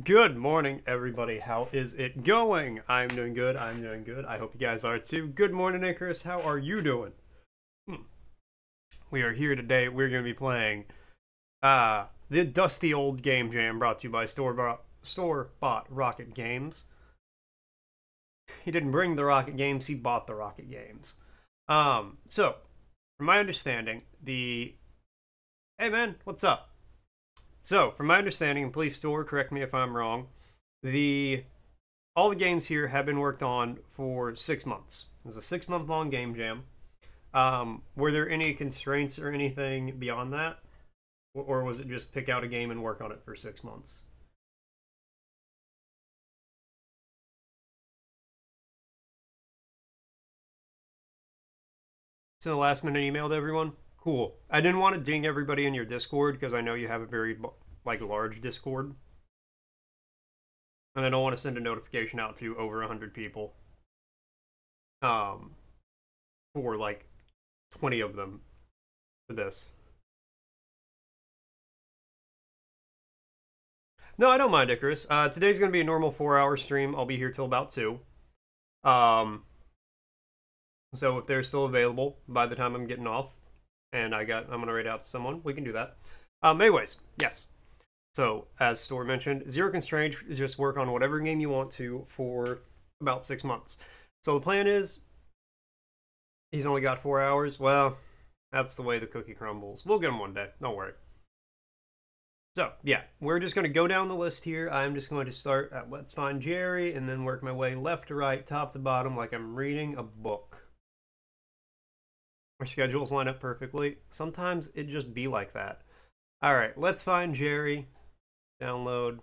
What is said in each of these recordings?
Good morning, everybody. How is it going? I'm doing good. I'm doing good. I hope you guys are too. Good morning, Icarus. How are you doing? We are here today. We're going to be playing the dusty old game jam brought to you by store-bought Rocket Games. He didn't bring the Rocket Games. He bought the Rocket Games. So, from my understanding, Hey, man, what's up? So, from my understanding, and please store, correct me if I'm wrong, all the games here have been worked on for 6 months. It was a 6 month long game jam. Were there any constraints or anything beyond that? Or was it just pick out a game and work on it for 6 months? So the last minute email to everyone? Cool. I didn't want to ding everybody in your Discord because I know you have a very large Discord. And I don't want to send a notification out to over 100 people. For like 20 of them for this. No, I don't mind, Icarus. Today's going to be a normal 4-hour stream. I'll be here till about 2. So if they're still available by the time I'm getting off, and I'm going to raid out to someone, we can do that. Anyways, yes. So, as Store mentioned, zero constraints, just work on whatever game you want to for about 6 months. So the plan is, he's only got 4 hours. Well, that's the way the cookie crumbles. We'll get him one day. Don't worry. So, yeah, we're just going to go down the list here. I'm just going to start at Let's Find Jerry and then work my way left to right, top to bottom, like I'm reading a book. Our schedules line up perfectly. Sometimes it just be like that. Alright, Let's Find Jerry. Download.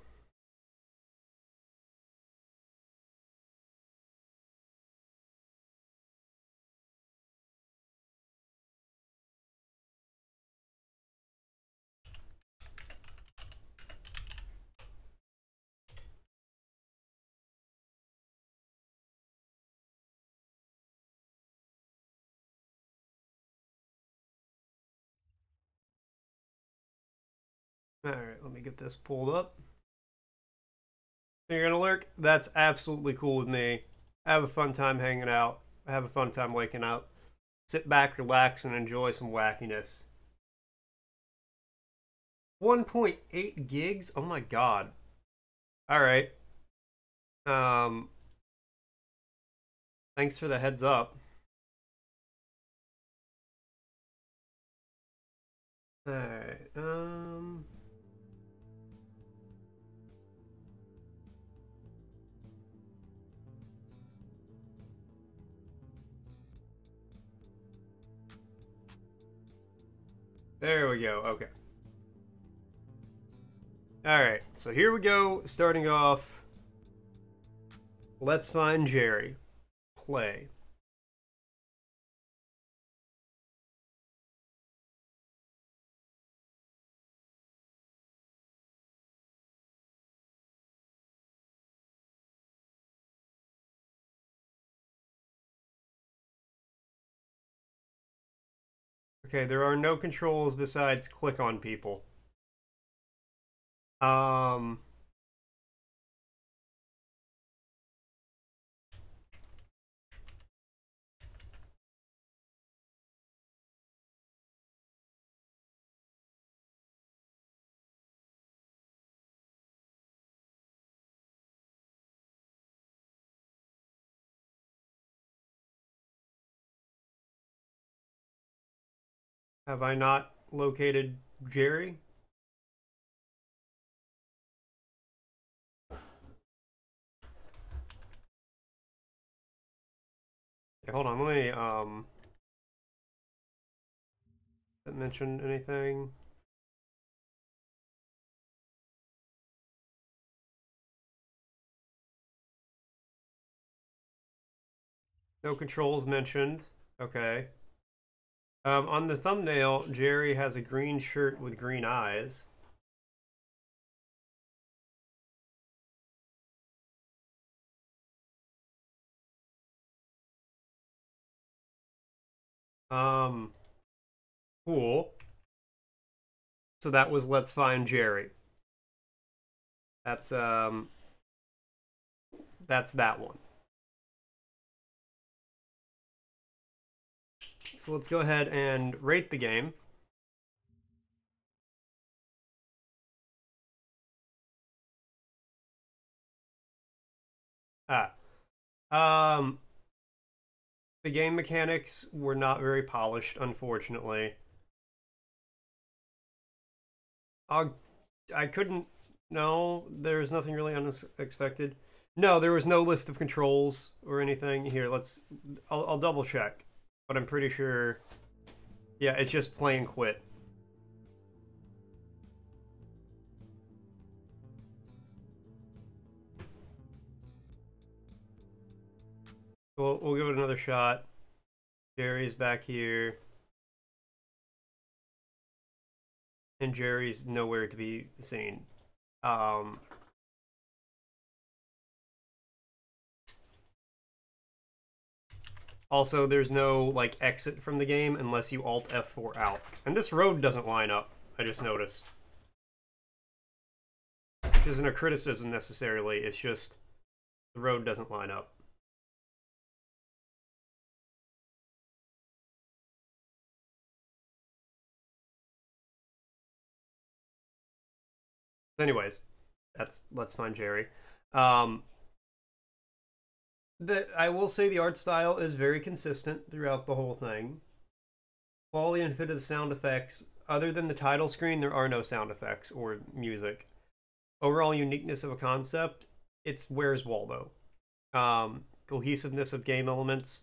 Alright, let me get this pulled up. You're gonna lurk? That's absolutely cool with me. Have a fun time hanging out. Have a fun time waking up. Sit back, relax, and enjoy some wackiness. 1.8 gigs? Oh my god. Alright. Thanks for the heads up. Alright, there we go, okay. Alright, so here we go, starting off. Let's Find Jerry. Play. Okay, there are no controls besides click on people. Have I not located Jerry? Okay, hold on, let me, didn't mention anything. No controls mentioned. Okay. On the thumbnail, Jerry has a green shirt with green eyes. Cool. So that was Let's Find Jerry. That's that one. So let's go ahead and rate the game. The game mechanics were not very polished, unfortunately. I couldn't. No, there's nothing really unexpected. No, there was no list of controls or anything. Here, I'll double check, but I'm pretty sure. Yeah, it's just plain quit. We'll give it another shot. Jerry's back here. And Jerry's nowhere to be seen. Also, there's no, like, exit from the game unless you Alt F4 out. And this road doesn't line up, I just noticed. Which isn't a criticism, necessarily, it's just the road doesn't line up. Anyways, let's find Jerry. I will say the art style is very consistent throughout the whole thing. Quality and fit of the sound effects. Other than the title screen, there are no sound effects or music. Overall uniqueness of a concept, it's Where's Waldo. Cohesiveness of game elements.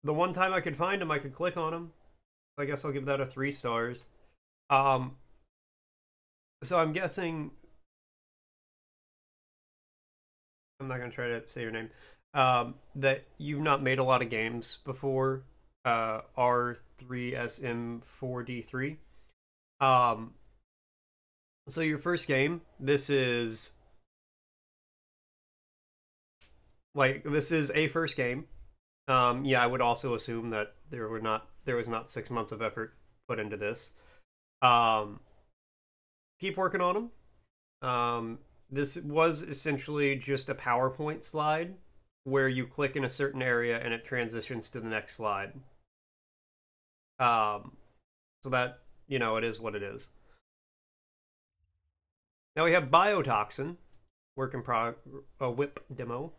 The one time I could find them, I could click on them. I guess I'll give that a 3 stars. So I'm guessing... I'm not going to try to say your name. That you've not made a lot of games before. R3SM4D3. So your first game, this is a first game. Yeah, I would also assume that there was not 6 months of effort put into this. Keep working on them. This was essentially just a PowerPoint slide where you click in a certain area and it transitions to the next slide. So that, it is what it is. Now we have bio-toxen, work in a whip demo.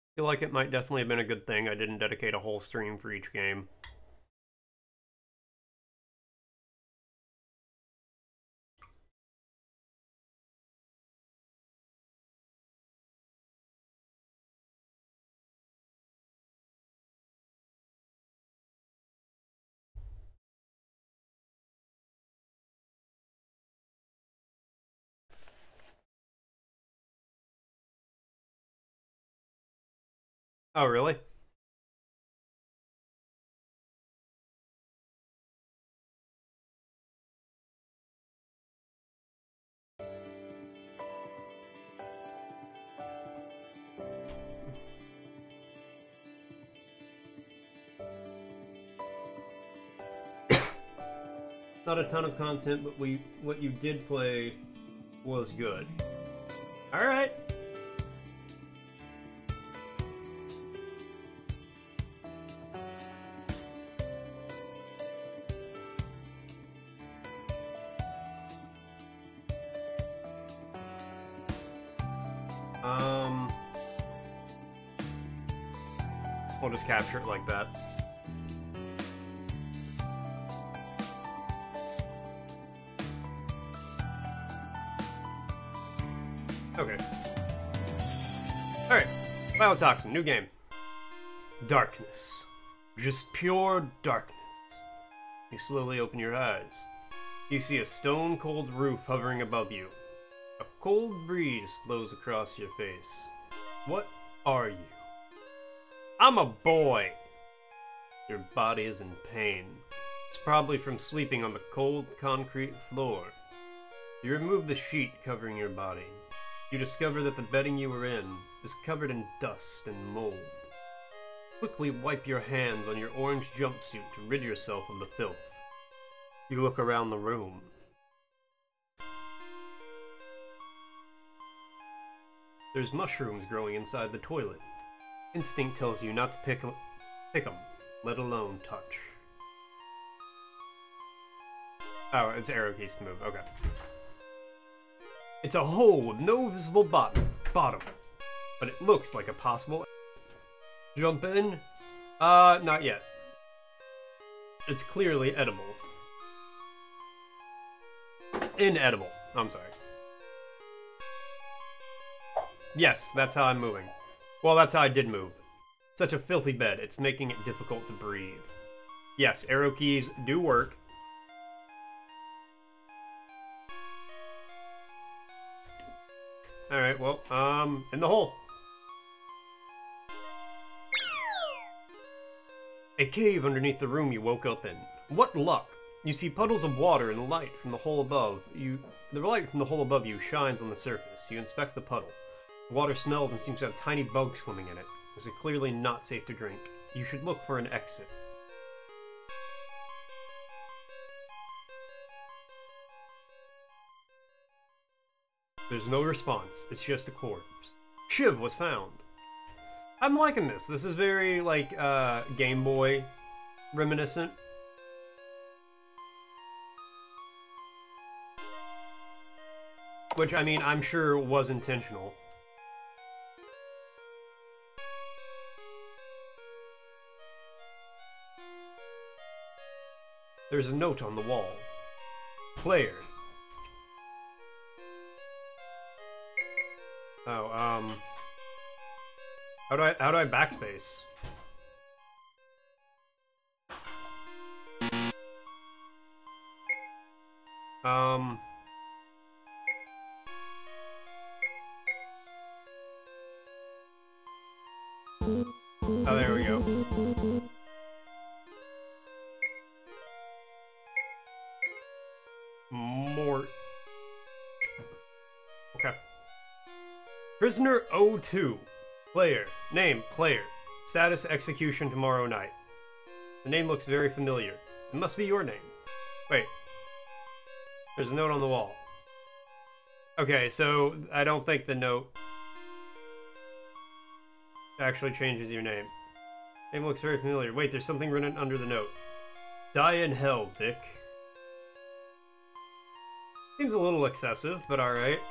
I feel like it might definitely have been a good thing I didn't dedicate a whole stream for each game. Oh, really? Not a ton of content, but what you did play was good. All right. We'll just capture it like that. Okay. Alright. Bio-toxen, new game. Darkness. Just pure darkness. You slowly open your eyes. You see a stone-cold roof hovering above you. A cold breeze blows across your face. What are you? I'm a boy! Your body is in pain. It's probably from sleeping on the cold concrete floor. You remove the sheet covering your body. You discover that the bedding you were in is covered in dust and mold. Quickly wipe your hands on your orange jumpsuit to rid yourself of the filth. You look around the room. There's mushrooms growing inside the toilet. Instinct tells you not to pick them, let alone touch. Oh, it's arrow keys to move. Okay. It's a hole with no visible bottom, but it looks like a possible. Jump in? Not yet. It's clearly edible. Inedible. I'm sorry. Yes, that's how I'm moving. Well, that's how I did move. Such a filthy bed, it's making it difficult to breathe. Yes, arrow keys do work. Alright, well, in the hole. A cave underneath the room you woke up in. What luck! You see puddles of water and the light from the hole above you. The light from the hole above you shines on the surface. You inspect the puddle. The water smells and seems to have tiny bugs swimming in it. This is clearly not safe to drink. You should look for an exit. There's no response. It's just a corpse. Shiv was found. I'm liking this. This is very, like, Game Boy reminiscent. Which, I mean, I'm sure was intentional. There's a note on the wall. Player. Oh, how do I backspace? Oh, there we go. Okay. Prisoner 02. Player. Name, player. Status, execution tomorrow night. The name looks very familiar. It must be your name. Wait. There's a note on the wall. Okay, so I don't think the note actually changes your name. Name looks very familiar. Wait, there's something written under the note. Die in hell, Dick. Seems a little excessive, but alright.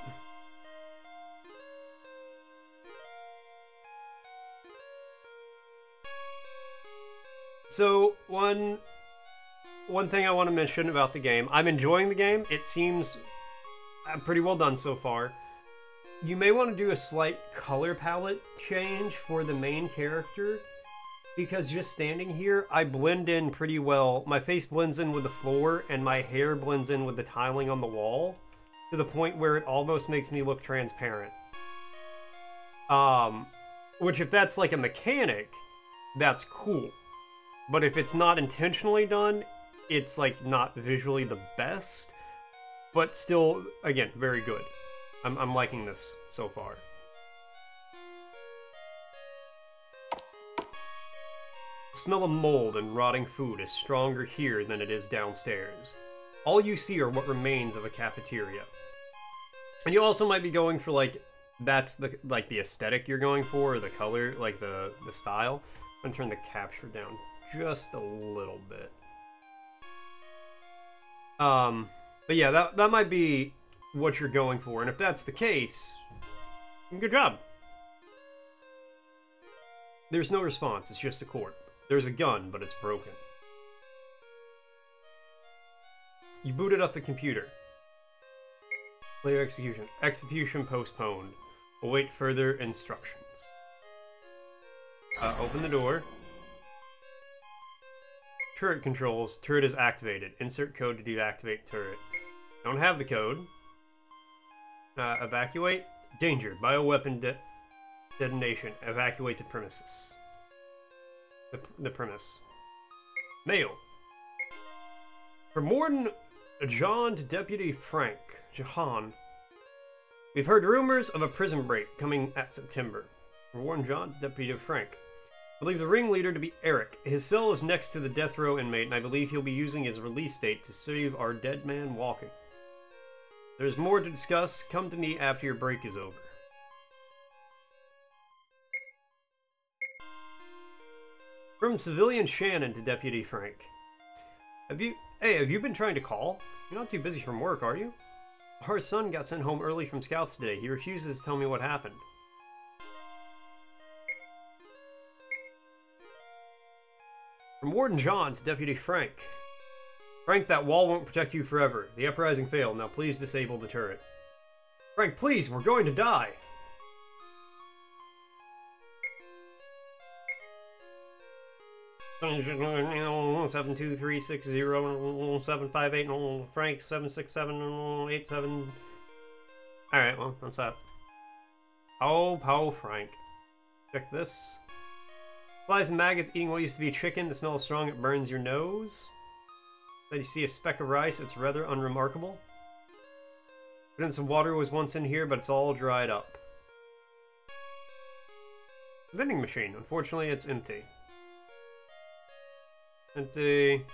So, one thing I want to mention about the game. I'm enjoying the game. It seems pretty well done so far. You may want to do a slight color palette change for the main character, because just standing here, I blend in pretty well. My face blends in with the floor, and my hair blends in with the tiling on the wall, to the point where it almost makes me look transparent. Which, if that's like a mechanic, that's cool. But if it's not intentionally done, it's like not visually the best, but still, again, very good. I'm liking this so far. The smell of mold and rotting food is stronger here than it is downstairs. All you see are what remains of a cafeteria. And you also might be going for, like, that's the aesthetic you're going for, or the color, like the style. I'm gonna turn the capture down just a little bit. But yeah, that might be what you're going for, and if that's the case, good job. There's no response, it's just a corpse. There's a gun, but it's broken. You booted up the computer. Player execution. Execution postponed. Await further instructions. Open the door. Turret controls. Turret is activated. Insert code to deactivate turret. Don't have the code. Evacuate. Danger. Bioweapon detonation. Evacuate the premises. The premise. Mail. From Warden John to Deputy Frank. Jahan. We've heard rumors of a prison break coming at September. From Warden John to Deputy Frank. I believe the ringleader to be Eric. His cell is next to the death row inmate, and I believe he'll be using his release date to save our dead man walking. There's more to discuss. Come to me after your break is over. From Civilian Shannon to Deputy Frank. Have you been trying to call? You're not too busy from work, are you? Our son got sent home early from scouts today. He refuses to tell me what happened. From Warden John to Deputy Frank. Frank, that wall won't protect you forever. The uprising failed. Now please disable the turret. Frank, please, we're going to die. Seven 2 3 6 0 7 5 8 Frank 7 6 7 8 7. All right, well that's that. Oh, Frank. Check this. Flies and maggots eating what used to be chicken. The smell is strong. It burns your nose. Then you see a speck of rice. It's rather unremarkable. Evidence of water was once in here, but it's all dried up. Vending machine. Unfortunately, it's empty. Empty.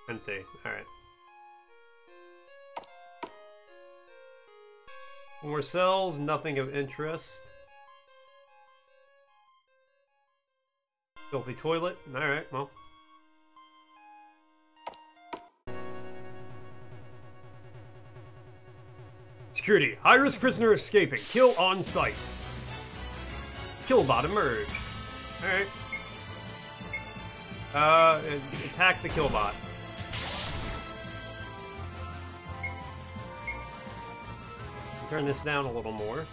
Empty. Alright. More cells. Nothing of interest. Filthy toilet. Alright, well. Security. High-risk prisoner escaping. Kill on sight. Killbot emerged. Alright. Attack the killbot. Turn this down a little more.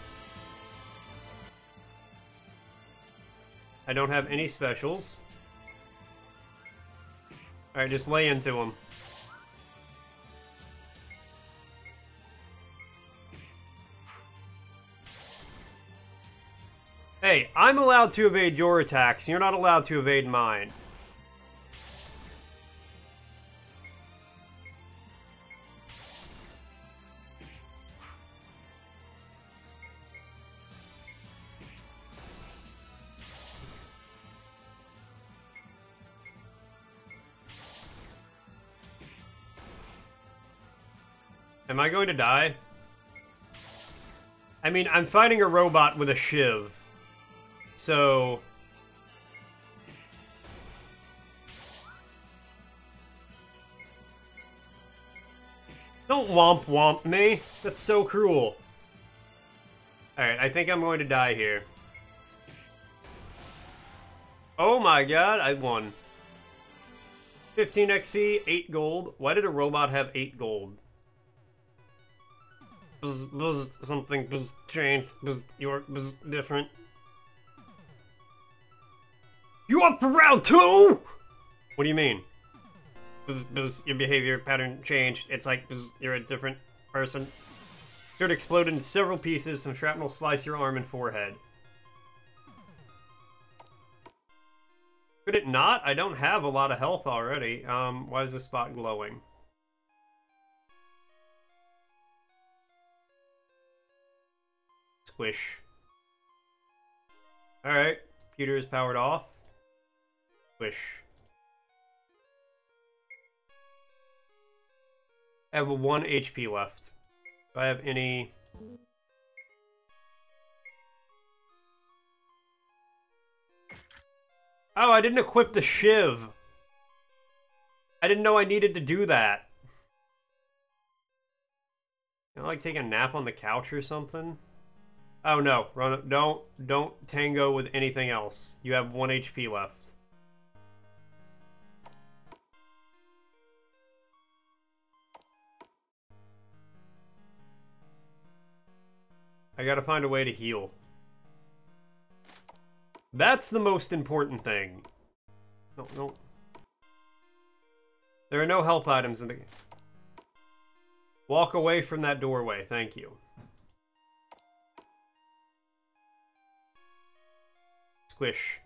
I don't have any specials. Alright, just lay into him. Hey, I'm allowed to evade your attacks. You're not allowed to evade mine. Am I going to die? I mean, I'm fighting a robot with a shiv. So... Don't womp womp me. That's so cruel. Alright, I think I'm going to die here. Oh my god, I won. 15 XP, 8 gold. Why did a robot have 8 gold? Something was changed. Was different. You up for round 2? What do you mean? Your behavior pattern changed. It's like you're a different person. Shirt exploded in several pieces. Some shrapnel sliced your arm and forehead. Could it not? I don't have a lot of health already. Why is this spot glowing? Squish. Alright. Computer is powered off. Squish. I have 1 HP left. Do I have any... Oh, I didn't equip the shiv. I didn't know I needed to do that. Can I, like, take a nap on the couch or something? Oh, no. Run, don't tango with anything else. You have 1 HP left. I gotta find a way to heal. That's the most important thing. No. There are no health items in the... Walk away from that doorway, thank you. Squish.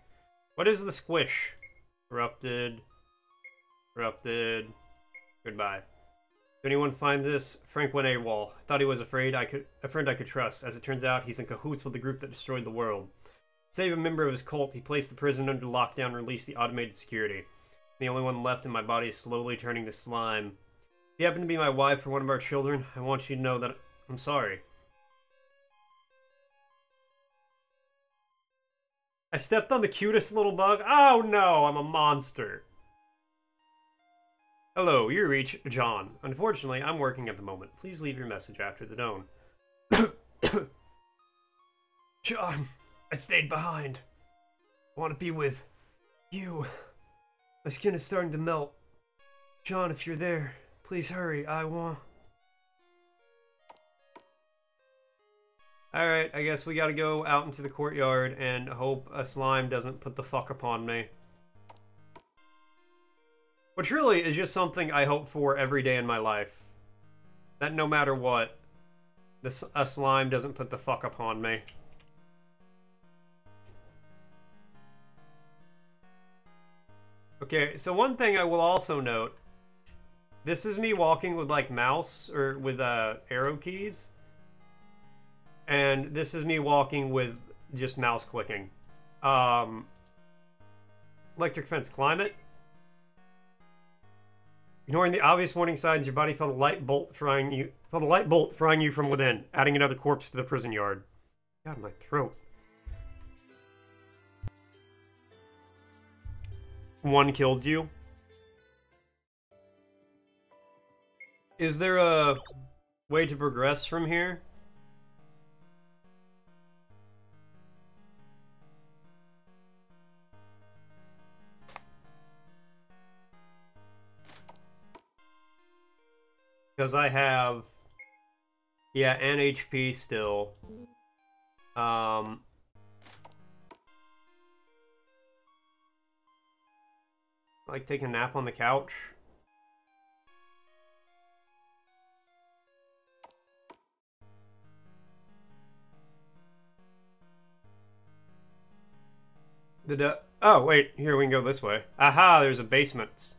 What is the squish? Corrupted. Corrupted. Goodbye. Did anyone find this? Frank went AWOL. Thought he was a friend I could trust. As it turns out, he's in cahoots with the group that destroyed the world. To save a member of his cult, he placed the prison under lockdown and released the automated security. The only one left in my body is slowly turning to slime. If you happen to be my wife or one of our children, I want you to know that I'm sorry. I stepped on the cutest little bug. Oh no, I'm a monster. Hello, you reach John. Unfortunately, I'm working at the moment. Please leave your message after the tone. John, I stayed behind. I want to be with you. My skin is starting to melt. John, if you're there, please hurry. I want... Alright, I guess we gotta go out into the courtyard and hope a slime doesn't put the fuck upon me. Which really is just something I hope for every day in my life. That no matter what, a slime doesn't put the fuck upon me. Okay, so one thing I will also note, this is me walking with like mouse or with arrow keys, and this is me walking with just mouse clicking. Electric fence, climb it. Ignoring the obvious warning signs, your body felt a light bolt frying you from within, adding another corpse to the prison yard. God, my throat. One killed you. Is there a way to progress from here? Because I have... Yeah, and HP still. Like, take a nap on the couch? Oh, wait, here, we can go this way. Aha, there's a basement.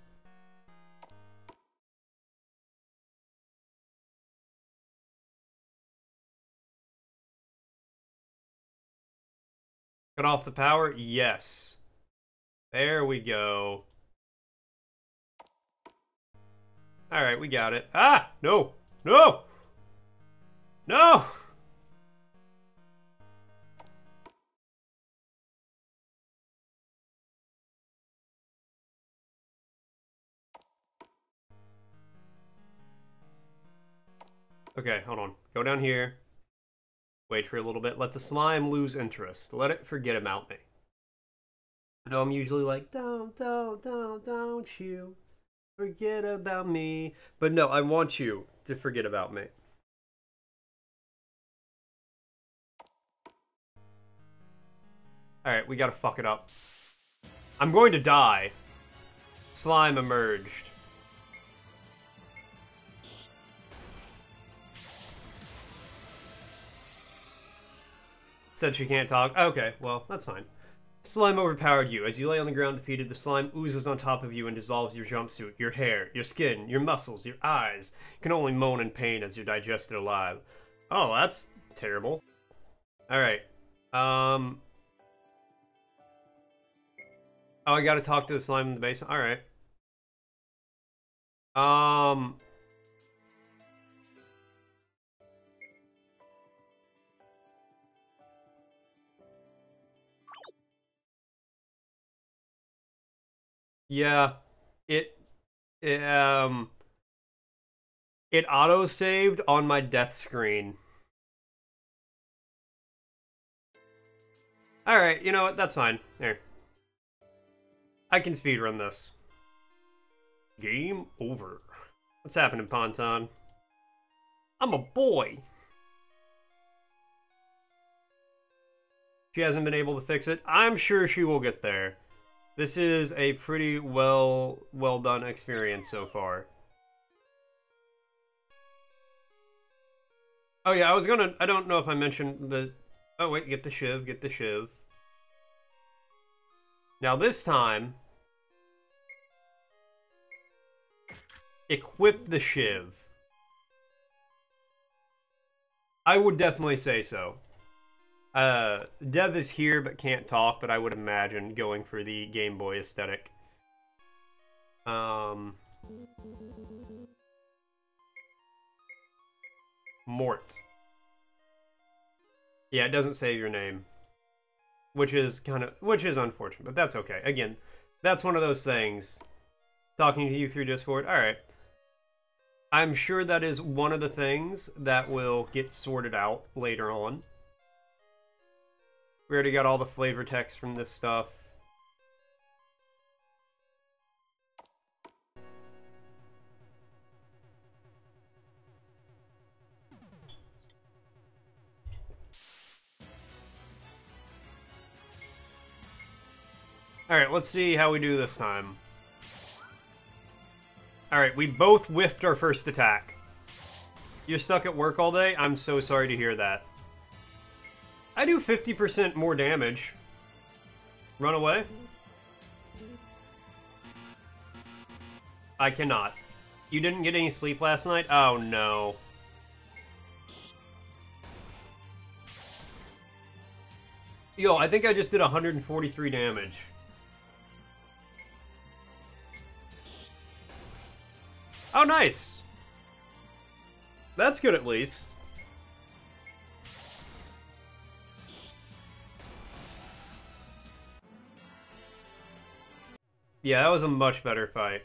Cut off the power? Yes. There we go. Alright, we got it. Ah! No! No! No! Okay, hold on. Go down here. Wait for a little bit. Let the slime lose interest. Let it forget about me. I know I'm usually like, don't you forget about me. But no, I want you to forget about me. Alright, we gotta fuck it up. I'm going to die. Slime emerged. Said she can't talk. Okay, well, that's fine. Slime overpowered you. As you lay on the ground defeated, the slime oozes on top of you and dissolves your jumpsuit, your hair, your skin, your muscles, your eyes. You can only moan in pain as you're digested alive. Oh, that's terrible. Alright. Oh, I gotta talk to the slime in the basement? Alright. Yeah, it auto-saved on my death screen. Alright, you know what, that's fine. Here. I can speedrun this. Game over. What's happening, Ponton? I'm a boy! She hasn't been able to fix it. I'm sure she will get there. This is a pretty well done experience so far. Oh yeah, I don't know if I mentioned the... Oh wait, get the shiv, get the shiv. Now this time, equip the shiv. I would definitely say so. Dev is here but can't talk, but I would imagine going for the Game Boy aesthetic. Mort. Yeah, it doesn't save your name. Which is unfortunate, but that's okay. Again, that's one of those things. Talking to you through Discord. Alright. I'm sure that is one of the things that will get sorted out later on. We already got all the flavor text from this stuff. Alright, let's see how we do this time. Alright, we both whiffed our first attack. You're stuck at work all day? I'm so sorry to hear that. I do 50% more damage. Run away? I cannot. You didn't get any sleep last night? Oh no. Yo, I think I just did 143 damage. Oh, nice! That's good, at least. Yeah, that was a much better fight.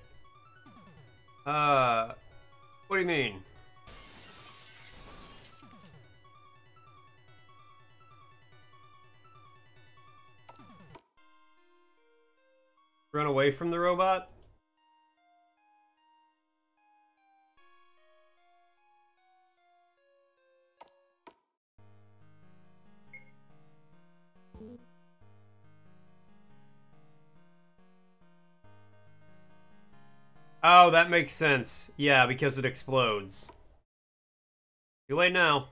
What do you mean? Run away from the robot? Oh, that makes sense. Yeah, because it explodes. Too late now.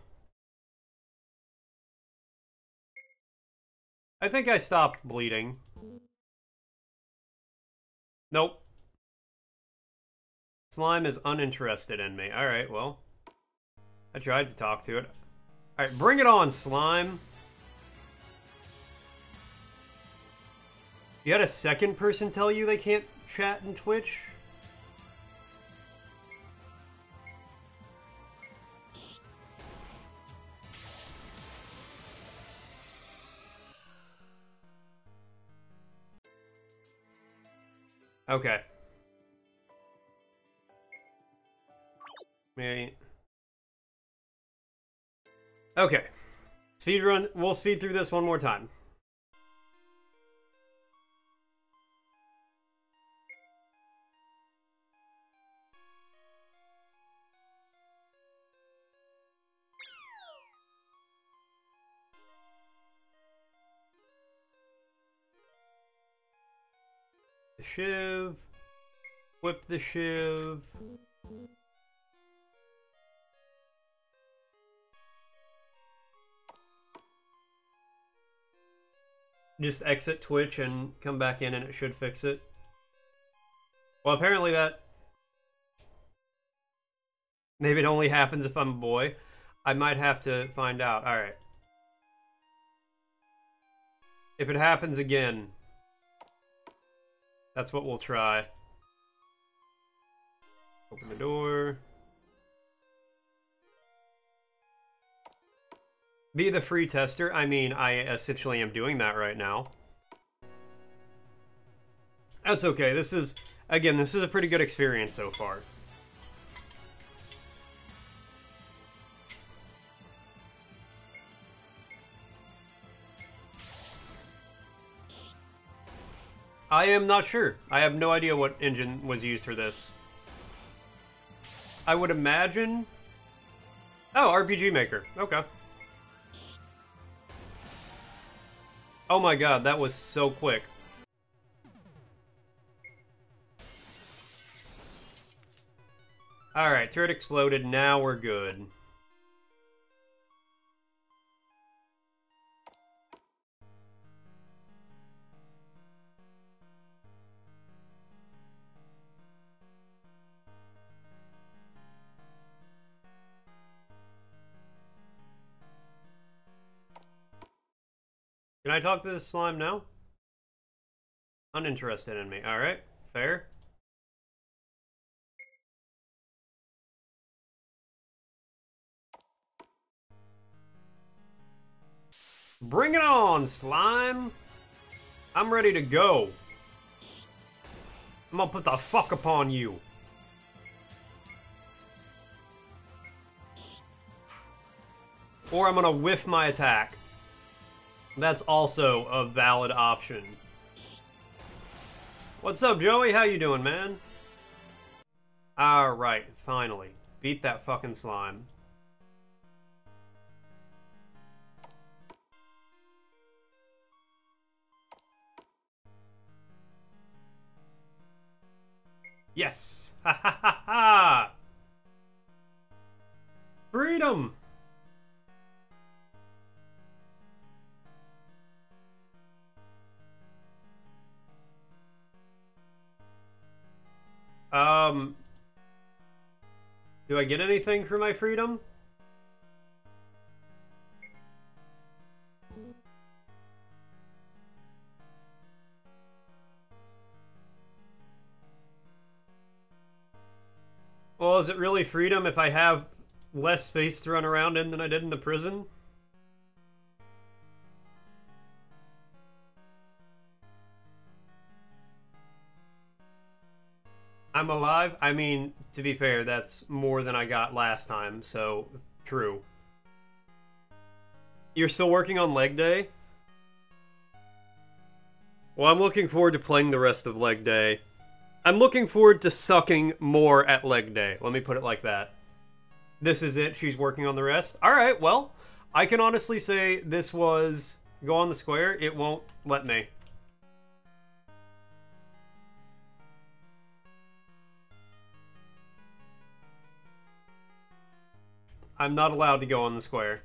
I think I stopped bleeding. Nope. Slime is uninterested in me. Alright, well. I tried to talk to it. Alright, bring it on, slime. You had a second person tell you they can't chat in Twitch? Okay. Maybe. Okay. Speed run. We'll speed through this one more time. The shiv. Whip the shiv. Just exit Twitch and come back in and it should fix it. Well, apparently that... Maybe it only happens if I'm a boy. I might have to find out. Alright. If it happens again, that's what we'll try. Open the door. Be the free tester. I mean, I essentially am doing that right now. That's okay. This is, again, this is a pretty good experience so far. I am not sure. I have no idea what engine was used for this. I would imagine... Oh, RPG Maker. Okay. Oh my god, that was so quick. Alright, turret exploded. Now we're good. Can I talk to this slime now? Uninterested in me. Alright, fair. Bring it on, slime! I'm ready to go. I'm gonna put the fuck upon you. Or I'm gonna whiff my attack. That's also a valid option. What's up, Joey? How you doing, man? Alright, finally. Beat that fucking slime. Yes! Ha ha ha ha! Freedom! Do I get anything for my freedom? Well, is it really freedom if I have less space to run around in than I did in the prison? I'm alive? I mean, to be fair, that's more than I got last time, so true. You're still working on leg day? Well, I'm looking forward to playing the rest of leg day. I'm looking forward to sucking more at leg day. Let me put it like that. This is it. She's working on the rest. Alright, well, I can honestly say this was... Go on the square. It won't let me. I'm not allowed to go on the square.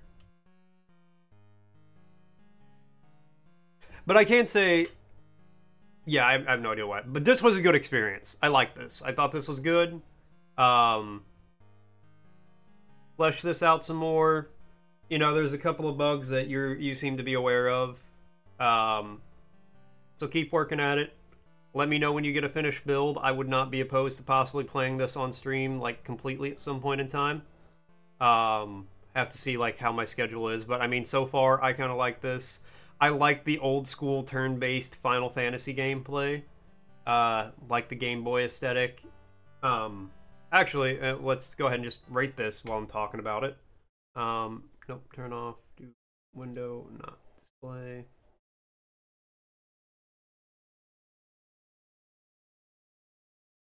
But I can't say... Yeah, I have no idea why. But this was a good experience. I like this. I thought this was good. Flesh this out some more. You know, there's a couple of bugs that you seem to be aware of. So keep working at it. Let me know when you get a finished build. I would not be opposed to possibly playing this on stream, like, completely at some point in time. Have to see, like, how my schedule is. But, I mean, so far, I kind of like this. I like the old-school turn-based Final Fantasy gameplay. Like the Game Boy aesthetic. Actually, let's go ahead and just rate this while I'm talking about it. Nope, turn off. Do window, not display.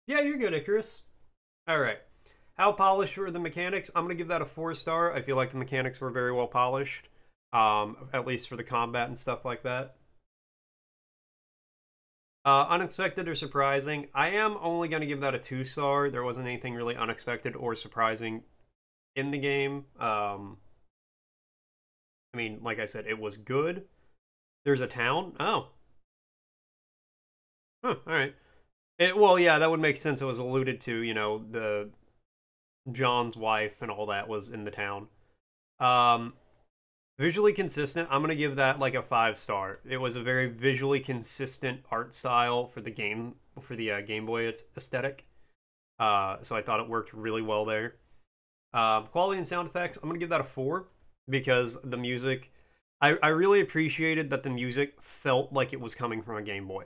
Yeah, you're good, Icarus. Alright. How polished were the mechanics? I'm going to give that a 4-star. I feel like the mechanics were very well polished. At least for the combat and stuff like that. Unexpected or surprising? I am only going to give that a 2-star. There wasn't anything really unexpected or surprising in the game. I mean, like I said, it was good. There's a town? Oh. Huh, alright. Well, yeah, that would make sense. It was alluded to, you know, the John's wife and all that was in the town. Visually consistent, I'm going to give that like a 5-star. It was a very visually consistent art style for the game, for the Game Boy aesthetic. So I thought it worked really well there. Quality and sound effects, I'm going to give that a 4 because the music, I really appreciated that the music felt like it was coming from a Game Boy.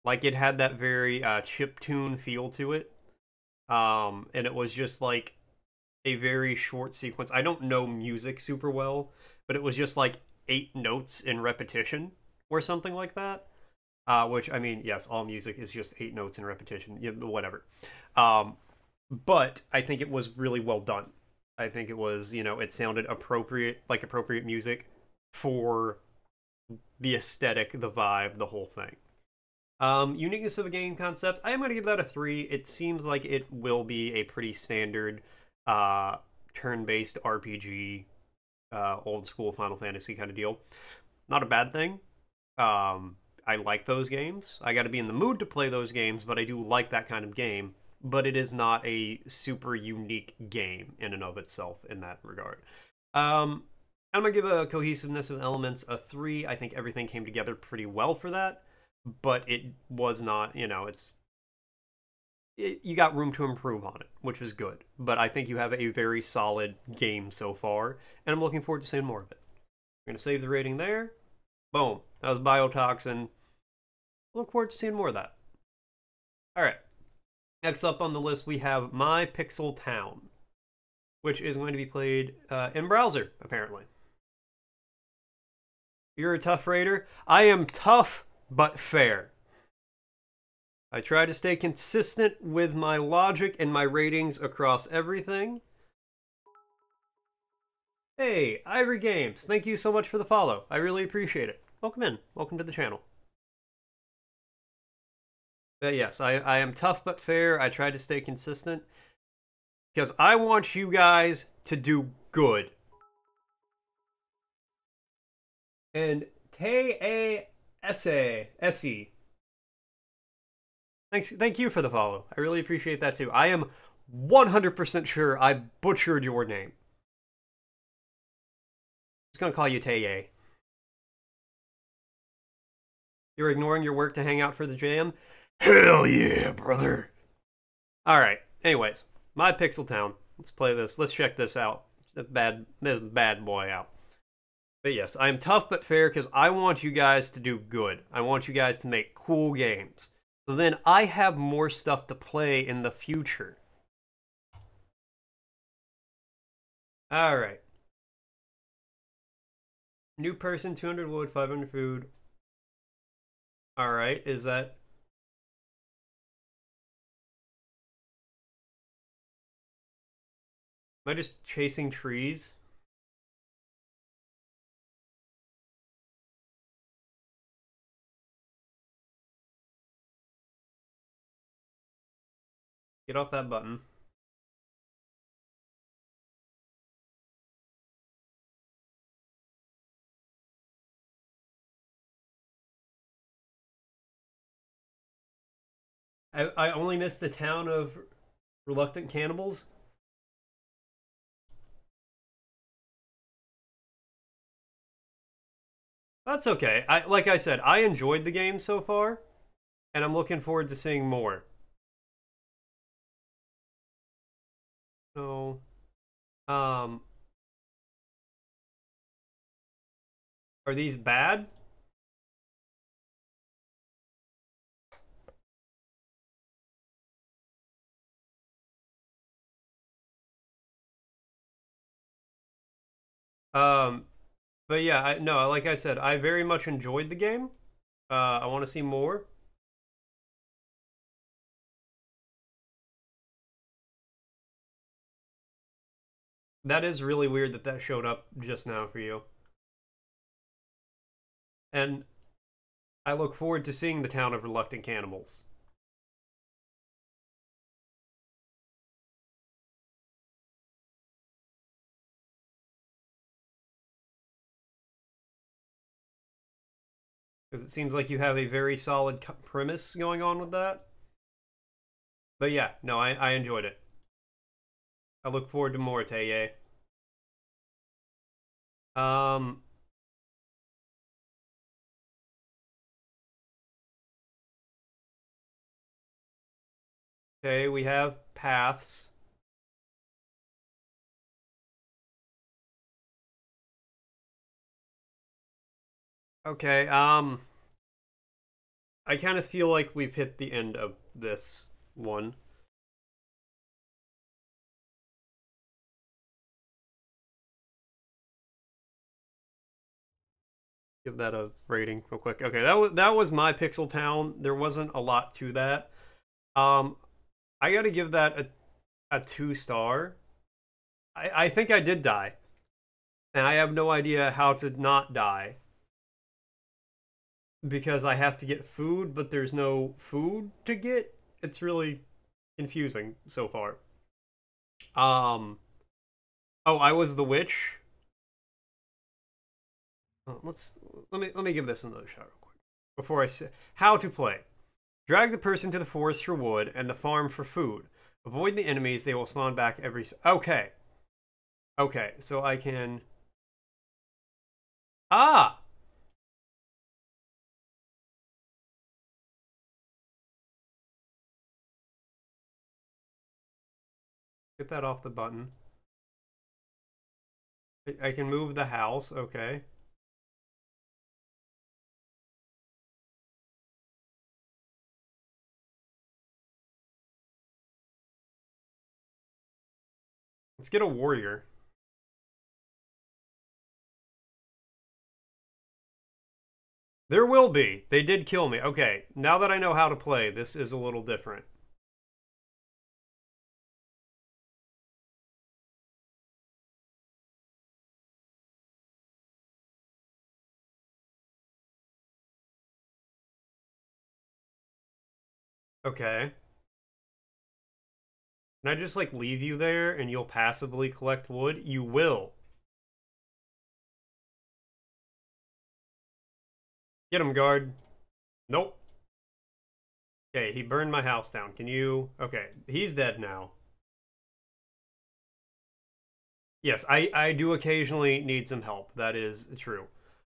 Like it had that very chiptune feel to it. And it was just like a very short sequence. I don't know music super well, but it was just like 8 notes in repetition or something like that. Which, I mean, yes, all music is just 8 notes in repetition, yeah, whatever. But I think it was really well done. I think it was, you know, it sounded appropriate, like appropriate music for the aesthetic, the vibe, the whole thing. Uniqueness of a game concept, I am going to give that a 3. It seems like it will be a pretty standard turn-based RPG, old school Final Fantasy kind of deal. Not a bad thing. I like those games. I got to be in the mood to play those games, but I do like that kind of game. But it is not a super unique game in and of itself in that regard. I'm going to give a cohesiveness of elements a 3. I think everything came together pretty well for that, but it was not, you got room to improve on it, which is good. But I think you have a very solid game so far, and I'm looking forward to seeing more of it. I'm going to save the rating there. Boom. That was bio-toxen. Look forward to seeing more of that. All right. Next up on the list, we have My Pixel Town, which is going to be played in browser, apparently. You're a tough raider. I am tough, but fair. I try to stay consistent with my logic and my ratings across everything. Hey, Ivory Games, thank you so much for the follow. I really appreciate it. Welcome in. Welcome to the channel. But yes, I am tough but fair. I try to stay consistent because I want you guys to do good. And Essie. Thank you for the follow. I really appreciate that too. I am 100% sure I butchered your name. I'm just gonna call you Teye. You're ignoring your work to hang out for the jam? Hell yeah, brother. Alright, anyways. My Pixel Town. Let's play this. Let's check this out. This bad boy out. But yes, I'm tough but fair because I want you guys to do good. I want you guys to make cool games. So then I have more stuff to play in the future. Alright. New person, 200 wood, 500 food. Alright, is that... Am I just chasing trees? Get off that button. I only missed the town of Reluctant Cannibals. That's okay. Like I said, I enjoyed the game so far, and I'm looking forward to seeing more. So, are these bad? But yeah, no, like I said, I very much enjoyed the game. I want to see more. That is really weird that that showed up just now for you. And I look forward to seeing the town of Reluctant Cannibals. Because it seems like you have a very solid premise going on with that. But yeah, no, I enjoyed it. I look forward to more, Teye. Um, okay, we have paths. Okay, I kind of feel like we've hit the end of this one. Give that a rating real quick. Okay, that was My Pixel Town. There wasn't a lot to that. I gotta give that a 2-star. I think I did die. And I have no idea how to not die. because I have to get food, but there's no food to get. It's really confusing so far. Um. Oh, I was the witch. Let's let me give this another shot real quick before I say how to play. Drag the person to the forest for wood and the farm for food. Avoid the enemies; they will spawn back every. Okay, okay. So I can. Ah, get that off the button. I can move the house. Okay. Let's get a warrior. There will be. They did kill me. Okay, now that I know how to play, this is a little different. Okay. Can I just like leave you there and you'll passively collect wood? You will. Get him, guard. Nope. Okay, he burned my house down. Can you... Okay, he's dead now. Yes, I do occasionally need some help. That is true.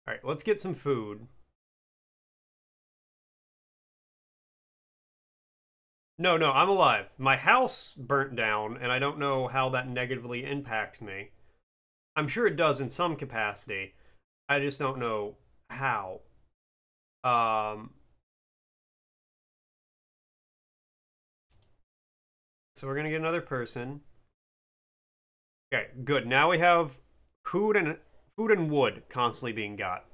All right, let's get some food. No, no, I'm alive. My house burnt down, and I don't know how that negatively impacts me. I'm sure it does in some capacity. I just don't know how. Um, so we're gonna get another person. Okay, good. Now we have food and wood constantly being got.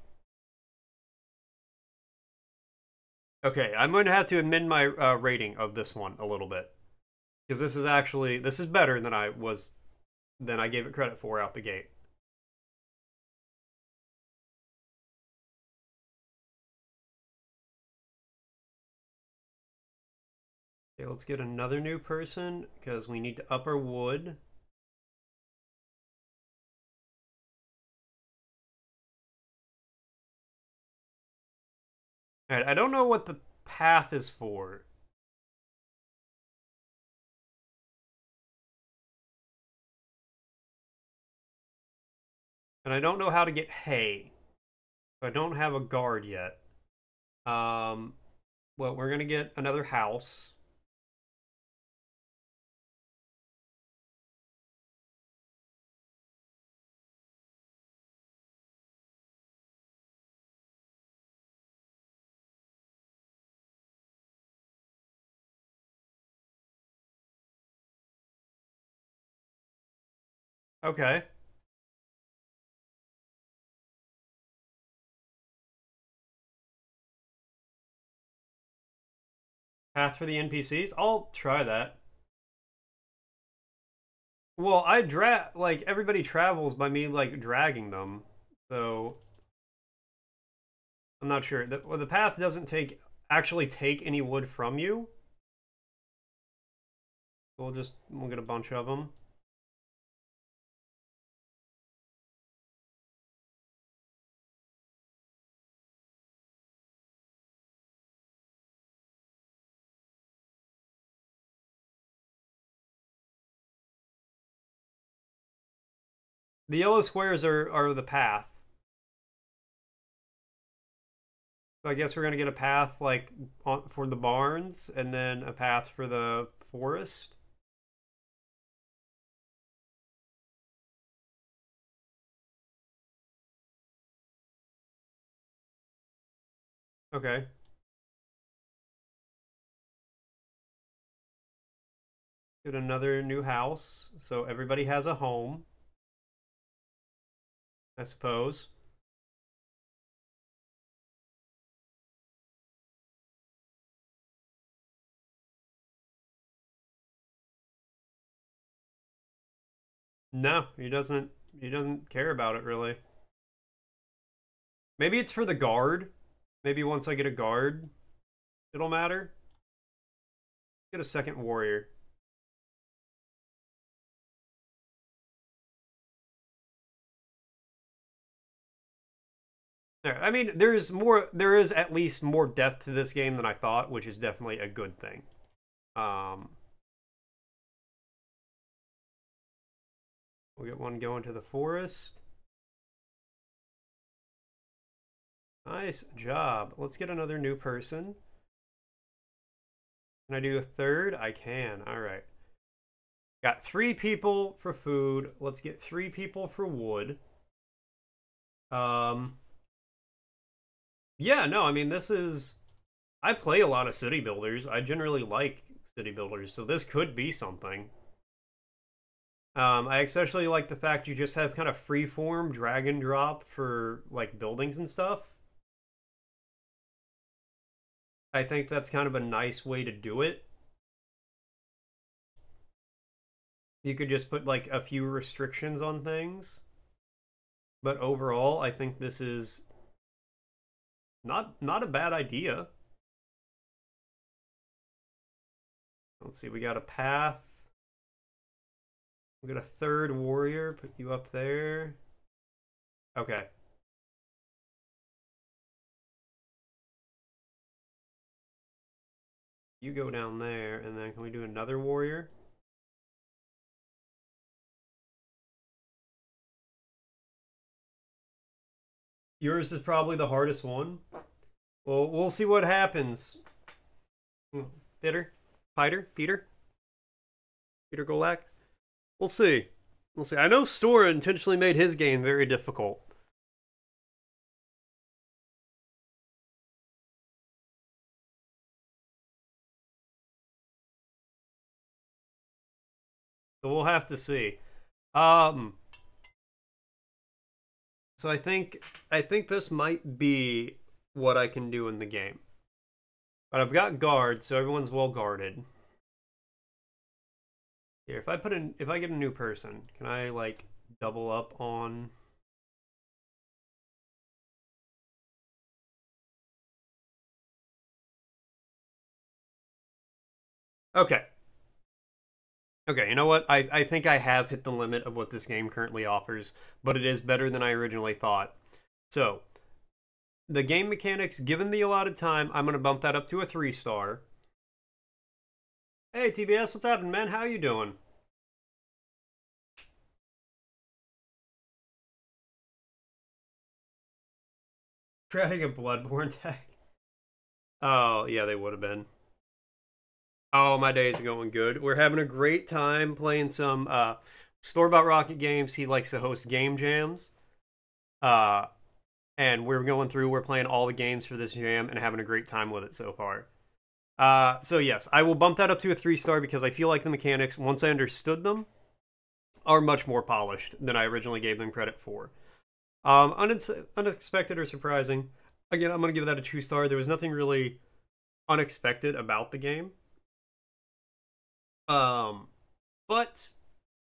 Okay, I'm going to have to amend my rating of this one a little bit because this is better than I gave it credit for out the gate. Okay, let's get another new person because we need to up our wood. All right, I don't know what the path is for. And I don't know how to get hay. So I don't have a guard yet. Um, well, we're gonna get another house. Okay. Path for the NPCs? I'll try that. Well, I drag like everybody travels by me like dragging them. So I'm not sure. The path doesn't actually take any wood from you. We'll get a bunch of them. The yellow squares are the path. So I guess we're gonna get a path like for the barns and then a path for the forest. Okay. Get another new house so everybody has a home, I suppose. No, he doesn't care about it really. Maybe it's for the guard. Maybe once I get a guard, it'll matter. Get a second warrior. There. I mean, there is at least more depth to this game than I thought, which is definitely a good thing. We'll get one going to the forest. Nice job. Let's get another new person. Can I do a third? I can. All right. Got 3 people for food. Let's get 3 people for wood. Yeah, no, I mean, this is... I play a lot of city builders. I generally like city builders, so this could be something. I especially like the fact you just have kind of free-form drag and drop for, like, buildings and stuff. I think that's kind of a nice way to do it. You could just put, like, a few restrictions on things. But overall, I think this is not a bad idea. Let's see, we got a path. We got a third warrior, put you up there. Okay. You go down there, and then can we do another warrior? Yours is probably the hardest one. Well, we'll see what happens. Peter Golak? We'll see. We'll see. I know Stora intentionally made his game very difficult. So we'll have to see. So I think this might be what I can do in the game. But I've got guards, so everyone's well guarded. Here, if I get a new person, can I like double up on? Okay. Okay, you know what? I think I have hit the limit of what this game currently offers, but it is better than I originally thought. So, the game mechanics, given the allotted time, I'm going to bump that up to a 3-star. Hey, TBS, what's happening, man? How you doing? Creating a Bloodborne tag. Oh, yeah, they would have been. Oh, my days are going good. We're having a great time playing some store-bought rocket games. He likes to host game jams. And we're playing all the games for this jam and having a great time with it so far. So yes, I will bump that up to a 3-star because I feel like the mechanics, once I understood them, are much more polished than I originally gave them credit for. Unexpected or surprising. Again, I'm going to give that a 2-star. There was nothing really unexpected about the game. But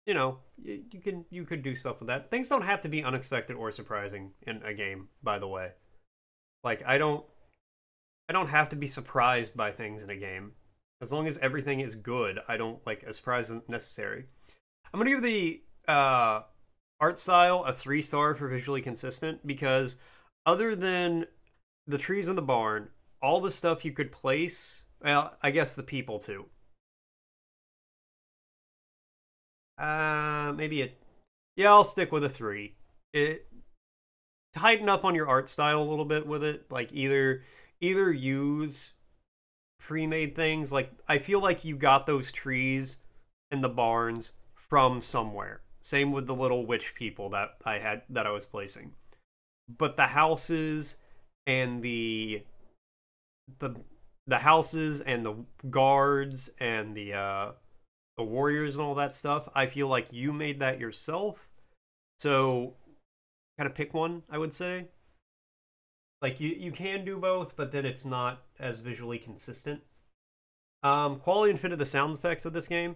you know, you could do stuff with that. Things don't have to be unexpected or surprising in a game, by the way. Like I don't have to be surprised by things in a game. As long as everything is good, I don't like a surprise isn't necessary. I'm gonna give the art style a 3-star for visually consistent because other than the trees in the barn, all the stuff you could place, well, I guess the people too. Yeah, I'll stick with a 3. Tighten up on your art style a little bit with it. Like either use pre-made things. Like I feel like you got those trees and the barns from somewhere. Same with the little witch people that I was placing. But the houses and the houses and the guards and the warriors and all that stuff, I feel like you made that yourself. So kind of pick one, I would say. Like you can do both, but then it's not as visually consistent. Quality and fit of the sound effects of this game,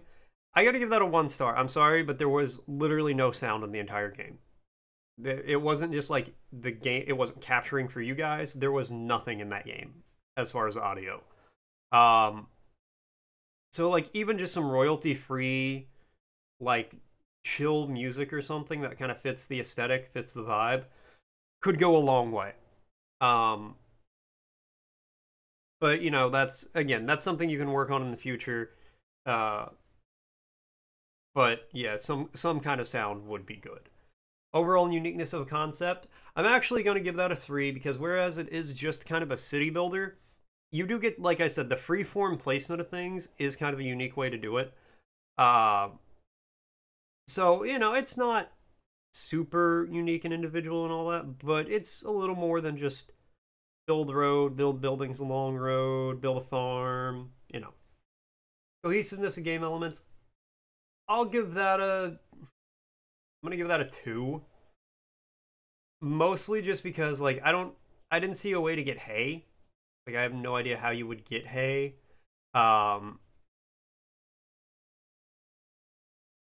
I gotta give that a 1-star. I'm sorry, but there was literally no sound in the entire game. It wasn't just like the game, it wasn't capturing for you guys. There was nothing in that game as far as audio. Um, so like even just some royalty free, like chill music or something that kind of fits the aesthetic, fits the vibe, could go a long way. Um, but you know, that's again, that's something you can work on in the future. Uh, but yeah, some kind of sound would be good. Overall uniqueness of a concept, I'm actually going to give that a 3 because whereas it is just kind of a city builder, you do get, like I said, the freeform placement of things is kind of a unique way to do it. Uh, so, you know, it's not super unique and individual and all that, but it's a little more than just build road, build buildings along road, build a farm, you know. Cohesiveness of game elements, I'll give that a... I'm gonna give that a 2. Mostly just because, like, I didn't see a way to get hay. Like, I have no idea how you would get hay. Um,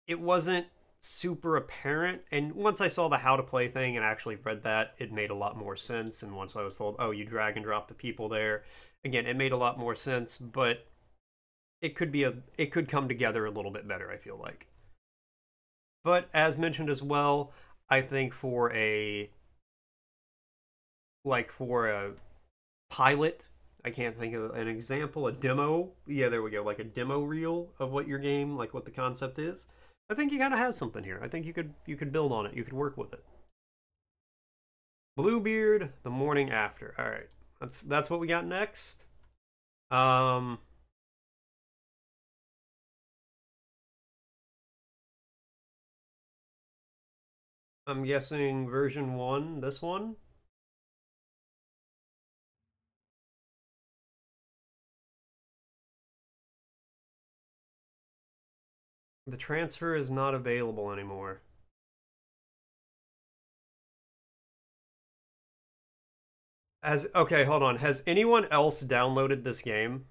it wasn't super apparent, and once I saw the how to play thing and actually read that, it made a lot more sense. And once I was told, oh, you drag and drop the people there, again, it made a lot more sense. But it could come together a little bit better, I feel like. But as mentioned as well, I think for a pilot, I can't think of an example, a demo. Yeah, there we go, like a demo reel of what your game, like what the concept is. I think you kind of have something here. I think you could build on it. You could work with it. Bluebeard, the morning after. All right, that's what we got next. Um, I'm guessing version 1, this one. The transfer is not available anymore. Okay, hold on. Has anyone else downloaded this game?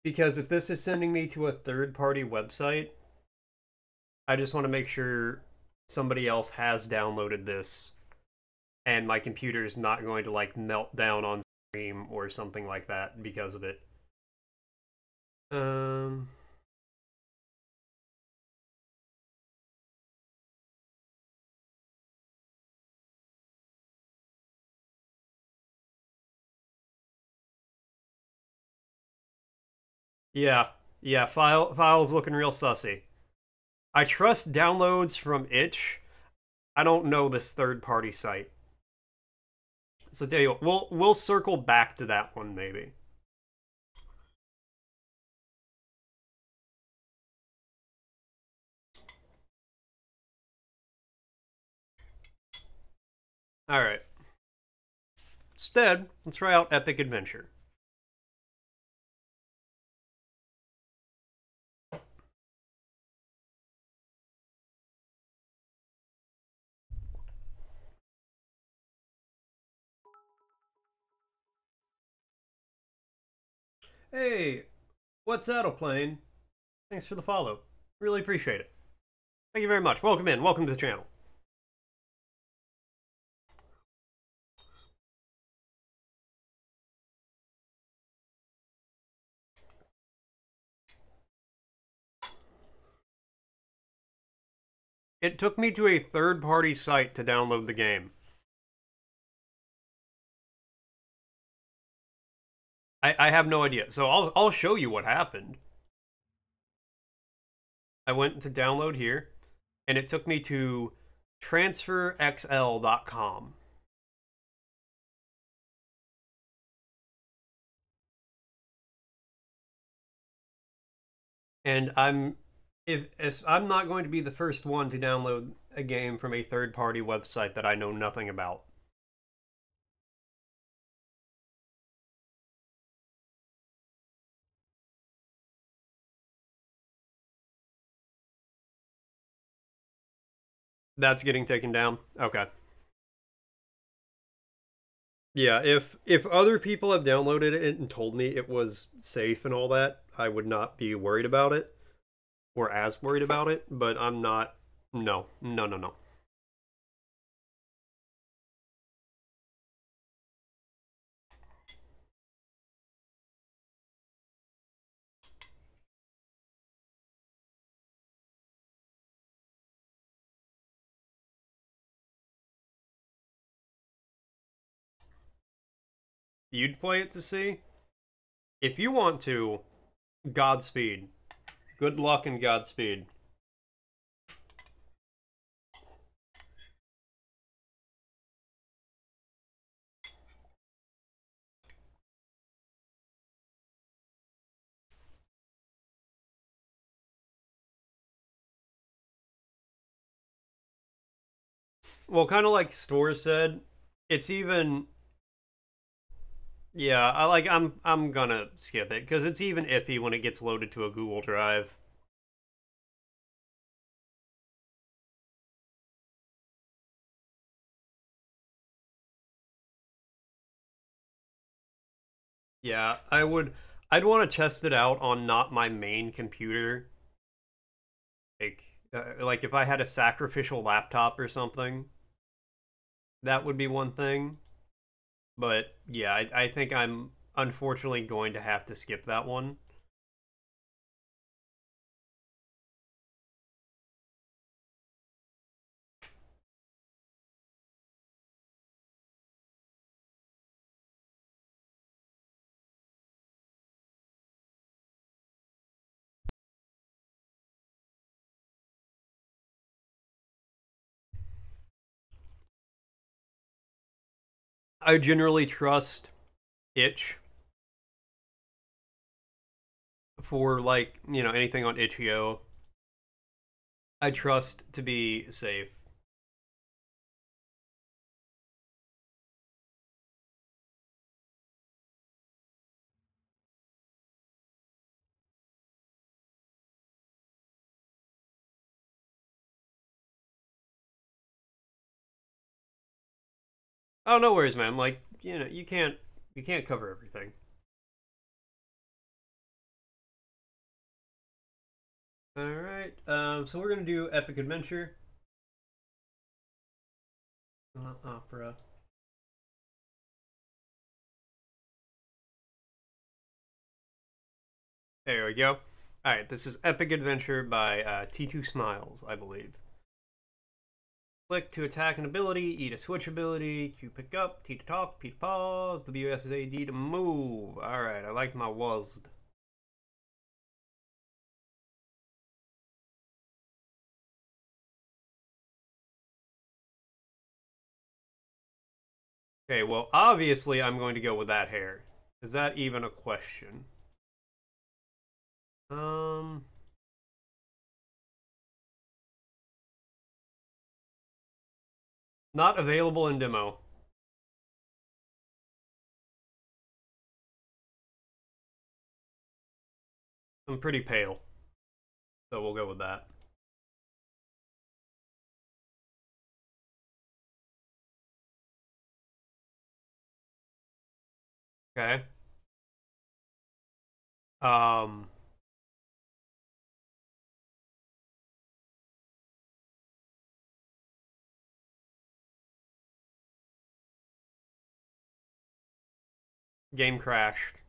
Because if this is sending me to a third-party website, I just want to make sure somebody else has downloaded this and my computer is not going to like melt down on stream or something like that because of it. Um yeah. Yeah, file's looking real sussy. I trust downloads from itch. I don't know this third-party site. So tell you what, we'll circle back to that one maybe. All right. Instead, let's try out Epic Adventure. Hey, what's Addleplane? Thanks for the follow. Really appreciate it. Thank you very much. Welcome in. Welcome to the channel. It took me to a third-party site to download the game. I have no idea. So I'll show you what happened. I went to download here, and it took me to transferxl.com. And if I'm not going to be the first one to download a game from a third-party website that I know nothing about. That's getting taken down. Okay. Yeah, if other people have downloaded it and told me it was safe and all that, I would not be worried about it or as worried about it, but I'm not No, no, no, no. You'd play it to see? If you want to, Godspeed. Good luck and Godspeed. Well, kind of like Store said, it's even yeah, I'm gonna skip it because it's even iffy when it gets loaded to a Google Drive. Yeah, I'd want to test it out on not my main computer. Like if I had a sacrificial laptop or something, that would be one thing. But yeah, I think I'm unfortunately going to have to skip that one. I generally trust Itch for like, anything on itch.io. I trust to be safe. Oh, no worries, man. Like, you can't cover everything. All right. So we're gonna do epic adventure, opera. There we go. All right. This is epic adventure by T2 Smiles, I believe. Click to attack an ability, E to switch ability, Q pick up, T to talk, P to pause, WSAD to move. All right. I like my WASD. Okay, well, obviously I'm going to go with that hair. Is that even a question? Um, Not available in demo. I'm pretty pale, so we'll go with that. Okay. Um, Game crashed.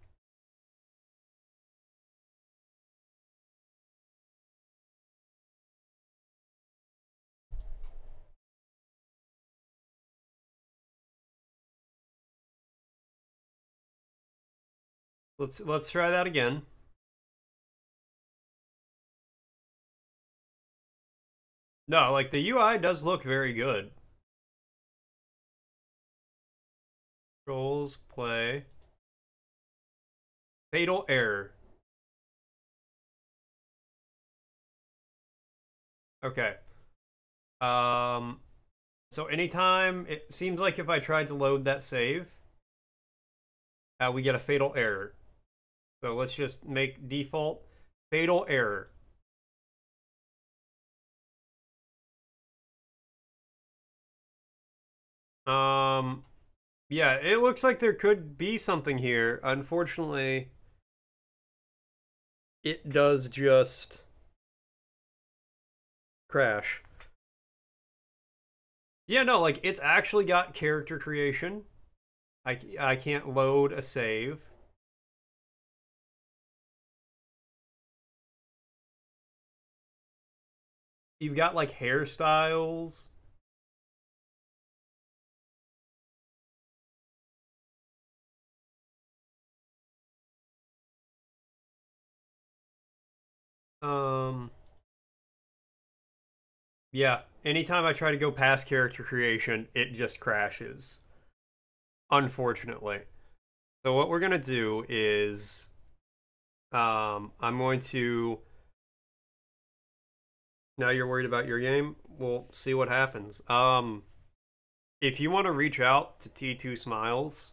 Let's try that again. No, like the UI does look very good. Controls, play. Fatal error. Okay. Um, so anytime it seems like if I tried to load that save, we get a fatal error. So let's just make default fatal error. Um, yeah, it looks like there could be something here. Unfortunately, it does just crash. Yeah, no, like it's actually got character creation. I can't load a save. You've got like hairstyles. Um, yeah. Anytime I try to go past character creation, it just crashes. Unfortunately. So what we're gonna do is, I'm going to. Now you're worried about your game. We'll see what happens. If you want to reach out to T2 Smiles,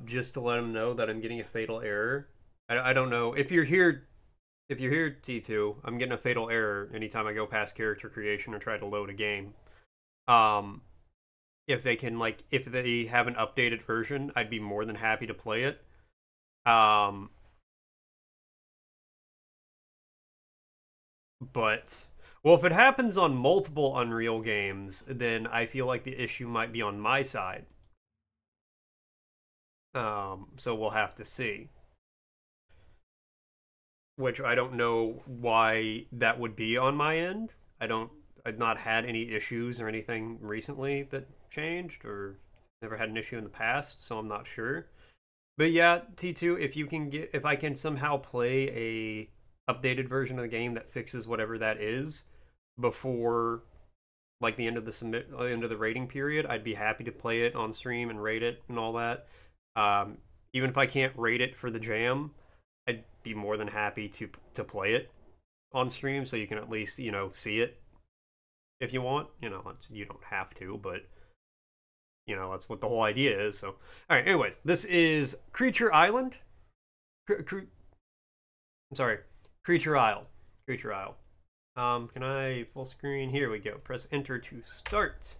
just to let him know that I'm getting a fatal error. I don't know if you're here. If you're here, T2, I'm getting a fatal error anytime I go past character creation or try to load a game. Um, if they can if they have an updated version, I'd be more than happy to play it. Um, but well, if it happens on multiple Unreal games, then I feel like the issue might be on my side. So we'll have to see. Which I don't know why that would be on my end. I've not had any issues or anything recently that changed, or never had an issue in the past, so I'm not sure. But yeah, T2, if I can somehow play a updated version of the game that fixes whatever that is before like the end of the rating period, I'd be happy to play it on stream and rate it and all that. Even if I can't rate it for the jam, I'd be more than happy to play it on stream so you can at least see it if you want. You don't have to, but that's what the whole idea is. So, all right. Anyways, this is Creature Island. I'm sorry, Creature Isle. Creature Isle. Can I full screen? Here we go. Press enter to start.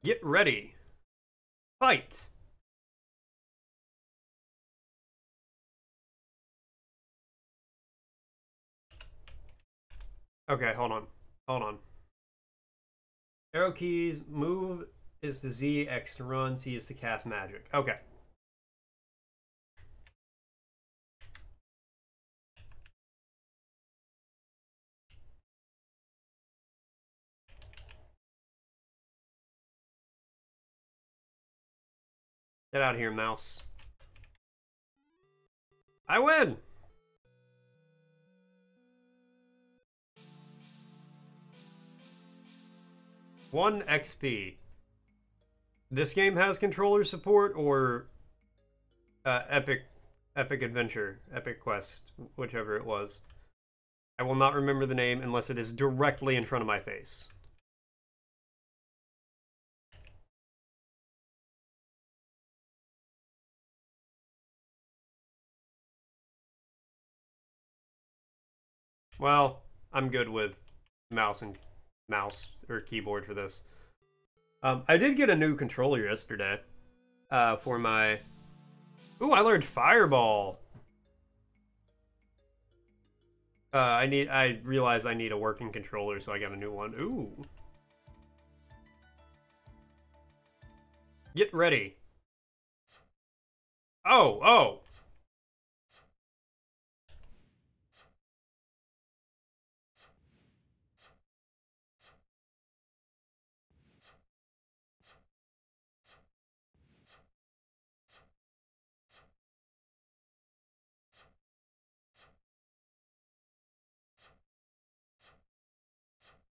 Get ready. Fight. Okay, hold on. Hold on. Arrow keys, move is the Z, X to run, C is to cast magic. Okay. Get out of here, mouse. I win! One XP. This game has controller support or Epic Adventure, Epic Quest, whichever it was. I will not remember the name unless it is directly in front of my face. Well, I'm good with mouse or keyboard for this. I did get a new controller yesterday for my... Ooh, I learned Fireball! I realized I need a working controller, so I got a new one. Ooh. Get ready. Oh, oh!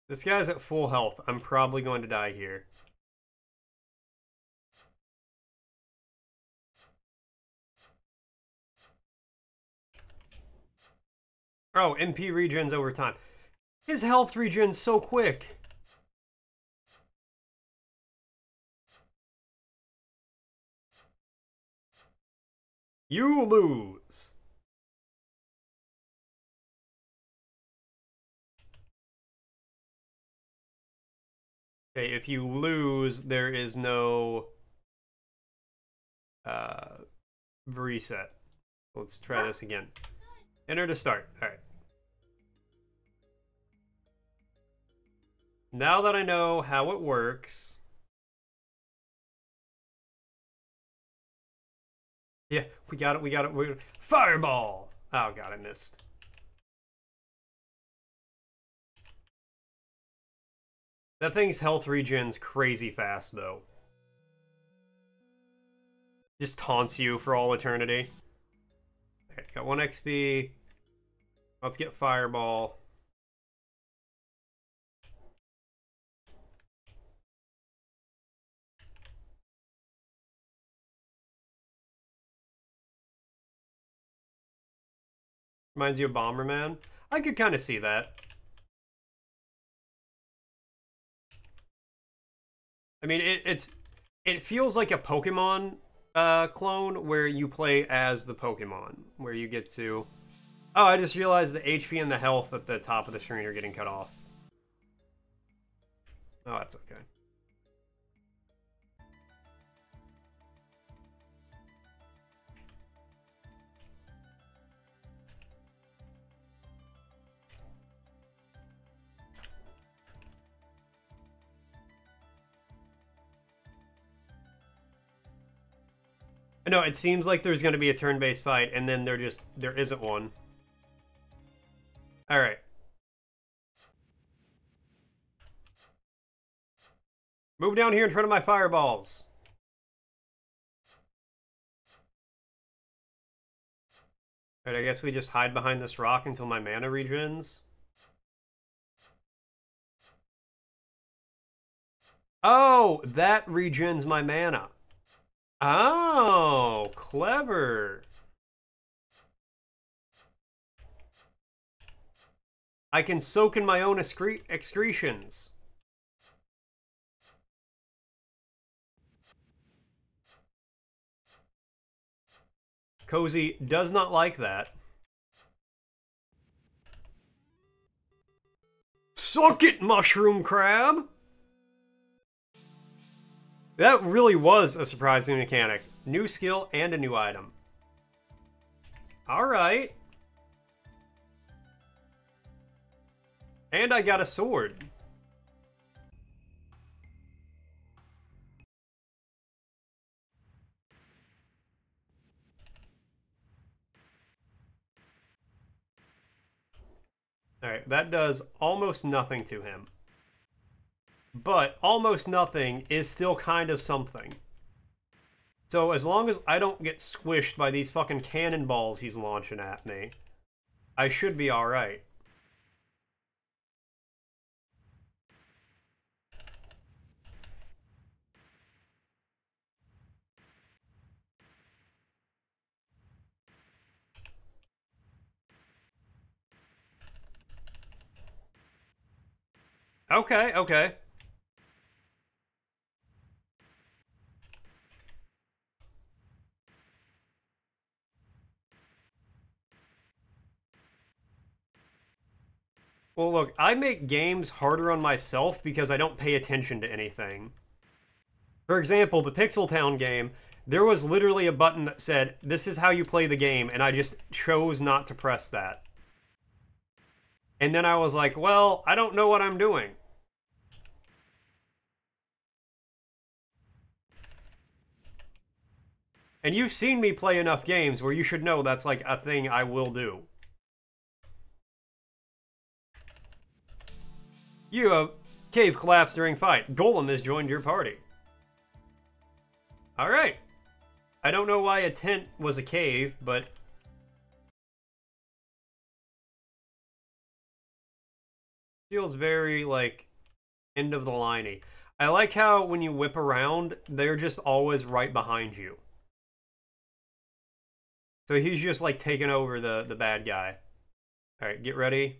This guy's at full health. I'm probably going to die here. Oh, MP regens over time. His health regens so quick. You lose. Okay, if you lose, there is no reset. Let's try this again. Enter to start. All right. Now that I know how it works... Yeah, we got it. Fireball! Oh god, I missed. That thing's health regen's crazy fast, though. Just taunts you for all eternity. Okay, got 1 XP. Let's get Fireball. Reminds you of Bomberman? I could kind of see that. I mean, it feels like a Pokemon clone where you play as the Pokemon, where you get to... Oh, I just realized the HP and the health at the top of the screen are getting cut off. Oh, that's okay. No, it seems like there's going to be a turn-based fight, and then there isn't one. Alright. Move down here in front of my fireballs. Alright, I guess we just hide behind this rock until my mana regens. Oh, that regens my mana. Oh, clever. I can soak in my own excretions. Cozy does not like that. Suck it, mushroom crab! That really was a surprising mechanic. New skill and a new item. Alright. And I got a sword. Alright, that does almost nothing to him. But almost nothing is still kind of something. So as long as I don't get squished by these fucking cannonballs he's launching at me, I should be alright. Okay, okay. Well, look, I make games harder on myself because I don't pay attention to anything. For example, the Pixel Town game, there was literally a button that said, this is how you play the game, and I just chose not to press that. And then I was like, well, I don't know what I'm doing. And you've seen me play enough games where you should know that's like a thing I will do. You, cave collapsed during fight. Golem has joined your party. Alright. I don't know why a tent was a cave, but... feels very, like, end of the liney. I like how when you whip around, they're just always right behind you. So he's just, like, taking over the bad guy. Alright, get ready.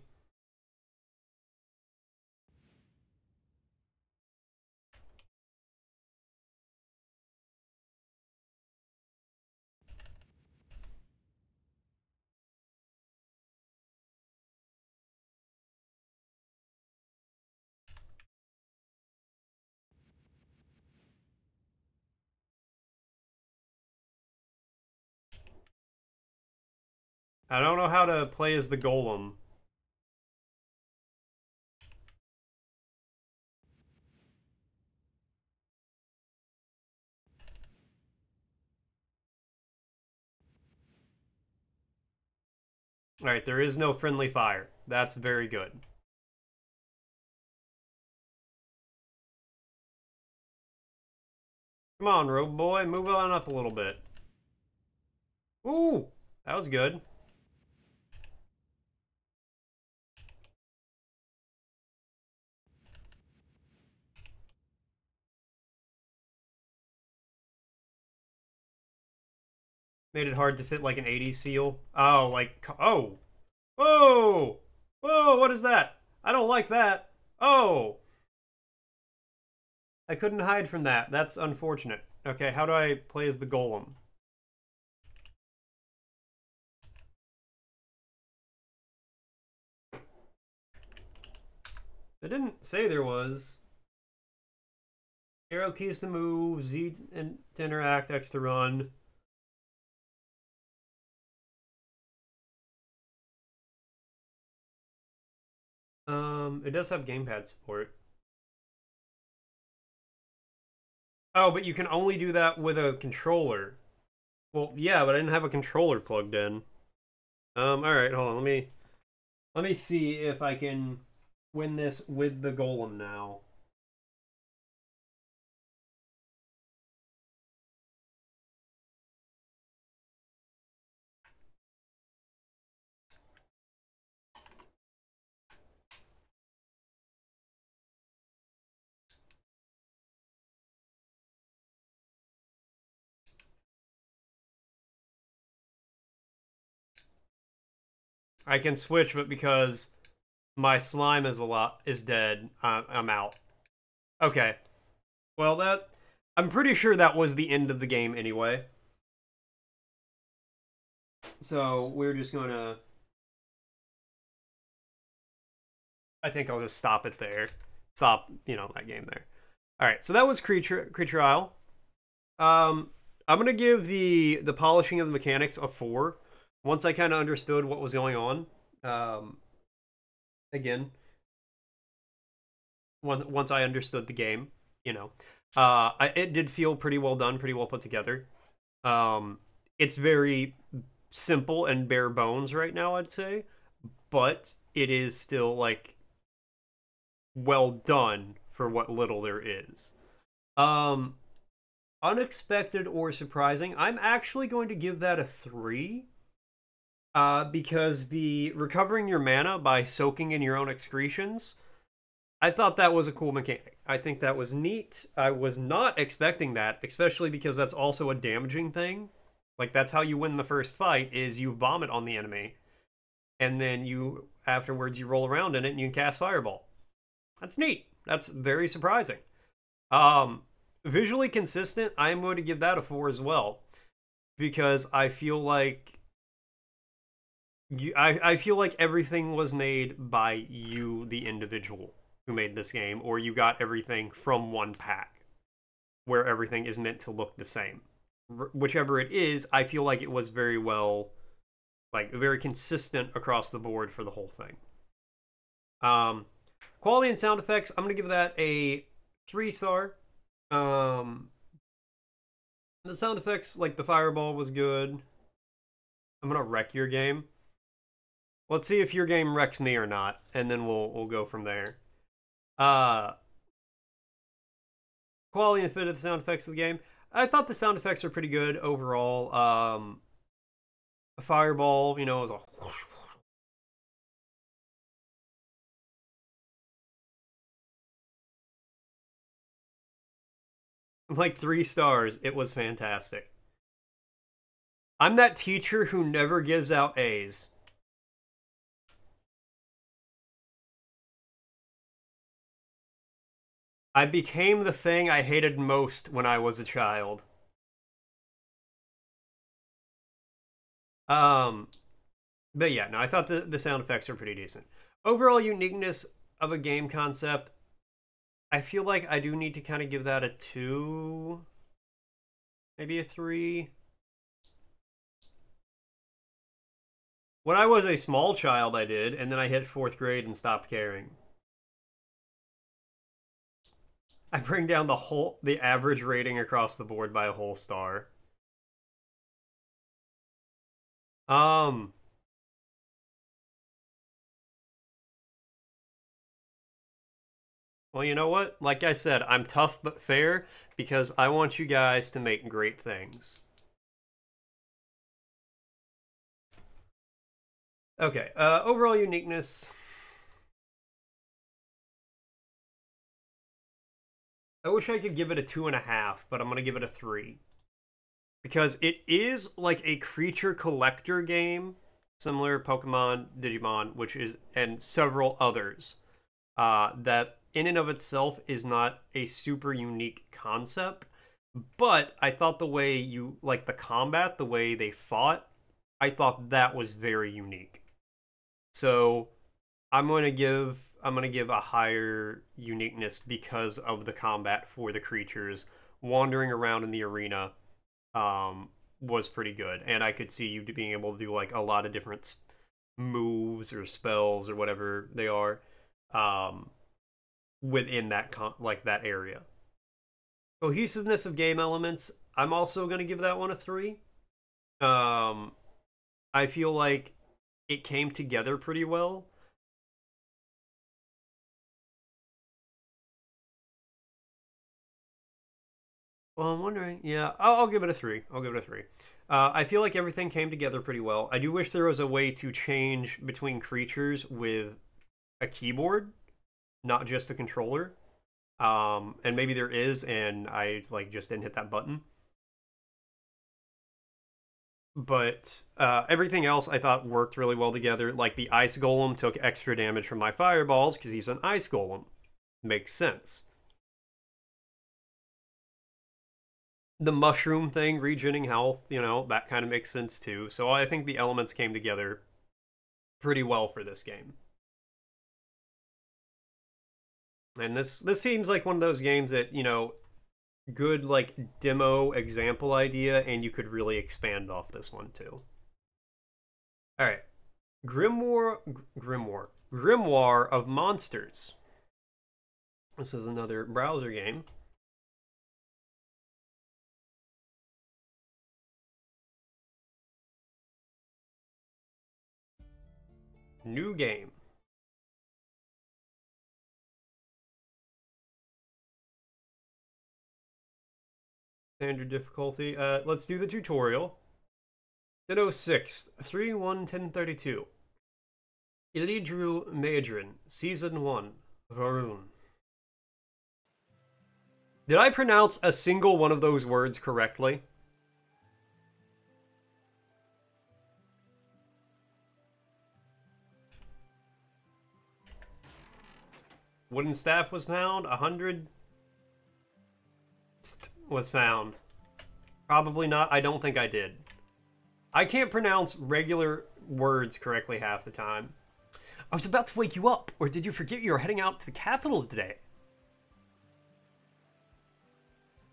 I don't know how to play as the golem. Alright, there is no friendly fire. That's very good. Come on, rogue boy, move on up a little bit. Ooh, that was good. Made it hard to fit like an 80s feel. Oh, like, oh. Whoa! Whoa, what is that? I don't like that. Oh! I couldn't hide from that. That's unfortunate. Okay, how do I play as the golem? They didn't say there was. Arrow keys to move, Z to interact, X to run. It does have gamepad support. Oh, but you can only do that with a controller. Well, yeah, but I didn't have a controller plugged in. Alright, hold on, let me see if I can win this with the golem now. I can switch, but because my slime is dead, I'm out. Okay. Well, I'm pretty sure that was the end of the game anyway. So we're just gonna. I think I'll just stop it there. Stop, that game there. All right. So that was Creatureisle. I'm gonna give the polishing of the mechanics a 4. Once I kind of understood what was going on. Again, once I understood the game, it did feel pretty well done, pretty well put together. It's very simple and bare bones right now, I'd say, but it is still like well done for what little there is. Unexpected or surprising, I'm actually going to give that a 3. Because the recovering your mana by soaking in your own excretions, I thought that was a cool mechanic. I think that was neat. I was not expecting that, especially because that's also a damaging thing. Like, that's how you win the first fight, is you vomit on the enemy, and then afterwards you roll around in it and you can cast Fireball. That's neat. That's very surprising. Visually consistent, I am going to give that a 4 as well, because I feel like I feel like everything was made by you, the individual who made this game, or you got everything from one pack, where everything is meant to look the same. Whichever it is, I feel like it was very well, like, very consistent across the board for the whole thing. Quality and sound effects, I'm going to give that a 3-star. The sound effects, like the fireball, was good. I'm going to wreck your game. Let's see if your game wrecks me or not, and then we'll go from there. Quality and fit of the sound effects of the game. I thought the sound effects were pretty good overall. A fireball, was a like 3 stars. It was fantastic. I'm that teacher who never gives out A's. I became the thing I hated most when I was a child. But yeah, no, I thought the sound effects are pretty decent. Overall uniqueness of a game concept, I feel like I do need to kind of give that a 2, maybe a 3. When I was a small child, I did, and then I hit 4th grade and stopped caring. I bring down the average rating across the board by a whole star. Well, you know what? Like I said, I'm tough but fair because I want you guys to make great things. Okay, overall uniqueness. I wish I could give it a 2.5, but I'm gonna give it a 3. Because it is like a creature collector game, similar to Pokemon, Digimon, which is, and several others. That in and of itself is not a super unique concept, but I thought the way you, like the combat, the way they fought, I thought that was very unique. So I'm gonna give a higher uniqueness because of the combat for the creatures. Wandering around in the arena was pretty good, and I could see you being able to do like a lot of different moves or spells or whatever they are um, within like that area. Cohesiveness of game elements, I'm also gonna give that one a 3. Um, I feel like it came together pretty well. Well, I'm wondering. Yeah, I'll give it a 3. I'll give it a 3. I feel like everything came together pretty well. I do wish there was a way to change between creatures with a keyboard, not just a controller. And maybe there is, and I like just didn't hit that button. But everything else I thought worked really well together. Like the ice golem took extra damage from my fireballs because he's an ice golem. Makes sense. The mushroom thing, regening health, that kind of makes sense too. So I think the elements came together pretty well for this game. And this seems like one of those games that, good like demo example idea, and you could really expand off this one too. All right. Grimoire of Monsters. This is another browser game. New game. Standard difficulty. Let's do the tutorial. Ditto 6, 3-1-1032. Ilidru Maedrin, Season 1, Varun. Did I pronounce a single one of those words correctly? Wooden staff was found. 100 was found. Probably not. I don't think I did. I can't pronounce regular words correctly half the time. I was about to wake you up, or did you forget you were heading out to the capital today?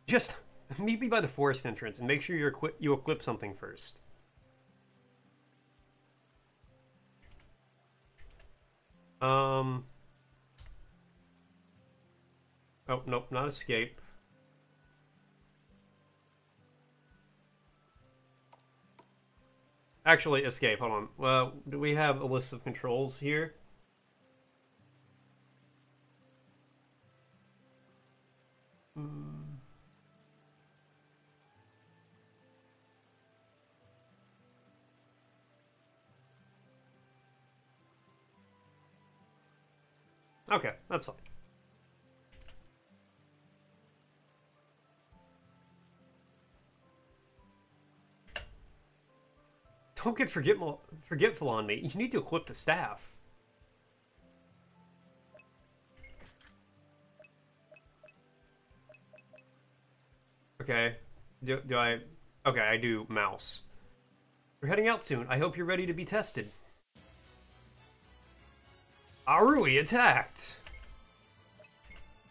Just meet me by the forest entrance and make sure you equip something first. Oh, nope, not escape. Actually, escape, hold on. Well, do we have a list of controls here? Okay, that's fine. Don't get forgetful on me. You need to equip the staff. Okay. Do I... Okay, I do mouse. We're heading out soon. I hope you're ready to be tested. Arui attacked!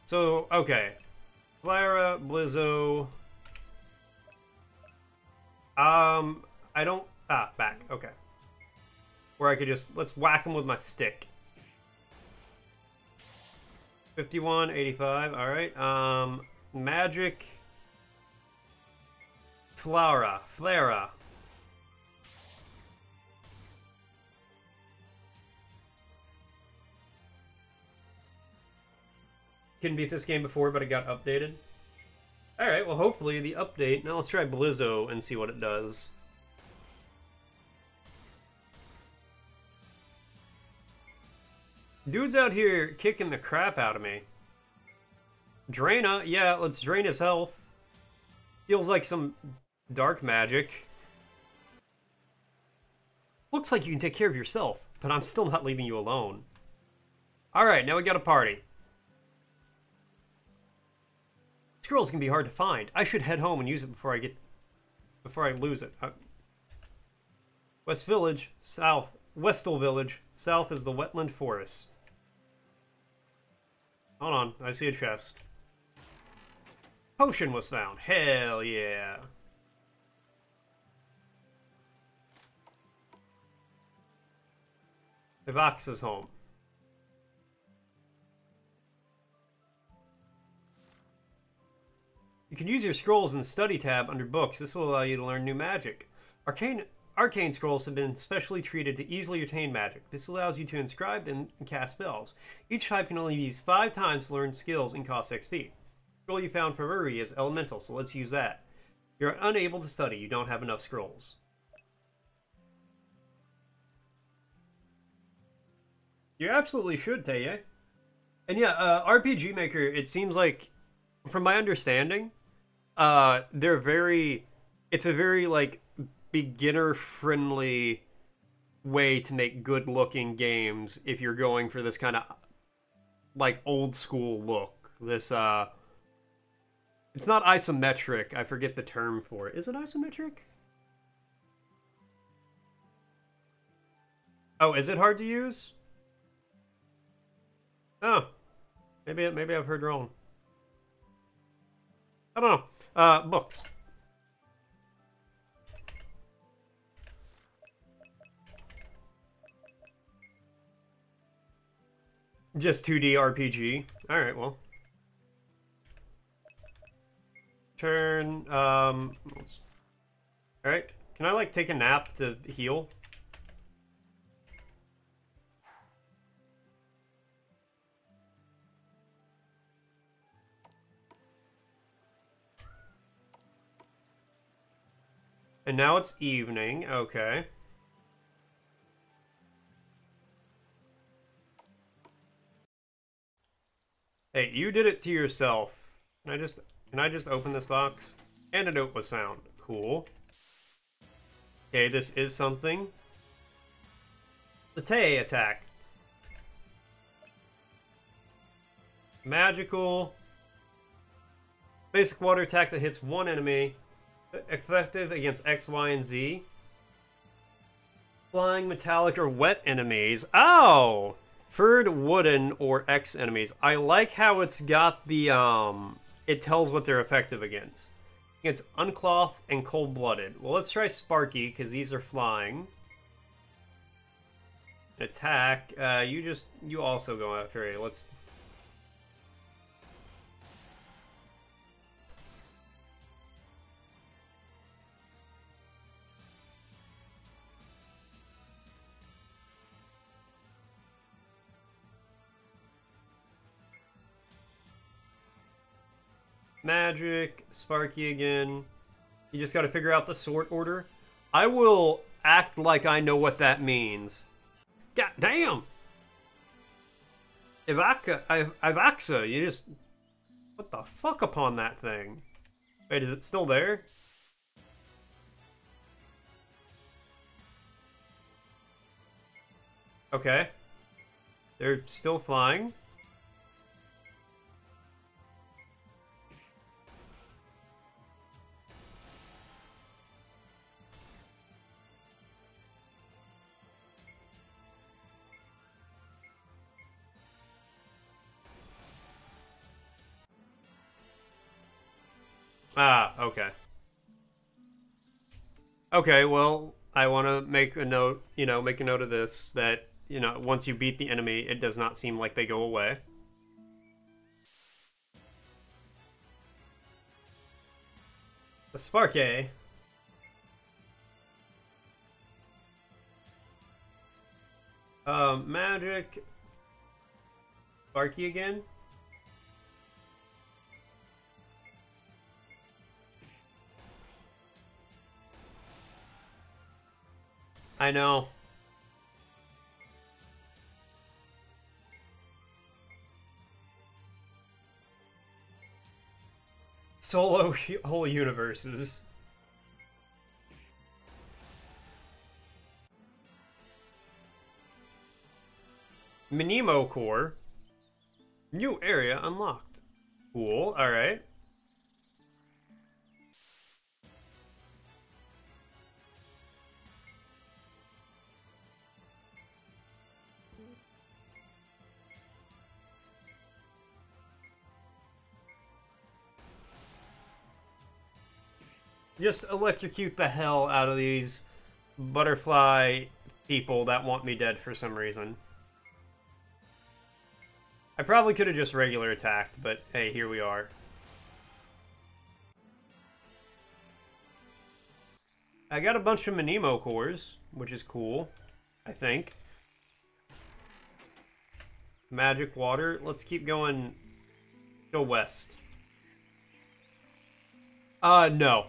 So, okay. Clara, Blizzo... I don't... Ah, back. Okay. Where I could just... Let's whack him with my stick. 51, 85. Alright. Magic... Flera. Couldn't beat this game before, but it got updated. Alright, well hopefully the update... Now let's try Blizzo and see what it does. Dude's out here kicking the crap out of me. Draina, yeah, let's drain his health. Feels like some dark magic. Looks like you can take care of yourself, but I'm still not leaving you alone. Alright, now we got a party. Scrolls can be hard to find. I should head home and use it before I lose it. West Village, south. Westel Village, south is the wetland forest. Hold on, I see a chest. Potion was found. Hell yeah. Evox is home. You can use your scrolls in the study tab under books. This will allow you to learn new magic. Arcane scrolls have been specially treated to easily retain magic. This allows you to inscribe them and cast spells. Each type can only be used 5 times to learn skills and cost XP. The scroll you found for Ruri is elemental, so let's use that. You're unable to study. You don't have enough scrolls. You absolutely should, Teye. And yeah, RPG Maker, it seems like, from my understanding, they're very... It's a very, like, beginner-friendly way to make good-looking games if you're going for this kind of, like, old-school look. This, it's not isometric. I forget the term for it. Is it isometric? Oh, is it hard to use? Oh. Maybe I've heard wrong. I don't know. Books. Just 2D RPG. Alright, well. Turn, alright. Can I, like, take a nap to heal? And now it's evening. Okay. Hey, you did it to yourself. Can I just open this box? Antidote was found. Cool. Okay, this is something. The Tay attack. Magical. Basic water attack that hits one enemy. Effective against X, Y, and Z. Flying, metallic, or wet enemies. Oh! Furred, wooden, or X enemies. I like how it's got the, it tells what they're effective against. Against unclothed and cold-blooded. Well, let's try Sparky, because these are flying. Attack. You also go after it. Let's... Magic, Sparky again. You just gotta figure out the sort order. I will act like I know what that means. God damn! Ivaxa, you just... What the fuck upon that thing? Wait, is it still there? Okay. They're still flying. Ah, okay. Okay, well, I want to make a note, make a note of this, that, once you beat the enemy, it does not seem like they go away. The Sparky. Magic. Sparky again? I know. Solo whole universes. Minimo Core. New area unlocked. Cool, alright. Just electrocute the hell out of these butterfly people that want me dead for some reason. I probably could have just regular attacked, but hey, here we are. I got a bunch of Minimo cores, which is cool, I think. Magic water. Let's keep going. Go west. No.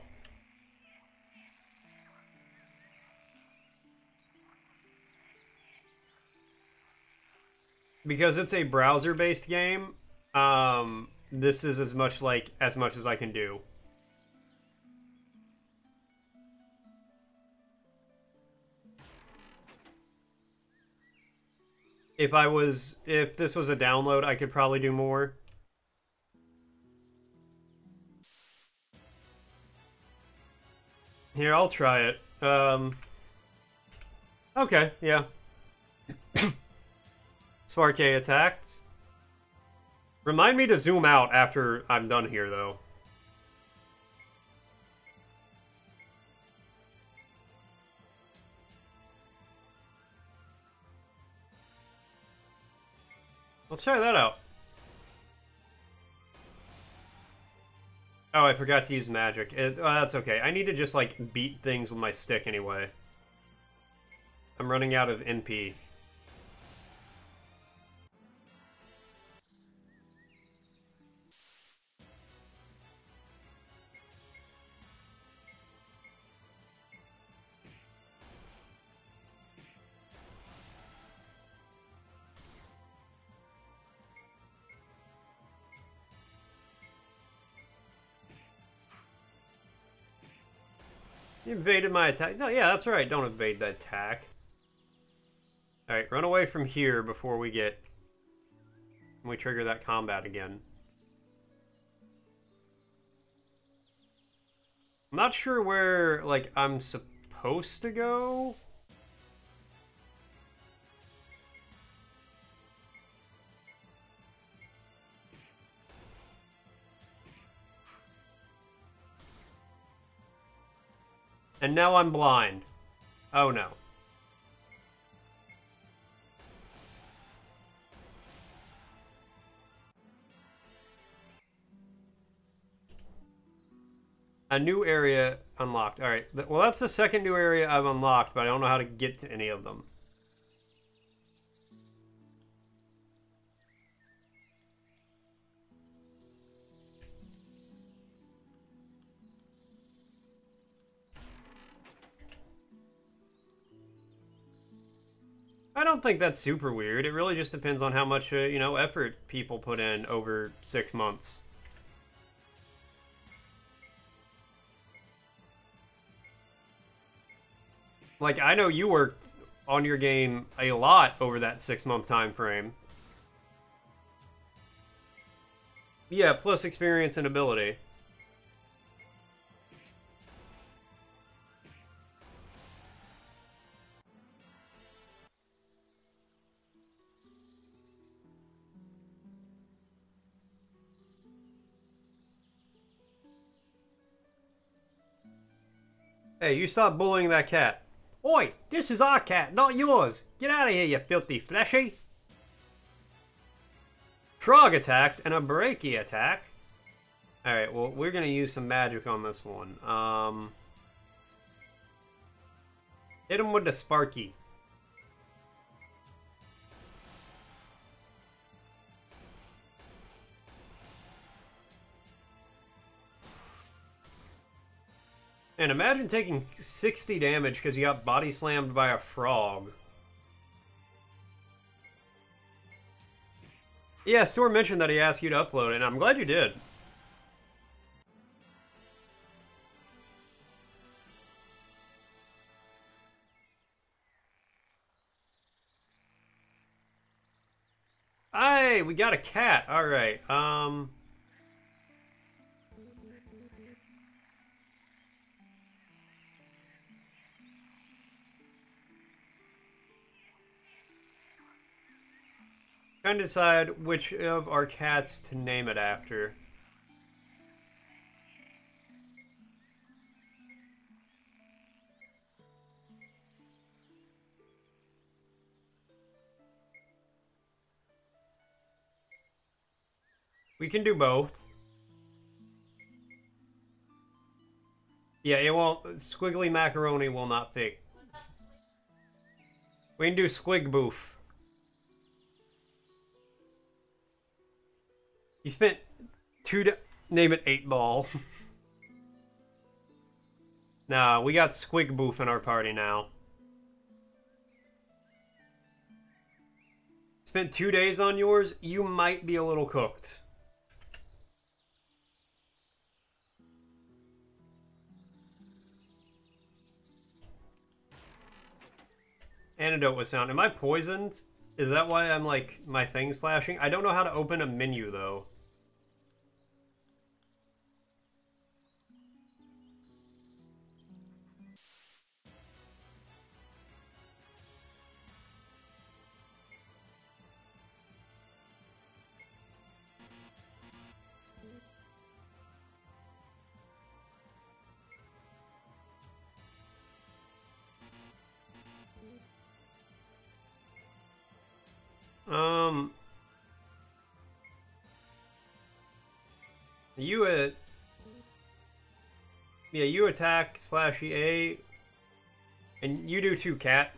Because it's a browser-based game, this is as much as I can do. If this was a download, I could probably do more. Here, I'll try it. Okay, yeah. Sparkay attacked. Remind me to zoom out after I'm done here, though. Let's try that out. Oh, I forgot to use magic. Oh, that's okay. I need to just, like, beat things with my stick anyway. I'm running out of NP. You evaded my attack. No, yeah, that's right. Don't evade the attack. Alright, run away from here before we trigger that combat again. I'm not sure where, like, I'm supposed to go. And now I'm blind. Oh no. A new area unlocked. Alright, well that's the second new area I've unlocked, but I don't know how to get to any of them. I don't think that's super weird. It really just depends on how much, you know, effort people put in over 6 months. Like, I know you worked on your game a lot over that 6-month time frame. Yeah, plus experience and ability. Hey, you stop bullying that cat. Oi, this is our cat, not yours. Get out of here, you filthy fleshy. Frog attacked and a Breaky attack. Alright, well, we're going to use some magic on this one. Hit him with the Sparky. And imagine taking 60 damage because you got body slammed by a frog. Yeah, Store mentioned that he asked you to upload it, and I'm glad you did. Hey, we got a cat. All right. Trying to decide which of our cats to name it after. We can do both. Yeah, it won't. Squiggly macaroni will not fit. We can do Squig Boof. You spent name it 8 Ball. Nah, we got Squig Boof in our party now. Spent 2 days on yours, you might be a little cooked. Antidote was found. Am I poisoned? Is that why I'm like, my thing's flashing? I don't know how to open a menu though. You attack slash EA, and you do too, cat.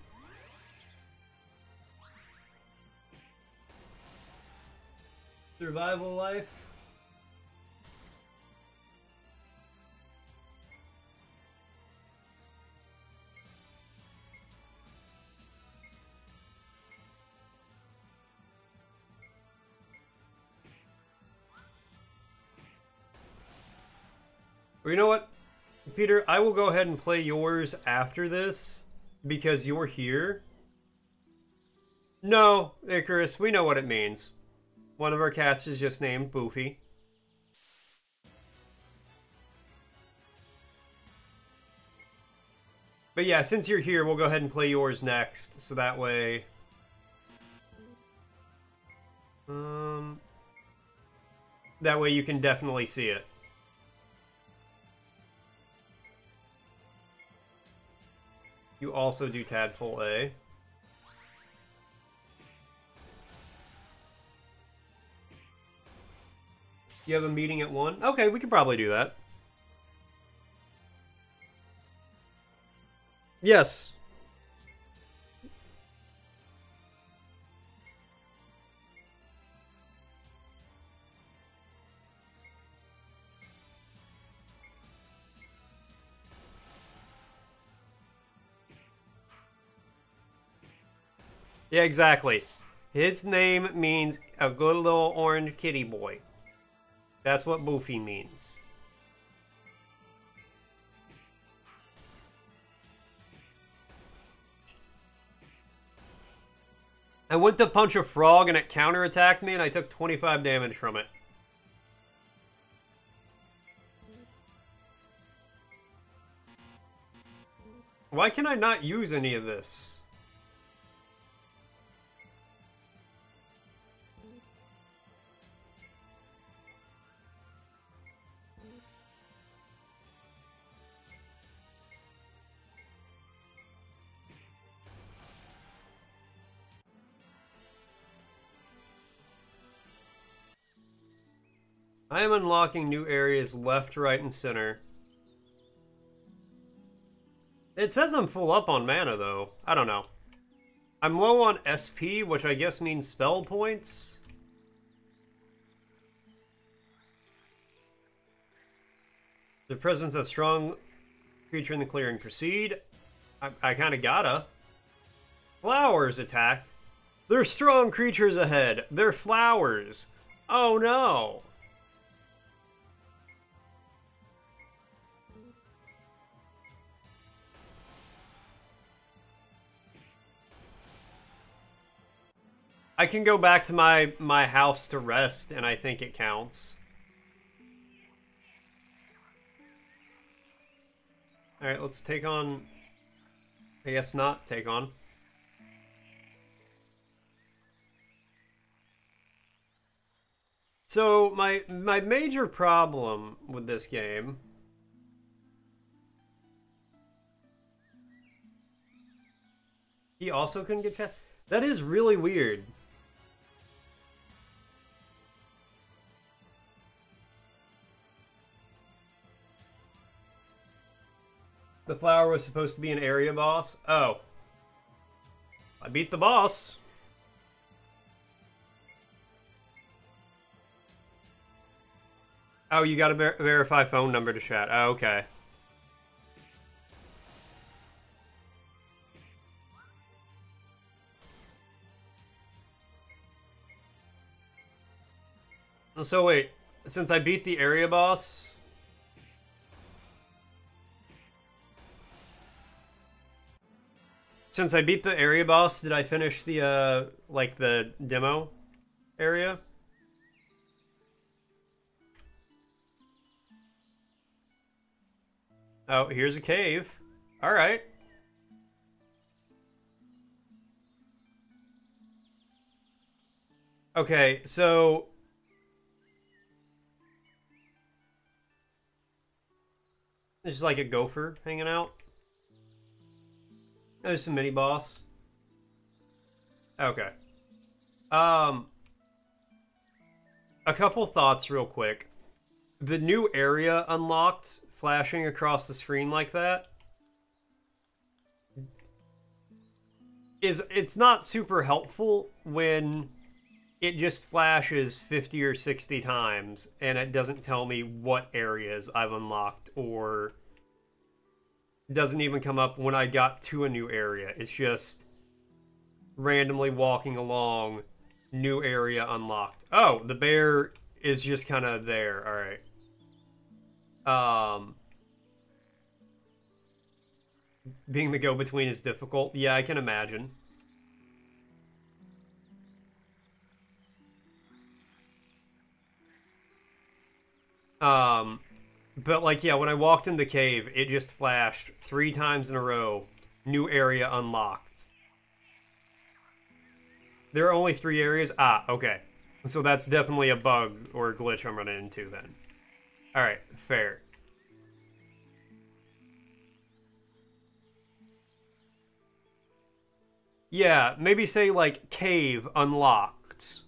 Survival life. Or you know what, Peter? I will go ahead and play yours after this because you're here. No, Icarus, we know what it means. One of our cats is just named Boofy. But yeah, since you're here, we'll go ahead and play yours next, so that way... that way you can definitely see it. You also do Tadpole A. You have a meeting at 1? Okay, we could probably do that. Yes. Yeah, exactly. His name means a good little orange kitty boy. That's what Boofy means. I went to punch a frog and it counterattacked me and I took 25 damage from it. Why can I not use any of this? I am unlocking new areas left, right, and center. It says I'm full up on mana, though. I don't know. I'm low on SP, which I guess means spell points. The presence of strong Creature in the clearing. Proceed. I kind of gotta. Flowers attack. There's strong creatures ahead. They're flowers. Oh no. I can go back to my house to rest, and I think it counts. Alright, let's take on... I guess not take on. So, my major problem with this game... He also couldn't get cast? That is really weird. The flower was supposed to be an area boss? Oh. I beat the boss. Oh, you gotta verify phone number to chat. Oh, okay. So wait, since I beat the area boss... Since I beat the area boss, did I finish the, like, the demo area? Oh, here's a cave. Alright. Okay, so... There's like a gopher hanging out. There's some mini boss. Okay. A couple thoughts real quick. The new area unlocked, flashing across the screen like that, it's not super helpful when it just flashes 50 or 60 times and it doesn't tell me what areas I've unlocked, or doesn't even come up when I got to a new area. It's just randomly walking along, new area unlocked. Oh, the bear is just kind of there. All right. Being the go-between is difficult. Yeah, I can imagine. But like, yeah, when I walked in the cave, it just flashed 3 times in a row. New area unlocked. There are only 3 areas? Ah, okay. So that's definitely a bug or a glitch I'm running into then. Alright, fair. Yeah, maybe say like, cave unlocked.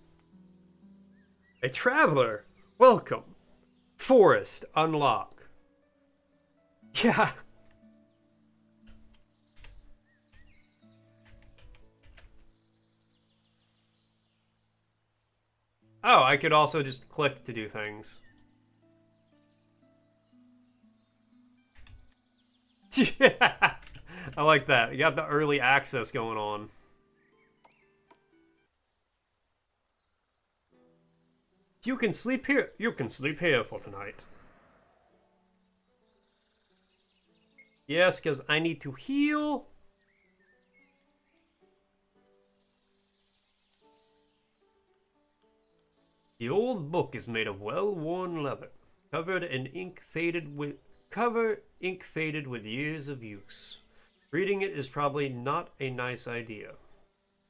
A traveler, welcome. Forest unlock. Yeah. Oh, I could also just click to do things. Yeah. I like that. You got the early access going on. You can sleep here. You can sleep here for tonight. Yes, because I need to heal. The old book is made of well-worn leather, covered ink faded with years of use. Reading it is probably not a nice idea.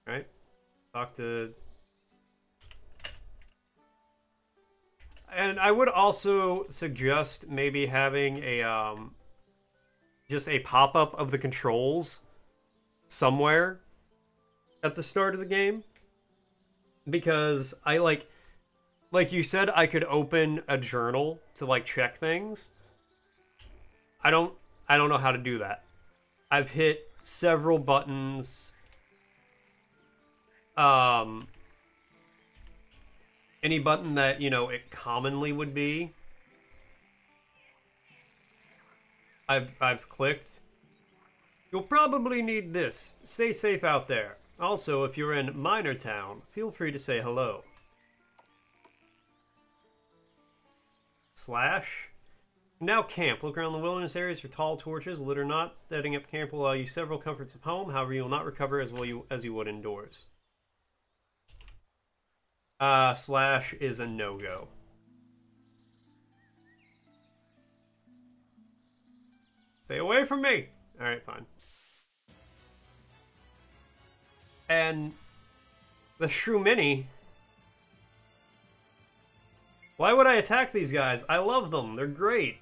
Right? Talk to... And I would also suggest maybe having a, just a pop-up of the controls somewhere at the start of the game. Because I, like you said, I could open a journal to, like, check things. I don't know how to do that. I've hit several buttons. Any button that, you know, it commonly would be. I've clicked. You'll probably need this. Stay safe out there. Also, if you're in Minor Town, feel free to say hello. Slash. Now camp. Look around the wilderness areas for tall torches, lit or not. Setting up camp will allow you several comforts of home. However, you will not recover as well as you would indoors. Slash is a no-go. Stay away from me! Alright, fine. And the Shrew Mini. Why would I attack these guys? I love them. They're great.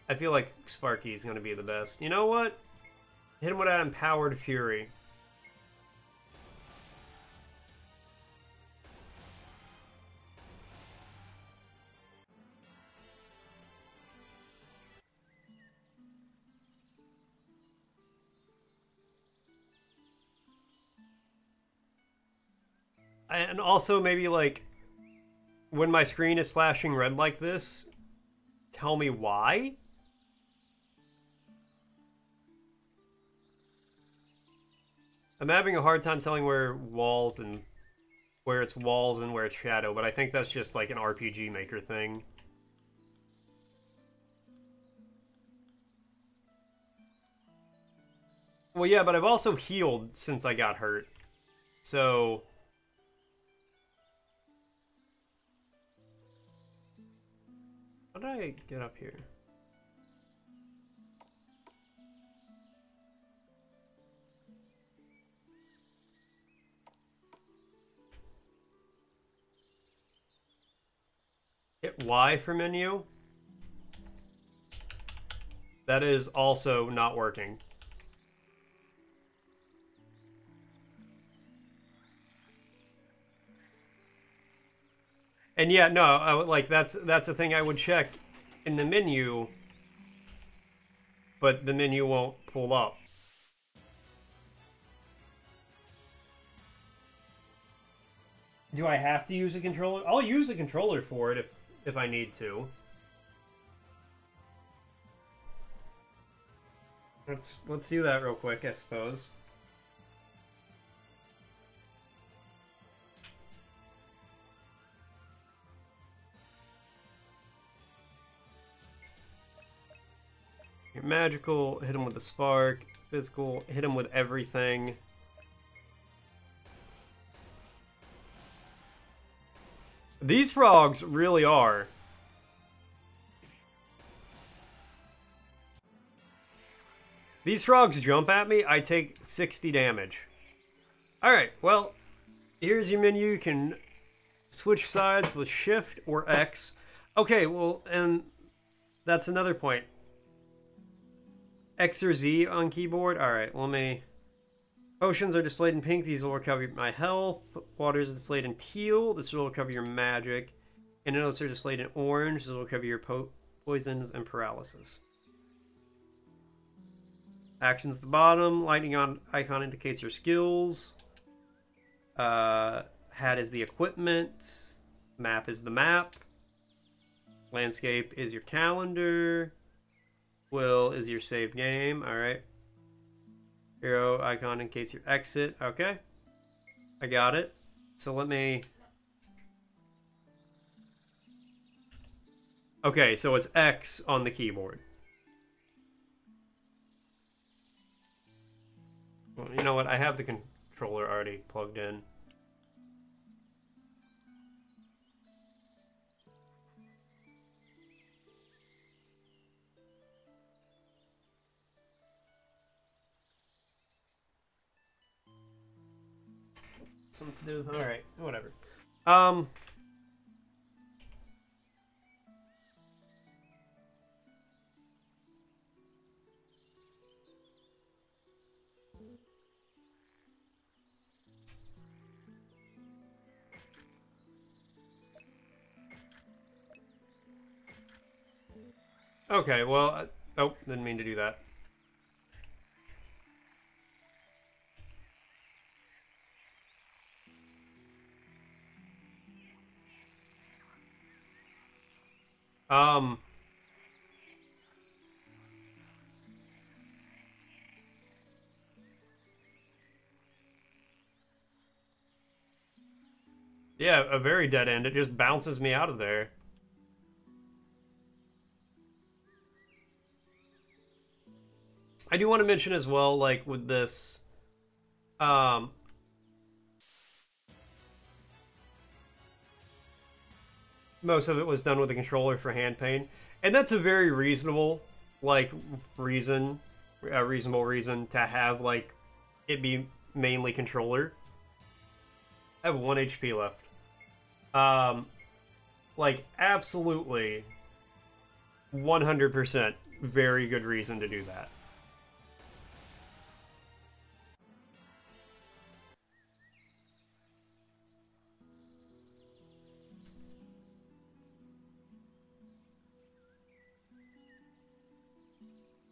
I feel like Sparky's going to be the best. You know what? Hit him with that Empowered Fury. And also maybe like when my screen is flashing red like this, tell me why? I'm having a hard time telling where it's walls and where it's shadow, but I think that's just like an RPG Maker thing. Well, yeah, but I've also healed since I got hurt. So how did I get up here? Hit Y for menu. That is also not working. And yeah, no, like that's a thing I would check in the menu, but the menu won't pull up. Do I have to use a controller? I'll use a controller for it if I need to. Let's do that real quick, I suppose. Your magical, hit him with the spark. Physical, hit him with everything. These frogs really are. These frogs jump at me, I take 60 damage. Alright, well, here's your menu. You can switch sides with Shift or X. Okay, well, and that's another point. X or Z on keyboard. Alright, let me... Potions are displayed in pink. These will recover my health. Water is displayed in teal. This will recover your magic. Antidotes are displayed in orange. This will recover your poisons and paralysis. Actions at the bottom. Lightning on icon indicates your skills. Hat is the equipment. Map is the map. Landscape is your calendar. Will is your save game. Alright. Hero icon indicates your exit. Okay. I got it. So let me... Okay, so it's X on the keyboard. Well, you know what? I have the controller already plugged in. Something to do with... Alright, whatever. Okay, well... oh, didn't mean to do that. Um, yeah, a very dead end. It just bounces me out of there. I do want to mention as well, like with this, um, most of it was done with a controller for hand pain, and that's a very reasonable, like, reason, a reasonable reason to have like it be mainly controller. I have 1 HP left. Um, like absolutely 100% very good reason to do that.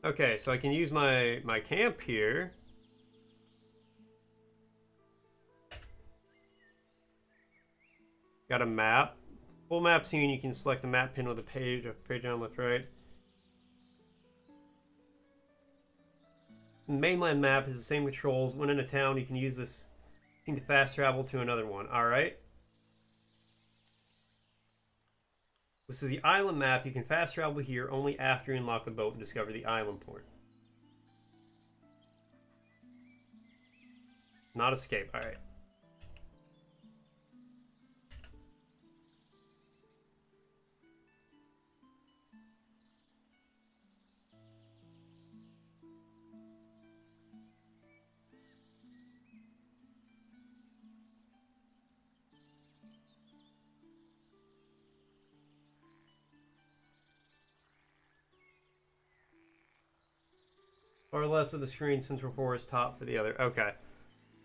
Okay, so I can use my camp here. Got a map. Full map scene, you can select a map pin with a page down left right. The mainland map has the same controls. When in a town, you can use this thing to fast travel to another one. Alright. This is the island map. You can fast travel here only after you unlock the boat and discover the island port. Not escape. Alright. Far left of the screen, Central Forest, top for the other. Okay.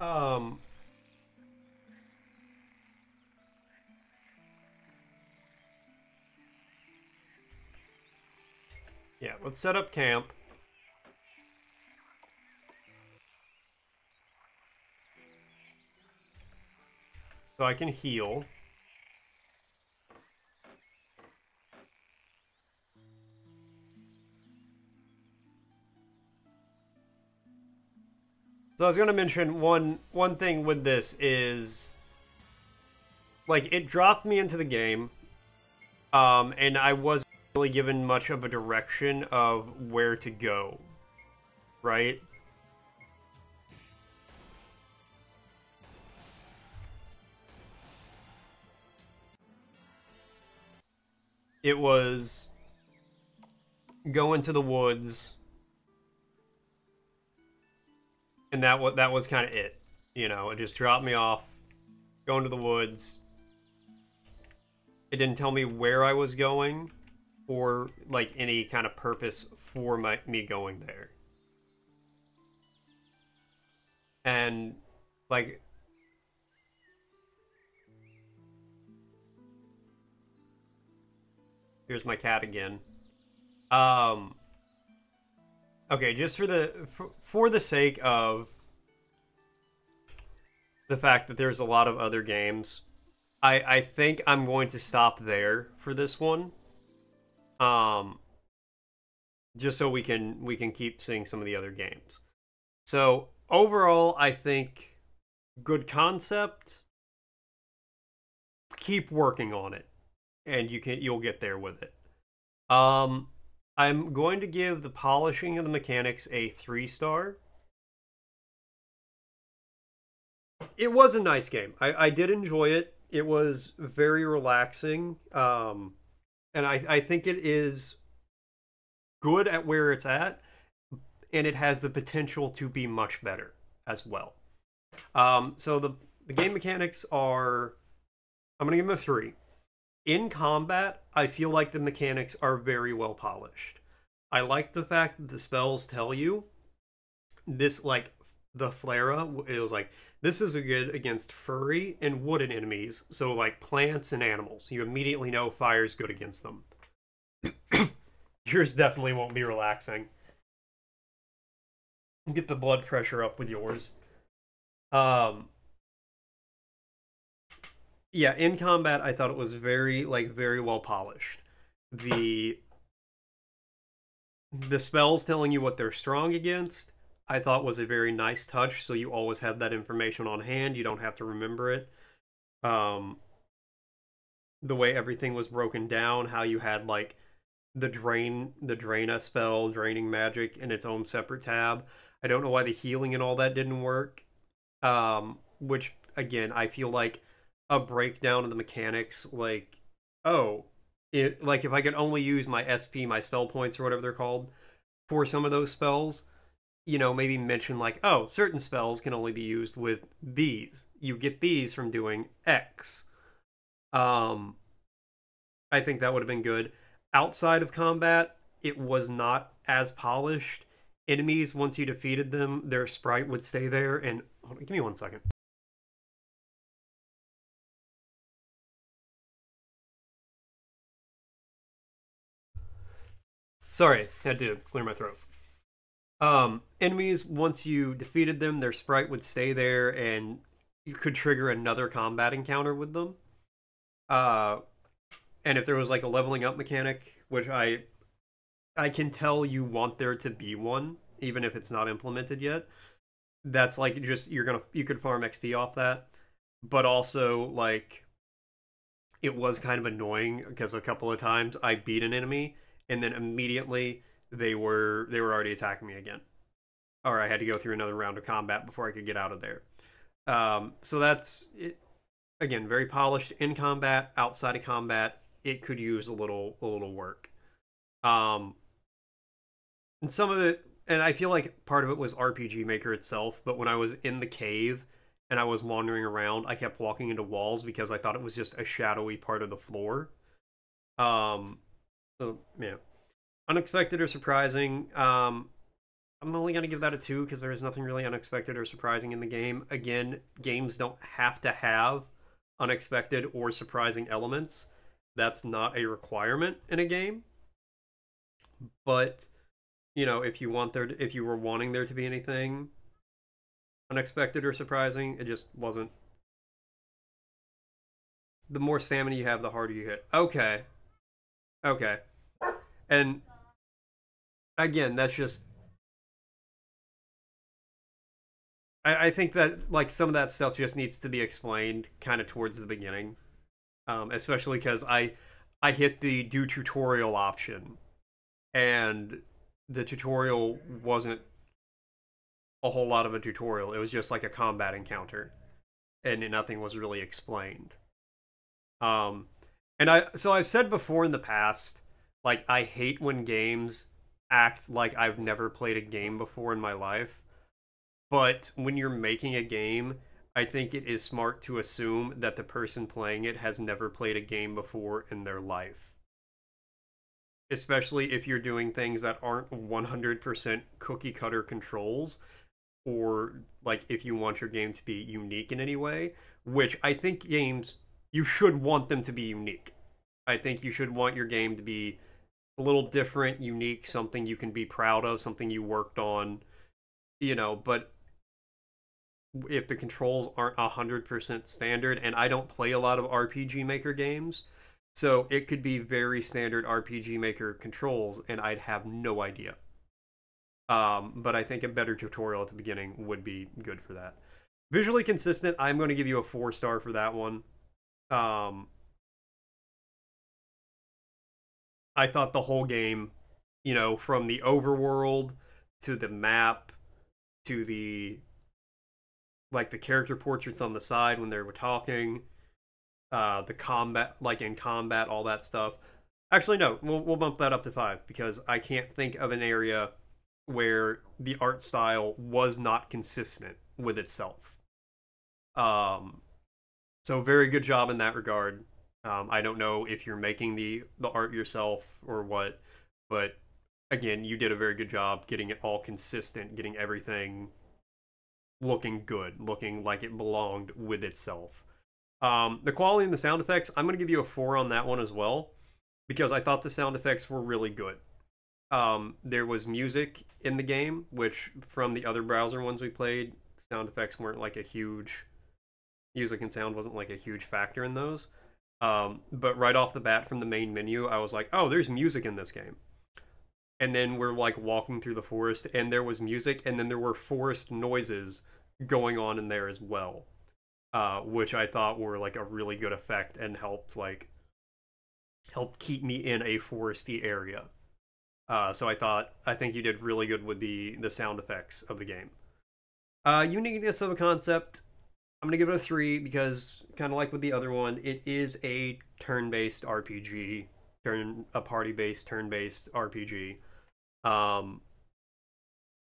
Um... Yeah, let's set up camp. So I can heal. So I was going to mention one thing with this is, like, it dropped me into the game, and I wasn't really given much of a direction of where to go, right? It was go into the woods, and that was kind of it. You know, it just dropped me off, go into the woods. It didn't tell me where I was going, or like any kind of purpose for me going there. And like, here's my cat again. Okay, just for the sake of the fact that there's a lot of other games, I think I'm going to stop there for this one. Just so we can keep seeing some of the other games. So overall, I think good concept. Keep working on it, and you'll get there with it. I'm going to give the polishing of the mechanics a 3-star. It was a nice game. I did enjoy it. It was very relaxing. And I think it is good at where it's at, and it has the potential to be much better as well. So the game mechanics are, I'm going to give them a 3. In combat, I feel like the mechanics are very well polished. I like the fact that the spells tell you this, like the Flera, it was like, this is a good against furry and wooden enemies, so like plants and animals. You immediately know fire's good against them. Yours definitely won't be relaxing. Get the blood pressure up with yours. Yeah, in combat, I thought it was very well polished. The spells telling you what they're strong against, I thought was a very nice touch. So you always have that information on hand. You don't have to remember it. Um, the way everything was broken down, how you had like the Draina spell, draining magic in its own separate tab. I don't know why the healing and all that didn't work. Which again, I feel like a breakdown of the mechanics, like, oh, like if I could only use my SP, my spell points or whatever they're called, for some of those spells, maybe mention like, oh, certain spells can only be used with these. You get these from doing X. Um, I think that would have been good. Outside of combat, it was not as polished. Enemies, once you defeated them, their sprite would stay there. And hold on, give me 1 second. Sorry, had to clear my throat. Enemies, once you defeated them, their sprite would stay there, and you could trigger another combat encounter with them. Uh, and if there was like a leveling up mechanic, which I can tell you want there to be one, even if it's not implemented yet. That's like just you could farm XP off that, but also like it was kind of annoying because a couple of times I beat an enemy and then immediately they were already attacking me again, or I had to go through another round of combat before I could get out of there. So that's it. Again, very polished in combat. Outside of combat, it could use a little work. Um, and some of it, and I feel like part of it was RPG Maker itself, but when I was in the cave and I was wandering around, I kept walking into walls because I thought it was just a shadowy part of the floor. Um, so yeah, unexpected or surprising. I'm only gonna give that a 2 because there is nothing really unexpected or surprising in the game. Again, games don't have to have unexpected or surprising elements. That's not a requirement in a game. But if you were wanting there to be anything unexpected or surprising, it just wasn't. The more stamina you have, the harder you hit. Okay, okay, and again, that's just. I think that like some of that stuff just needs to be explained kind of towards the beginning, especially because I hit the do tutorial option, and the tutorial wasn't a whole lot of a tutorial. It was just like a combat encounter, and nothing was really explained. Um, and I've said before in the past, like I hate when games act like I've never played a game before in my life. But when you're making a game, I think it is smart to assume that the person playing it has never played a game before in their life. Especially if you're doing things that aren't 100% cookie cutter controls, or like if you want your game to be unique in any way, which I think games, you should want them to be unique. I think you should want your game to be a little different, unique, something you can be proud of, something you worked on, but if the controls aren't 100% standard, and I don't play a lot of RPG Maker games, so it could be very standard RPG Maker controls, and I'd have no idea. But I think a better tutorial at the beginning would be good for that. Visually consistent, I'm going to give you a 4-star for that one. I thought the whole game, from the overworld to the map to the character portraits on the side when they were talking, the combat, like in combat, all that stuff. Actually, no, we'll bump that up to 5 because I can't think of an area where the art style was not consistent with itself. Um, so very good job in that regard. I don't know if you're making the art yourself or what, but again, you did a very good job getting it all consistent, getting everything looking good, looking like it belonged with itself. The quality and the sound effects, I'm going to give you a 4 on that one as well, because I thought the sound effects were really good. There was music in the game, which from the other browser ones we played, sound effects weren't like a huge, music and sound wasn't like a huge factor in those. But right off the bat from the main menu, I was like, oh, there's music in this game. And then we're like walking through the forest, and there was music, and then there were forest noises going on in there as well, which I thought were like a really good effect and helped keep me in a foresty area. So I think you did really good with the sound effects of the game. Uniqueness of a concept, I'm gonna give it a 3 because kind of like with the other one, it is a turn-based RPG, a party-based turn-based RPG. Um,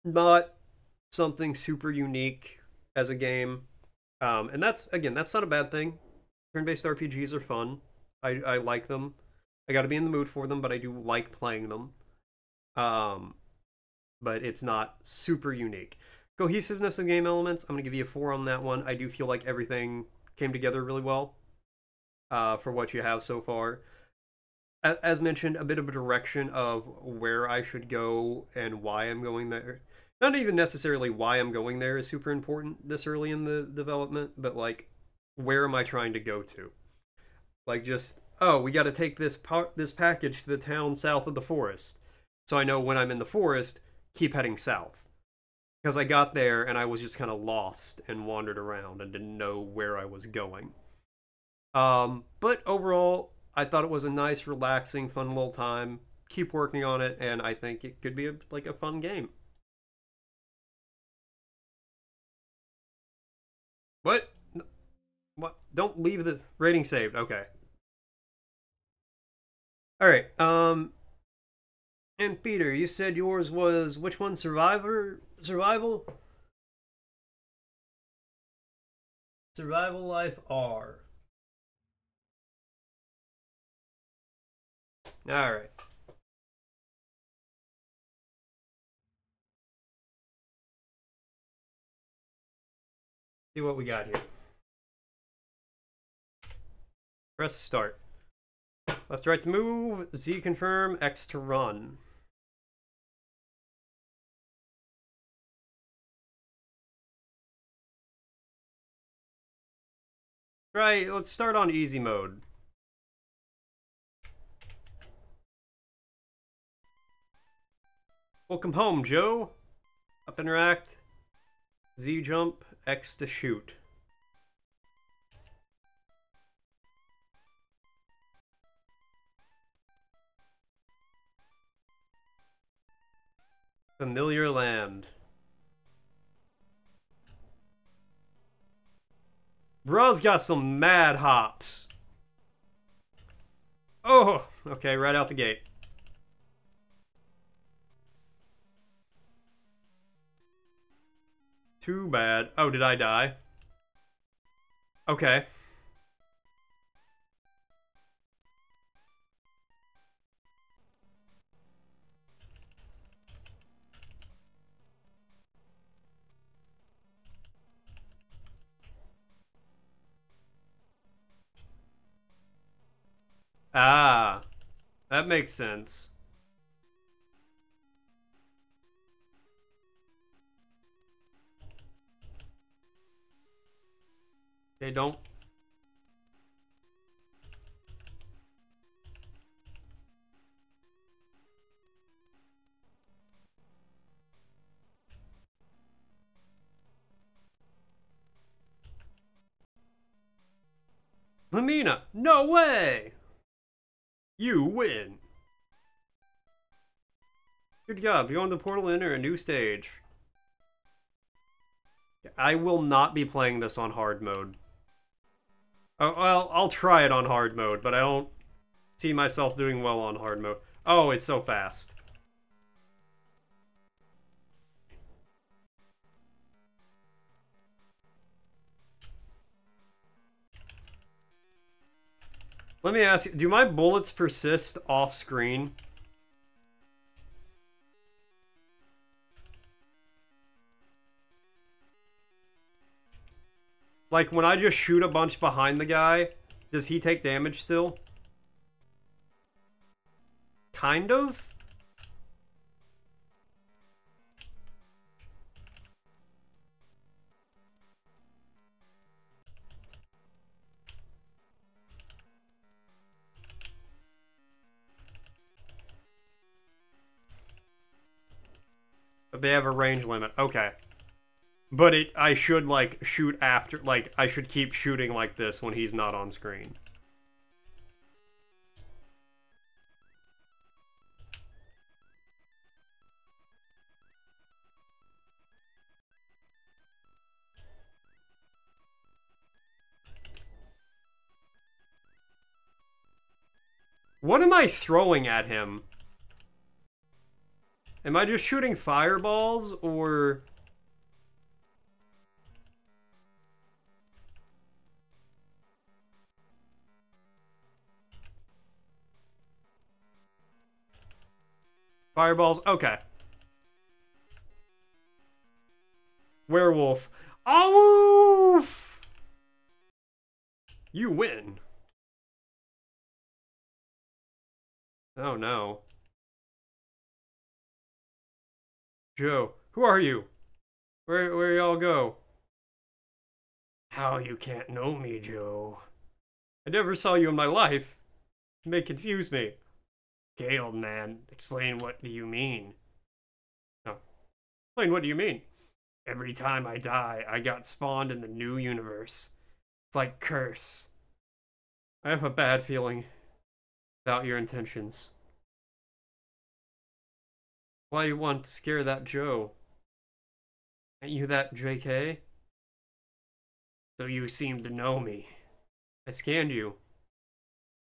Not something super unique as a game. And that's not a bad thing. Turn-based RPGs are fun. I like them. I got to be in the mood for them, but I do like playing them. Um, but it's not super unique. Cohesiveness of game elements, I'm gonna give you a 4 on that one. I do feel like everything came together really well for what you have so far. As mentioned, a bit of a direction of where I should go and why I'm going there. Not even necessarily why I'm going there is super important this early in the development, but like, where am I trying to go to? Like, just, oh, we got to take this package to the town south of the forest. So I know when I'm in the forest, keep heading south. Because I got there and I was just kind of lost and wandered around and didn't know where I was going. But overall, I thought it was a nice, relaxing, fun little time. Keep working on it, and I think it could be like a fun game. What? What? Don't leave the rating saved. Okay. All right. And Peter, you said yours was which one? Survival? Survival Life R. All right. See what we got here. Press start. Left, right to move. Z confirm. X to run. Right. Let's start on easy mode. Welcome home, Joe. Up interact. Z jump. X to shoot. Familiar land. Bro's got some mad hops. Oh, okay, right out the gate. Too bad. Oh, did I die? Okay. Ah, that makes sense. They don't. Lamina, no way! You win. Good job. You're on the portal enter a new stage. I will not be playing this on hard mode. Oh, well, I'll try it on hard mode, but I don't see myself doing well on hard mode. Oh, it's so fast. Let me ask you, do my bullets persist off screen? Like, when I just shoot a bunch behind the guy, does he take damage still? Kind of? they have a range limit. Okay. But I should, like, shoot after... Like, I should keep shooting like this when he's not on screen. What am I throwing at him? Am I just shooting fireballs, or... Fireballs? Okay. Werewolf. Oh, woof! You win. Oh no. Joe, who are you? Where y'all go? How you can't know me, Joe? I never saw you in my life. You may confuse me. Okay, old man, explain what do you mean? Oh, explain what do you mean? Every time I die, I got spawned in the new universe. It's like curse. I have a bad feeling about your intentions. Why you want to scare that Joe? Ain't you that JK? So you seem to know me. I scanned you.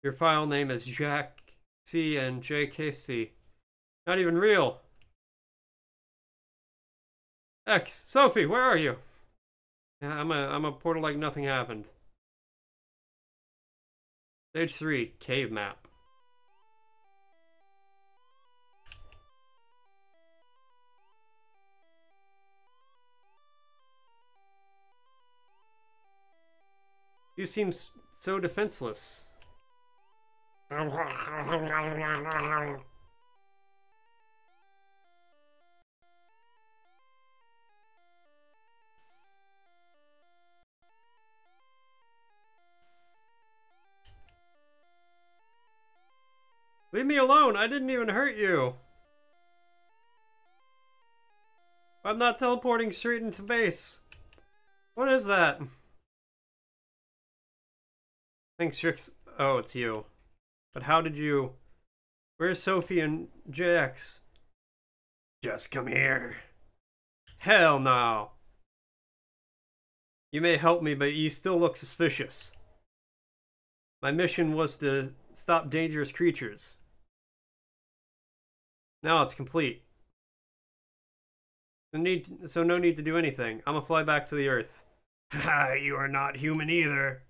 Your file name is Jack C and JKC. Not even real. X, Sophie, where are you? Yeah, I'm a portal like nothing happened. Stage 3, cave map. You seem so defenseless. Leave me alone, I didn't even hurt you. I'm not teleporting straight into base. What is that? Thanks, Trix. Oh, it's you. But how did you... Where's Sophie and JX? Just come here. Hell no. You may help me, but you still look suspicious. My mission was to stop dangerous creatures. Now it's complete. So no need to do anything. I'm gonna fly back to the Earth. Haha, you are not human either.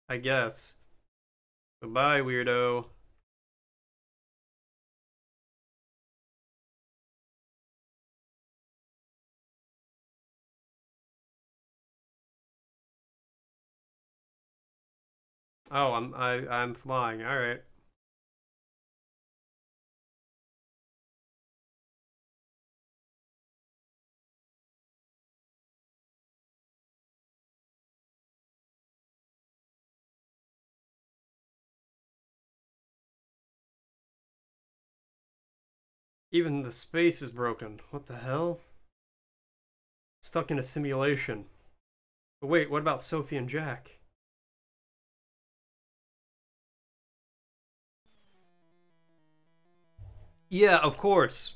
I guess. Goodbye, weirdo. Oh, I'm flying. All right. Even the space is broken. What the hell? Stuck in a simulation. But wait, what about Sophie and Jack? Yeah, of course.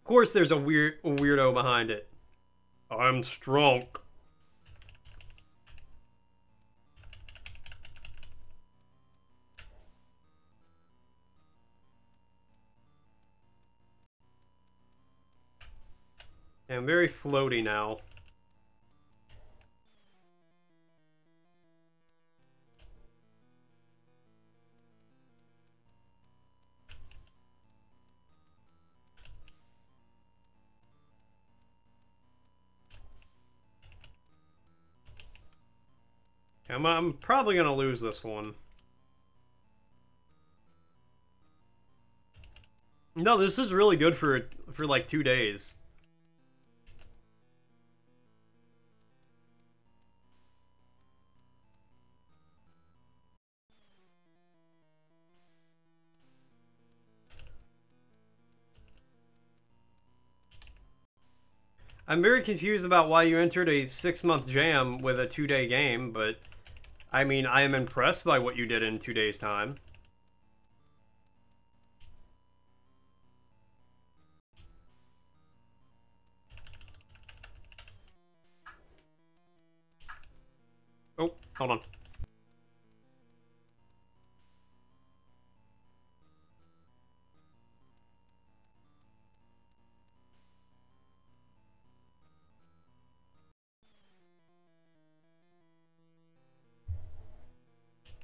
Of course there's a weirdo behind it. I'm strong. I'm very floaty now. I'm probably gonna lose this one. No, this is really good for like 2 days. I'm very confused about why you entered a 6-month jam with a 2-day game, but I mean, I am impressed by what you did in 2 days' time. Oh, hold on.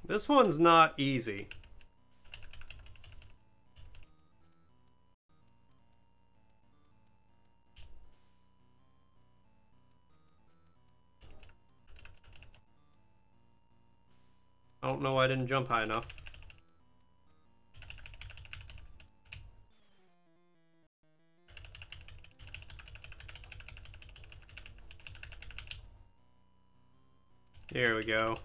This one's not easy. I don't know why I didn't jump high enough. Here we go.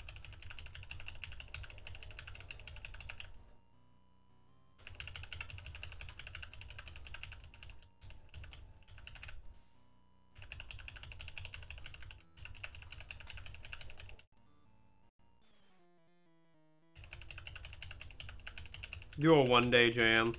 Do a 1-day jam.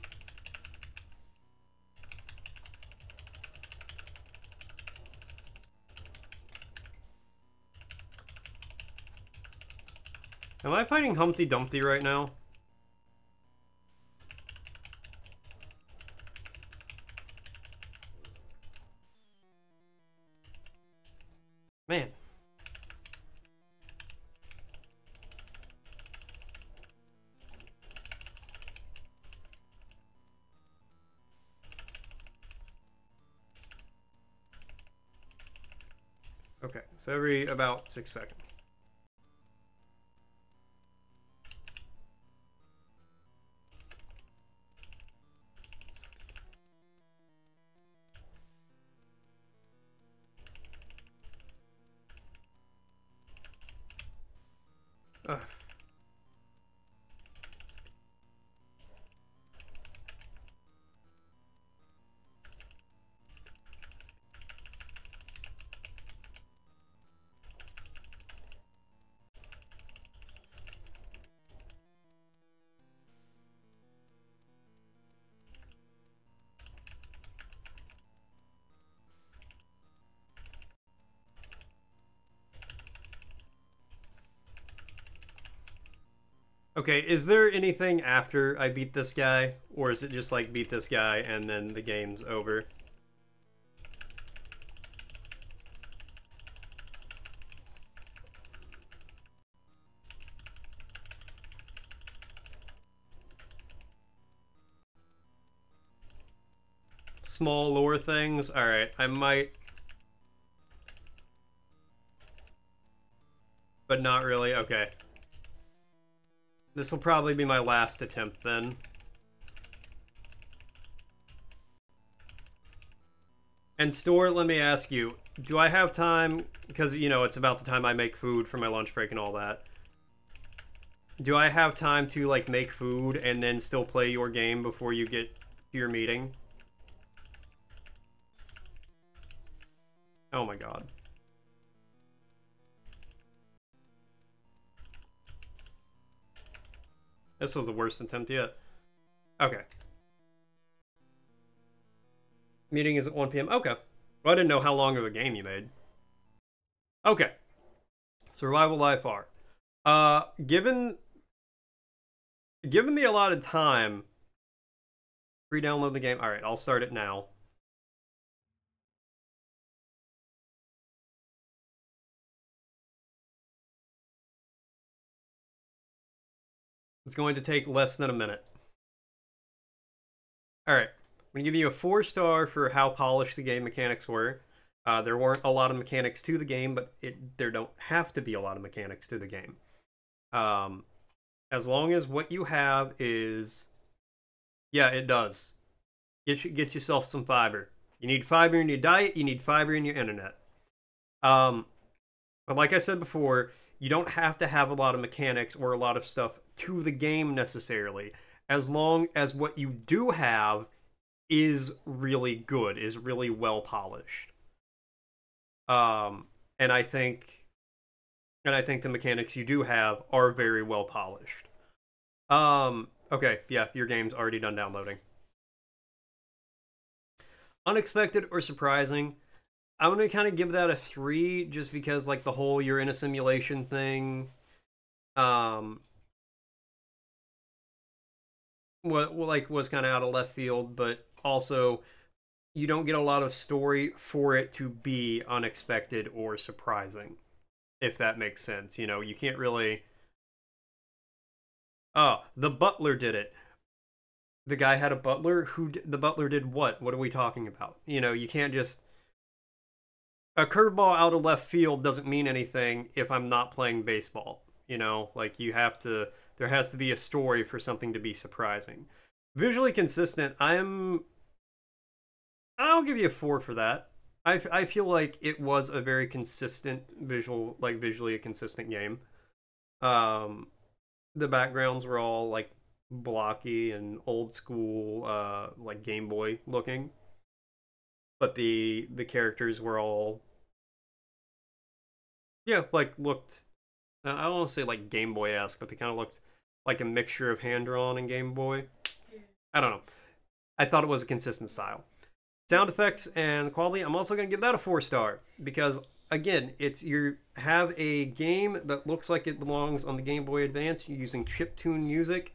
Am I fighting Humpty Dumpty right now? Man. Okay, so every about 6 seconds. Ugh. Okay, is there anything after I beat this guy? Or is it just like beat this guy and then the game's over? Small lore things? Alright, I might... But not really? Okay. This will probably be my last attempt then. And Store, let me ask you, do I have time, because, you know, it's about the time I make food for my lunch break and all that. Do I have time to, like, make food and then still play your game before you get to your meeting? Oh my god. This was the worst attempt yet. Okay. Meeting is at 1 p.m. Okay. Well, I didn't know how long of a game you made. Okay. Survival Life R. Given the allotted time, re-download the game. Alright, I'll start it now. It's going to take less than a minute. Alright, I'm going to give you a 4-star for how polished the game mechanics were. There weren't a lot of mechanics to the game, but there don't have to be a lot of mechanics to the game. As long as what you have is... Yeah, it does. Get yourself some fiber. You need fiber in your diet, you need fiber in your internet. But like I said before, you don't have to have a lot of mechanics or a lot of stuff to the game necessarily, as long as what you do have is really good, is really well polished. And I think the mechanics you do have are very well polished. Okay, yeah, your game's already done downloading. Unexpected or surprising? I'm gonna kind of give that a 3, just because like the whole you're in a simulation thing. What like was kind of out of left field, but also you don't get a lot of story for it to be unexpected or surprising, if that makes sense. You know, you can't really. Oh, the butler did it. The guy had a butler. The butler did what? What are we talking about? You know, you can't just. A curveball out of left field doesn't mean anything if I'm not playing baseball. You know, like you have to. There has to be a story for something to be surprising. Visually consistent. I'll give you a 4 for that. I feel like it was a very consistent visually a consistent game. Um, the backgrounds were all like blocky and old school, like Game Boy looking, but the characters were all, yeah, like looked. I don't want to say like Game Boy esque, but they kind of looked like a mixture of hand drawn and Game Boy. I don't know. I thought it was a consistent style. Sound effects and quality, I'm also going to give that a 4-star, because again, it's you have a game that looks like it belongs on the Game Boy Advance. You're using chiptune music,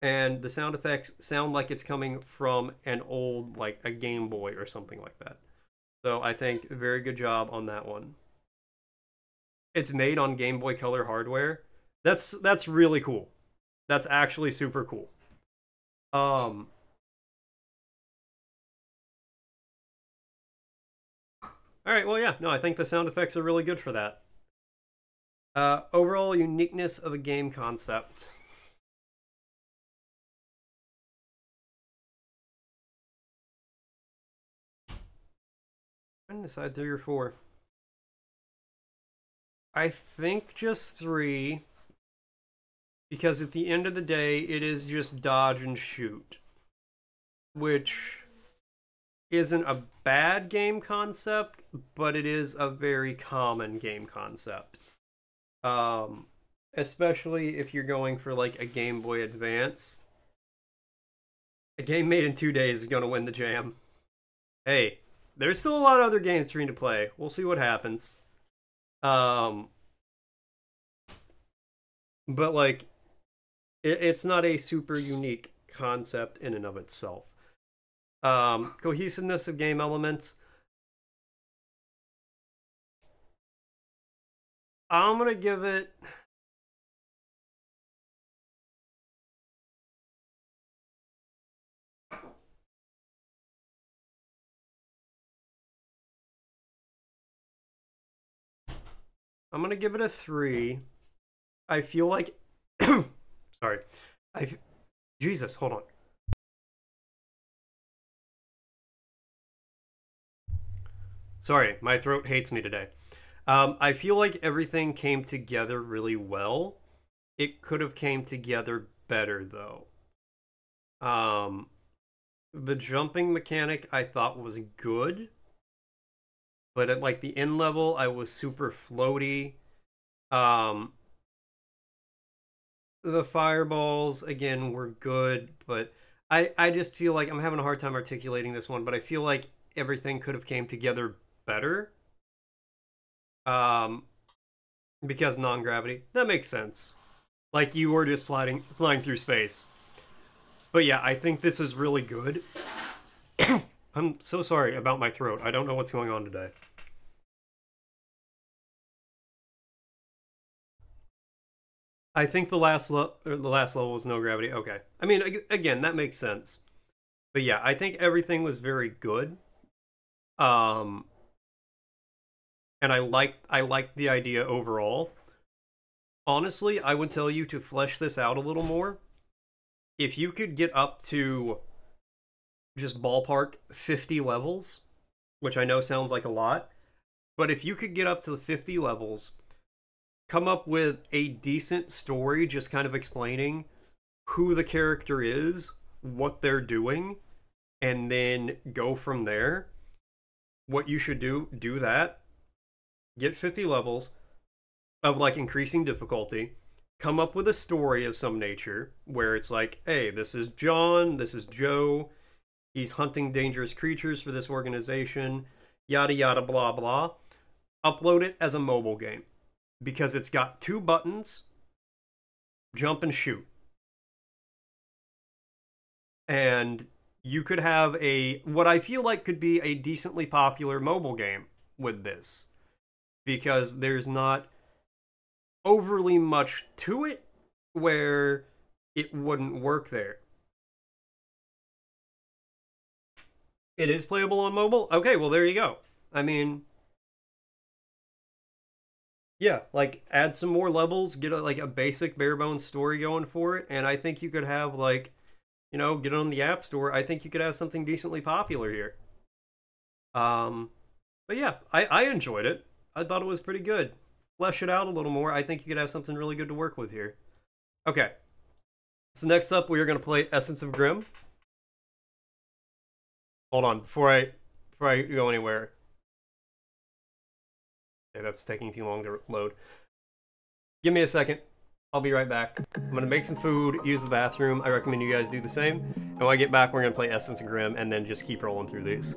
and the sound effects sound like it's coming from an old, like a Game Boy or something like that. So I think very good job on that one. It's made on Game Boy Color hardware. That's really cool. That's actually super cool. All right, well, yeah, no, I think the sound effects are really good for that. Overall uniqueness of a game concept. I'm gonna decide 3 or 4. I think just 3, because at the end of the day, it is just dodge and shoot, which isn't a bad game concept, but it is a very common game concept. Especially if you're going for like a Game Boy Advance. A game made in 2 days is gonna win the jam. Hey, there's still a lot of other games for me to play. We'll see what happens. But like, it's not a super unique concept in and of itself. Cohesiveness of game elements. I'm gonna give it. I'm gonna give it a 3. I feel like. Sorry. Jesus, hold on. Sorry, my throat hates me today. I feel like everything came together really well. It could have came together better though. The jumping mechanic I thought was good, but at like the end level, I was super floaty. The fireballs again were good, but I just feel like I'm having a hard time articulating this one. But I feel like everything could have came together better. Because non-gravity, that makes sense. Like you were just flying through space. But yeah, I think this was really good. I'm so sorry about my throat. I don't know what's going on today. I think the last level was no gravity. Okay. I mean, again, that makes sense. But yeah, I think everything was very good. And I liked the idea overall. Honestly, I would tell you to flesh this out a little more. If you could get up to just ballpark 50 levels, which I know sounds like a lot, but if you could get up to the 50 levels, come up with a decent story just kind of explaining who the character is, what they're doing, and then go from there, what you should do that. Get 50 levels of like increasing difficulty. Come up with a story of some nature where it's like, hey, this is John, this is Joe, he's hunting dangerous creatures for this organization, yada yada blah blah. Upload it as a mobile game because it's got 2 buttons, jump and shoot. And you could have what I feel like could be a decently popular mobile game with this, because there's not overly much to it where it wouldn't work there. It is playable on mobile? Okay, well, there you go. I mean, yeah, like, add some more levels, get like a basic bare bones story going for it, and I think you could have, like, you know, get it on the App Store. I think you could have something decently popular here. But yeah, I enjoyed it. I thought it was pretty good. Flesh it out a little more. I think you could have something really good to work with here. Okay. So next up, we are going to play Essence of Grimm. Hold on, before I go anywhere. Okay, that's taking too long to load. Give me a second. I'll be right back. I'm going to make some food, use the bathroom. I recommend you guys do the same. And when I get back, we're going to play Essence of Grimm and then just keep rolling through these.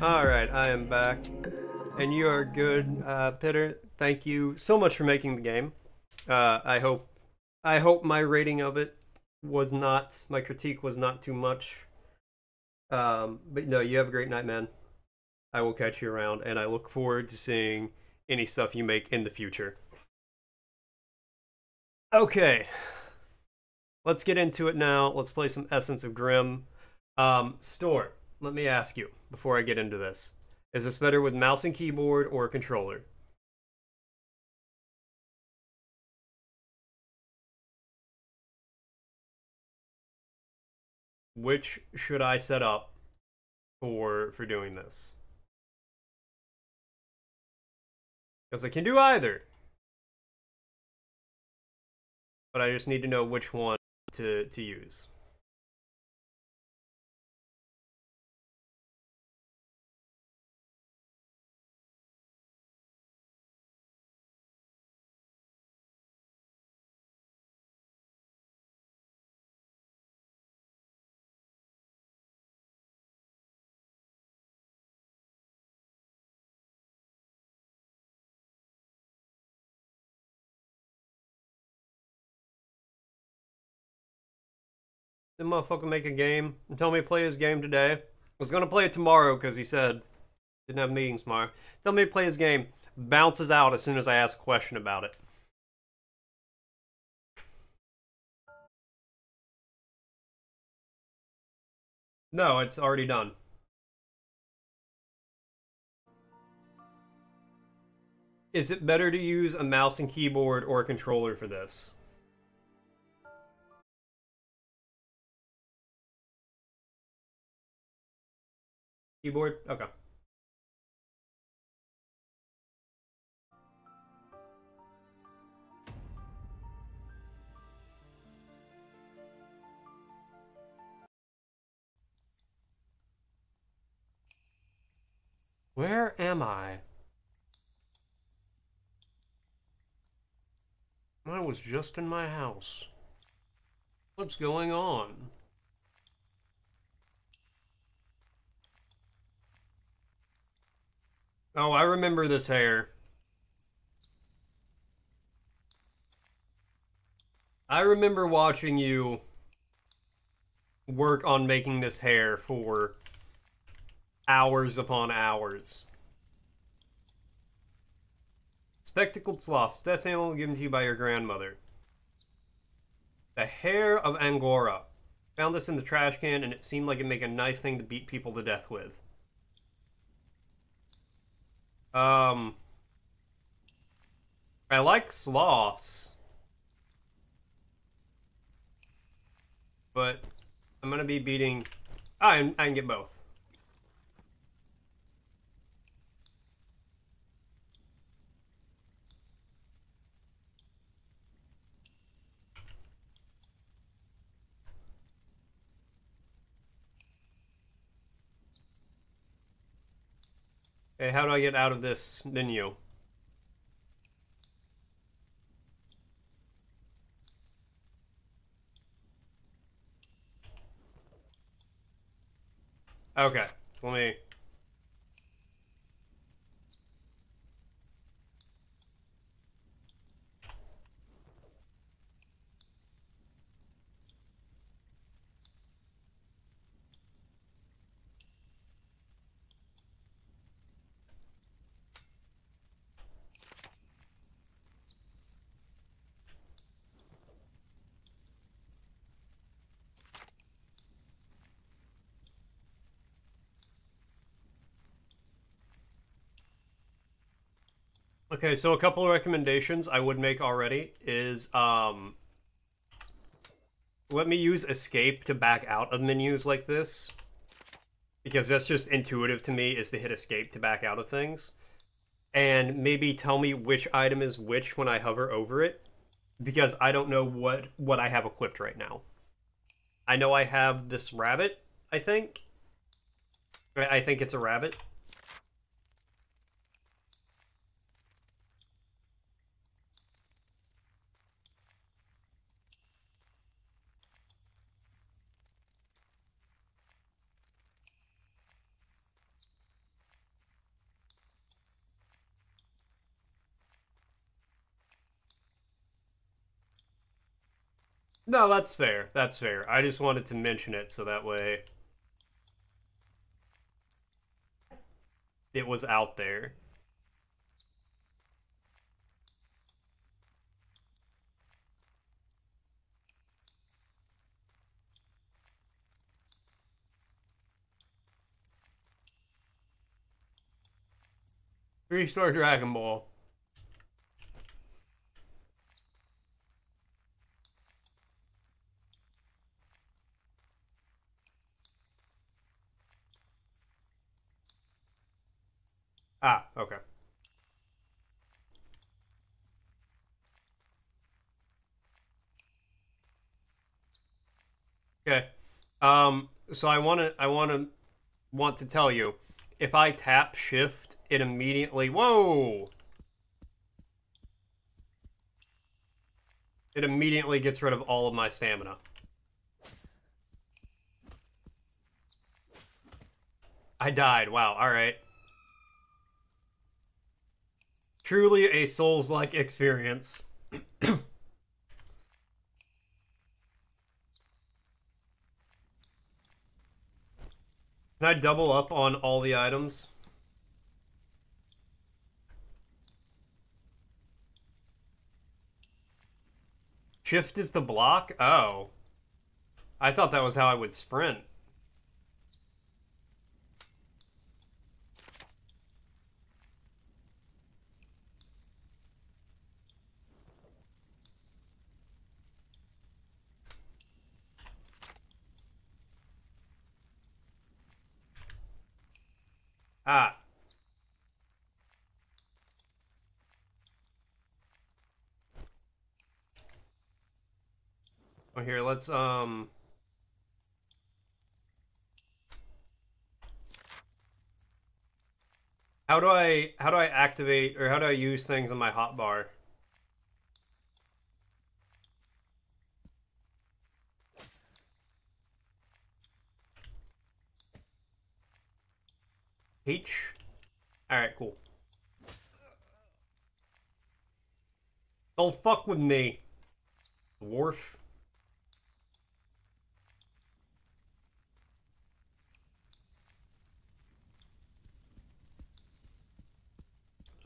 Alright, I am back. And you are good, Pitter. Thank you so much for making the game. I hope my rating of it was not, my critique was not too much. But no, you have a great night, man. I will catch you around, and I look forward to seeing any stuff you make in the future. Okay, let's get into it now. Let's play some Essence of Grimm. Store, let me ask you before I get into this. Is this better with mouse and keyboard or a controller? Which should I set up for doing this? Because I can do either, but I just need to know which one to use. The motherfucker make a game and tell me to play his game today. I was gonna play it tomorrow because he said didn't have meetings tomorrow. Tell me to play his game. Bounces out as soon as I ask a question about it. No, it's already done. Is it better to use a mouse and keyboard or a controller for this? Keyboard? Okay. Where am I? I was just in my house. What's going on? Oh, I remember this hair. I remember watching you work on making this hair for hours upon hours. Spectacled sloth, stats animal given to you by your grandmother. The hair of Angora. Found this in the trash can and it seemed like it'd make a nice thing to beat people to death with. I like sloths, but I'm gonna be beating. I can get both. Okay, how do I get out of this menu? Okay, let me. Okay, so a couple of recommendations I would make already is let me use escape to back out of menus like this. Because that's just intuitive to me, is to hit escape to back out of things. And maybe tell me which item is which when I hover over it. Because I don't know what I have equipped right now. I know I have this rabbit, I think. I think it's a rabbit. No, that's fair. That's fair. I just wanted to mention it so that way it was out there. Three-star Dragon Ball. Ah, okay. Okay. So want to tell you, if I tap shift, it immediately, whoa! It immediately gets rid of all of my stamina. I died. Wow. All right. Truly a Souls-like experience. Can I double up on all the items? Shift is the block? Oh. I thought that was how I would sprint. Ah. Oh, here, let's, how do I activate, or how do I use things on my hotbar? H? Alright, cool. Don't fuck with me, dwarf.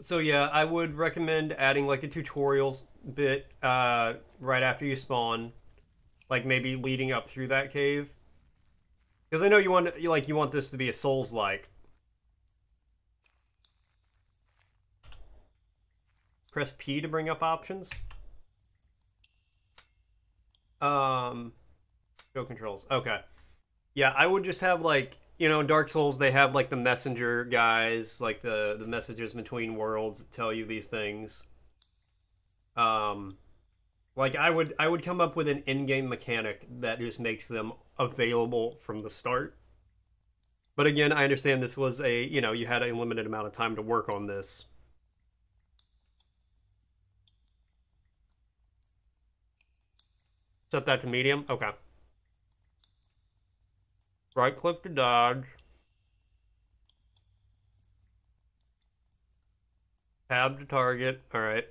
So yeah, I would recommend adding like a tutorial bit right after you spawn, like maybe leading up through that cave, because I know you want this to be a Souls like. Press P to bring up options. Go controls. Okay. Yeah, I would just have like in Dark Souls they have like the messenger guys, like the messages between worlds that tell you these things. Um, like I would come up with an in-game mechanic that just makes them available from the start. But again, I understand this was you had a limited amount of time to work on this. Set that to medium. Okay. Right click to dodge. Tab to target. All right.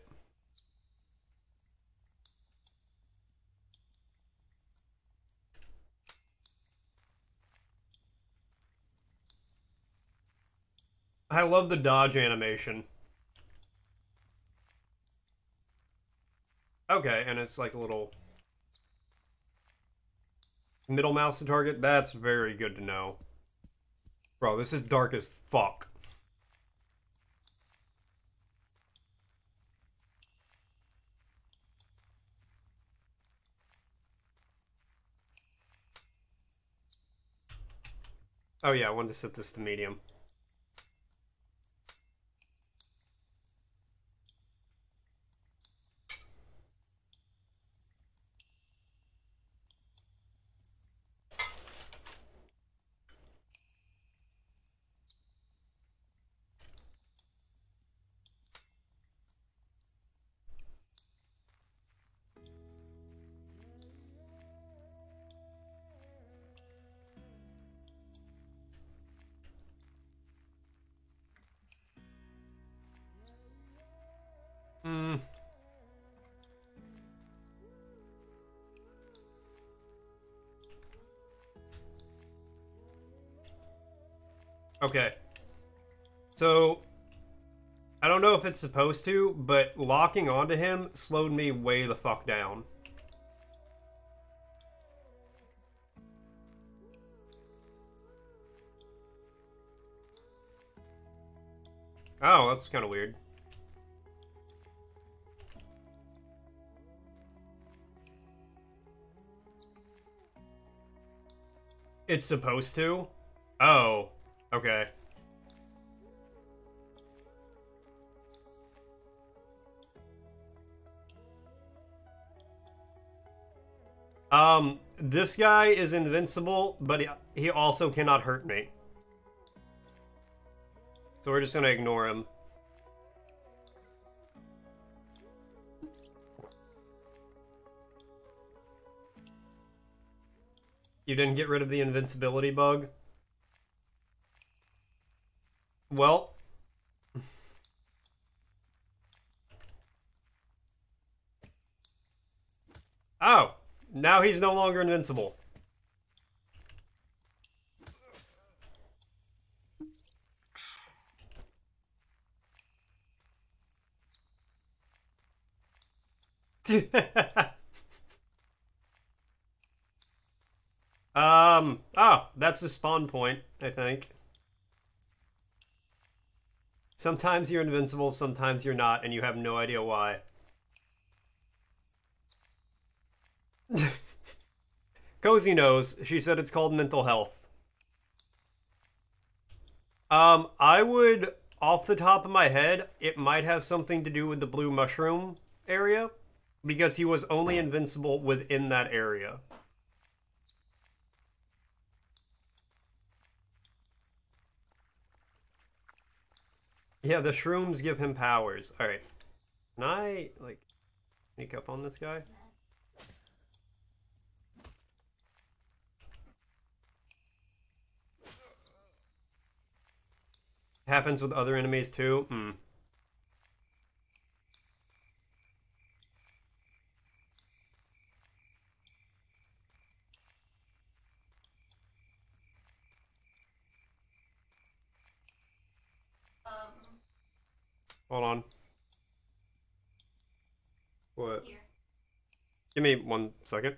I love the dodge animation. Okay, and it's like a little middle mouse to target. That's very good to know. Bro, this is dark as fuck. Oh yeah, I wanted to set this to medium. Okay. So, I don't know if it's supposed to, but locking onto him slowed me way the fuck down. Oh, that's kind of weird. It's supposed to? Oh, okay. This guy is invincible, but he also cannot hurt me. So we're just gonna ignore him. You didn't get rid of the invincibility bug? Well... Oh! Now he's no longer invincible. Oh, that's the spawn point, I think. Sometimes you're invincible, sometimes you're not, and you have no idea why. Cozy knows. She said it's called mental health. I would, off the top of my head, it might have something to do with the blue mushroom area, because he was only invincible within that area. Yeah, the shrooms give him powers. Alright. Can I, like, sneak up on this guy? Happens with other enemies too? Hmm. Hold on. What? Here. Give me 1 second.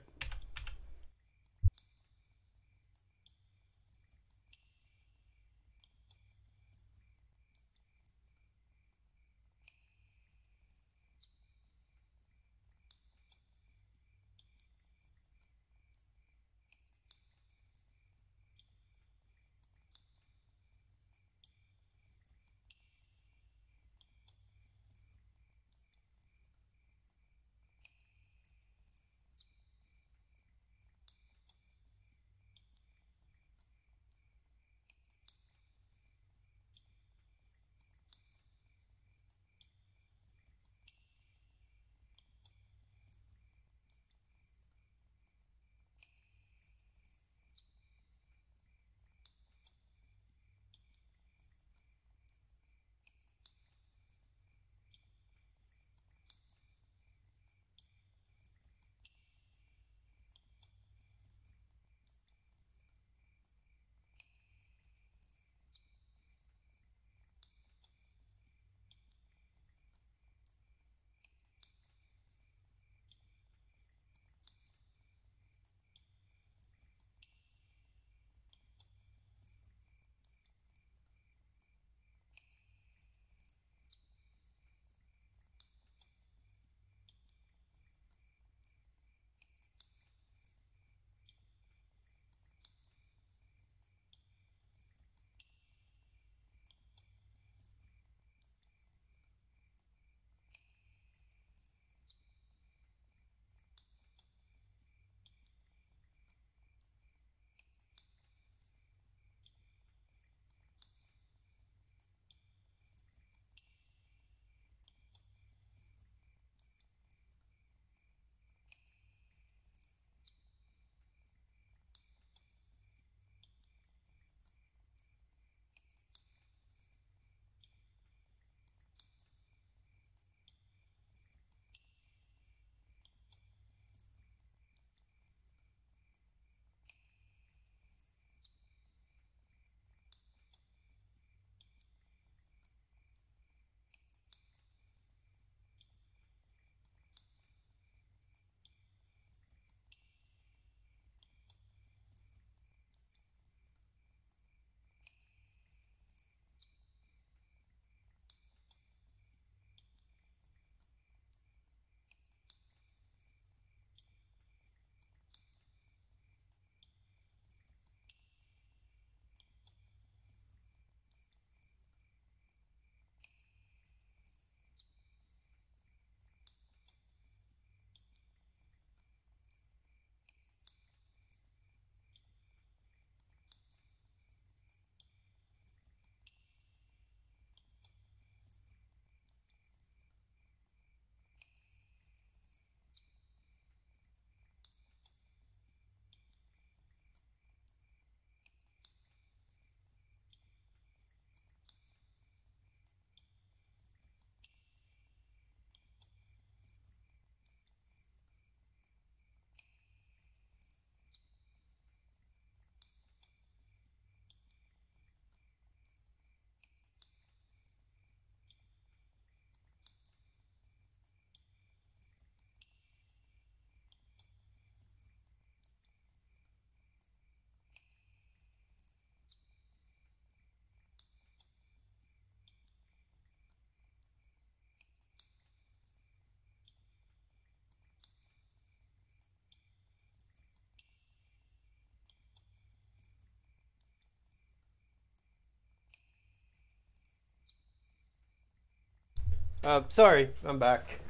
Sorry, I'm back.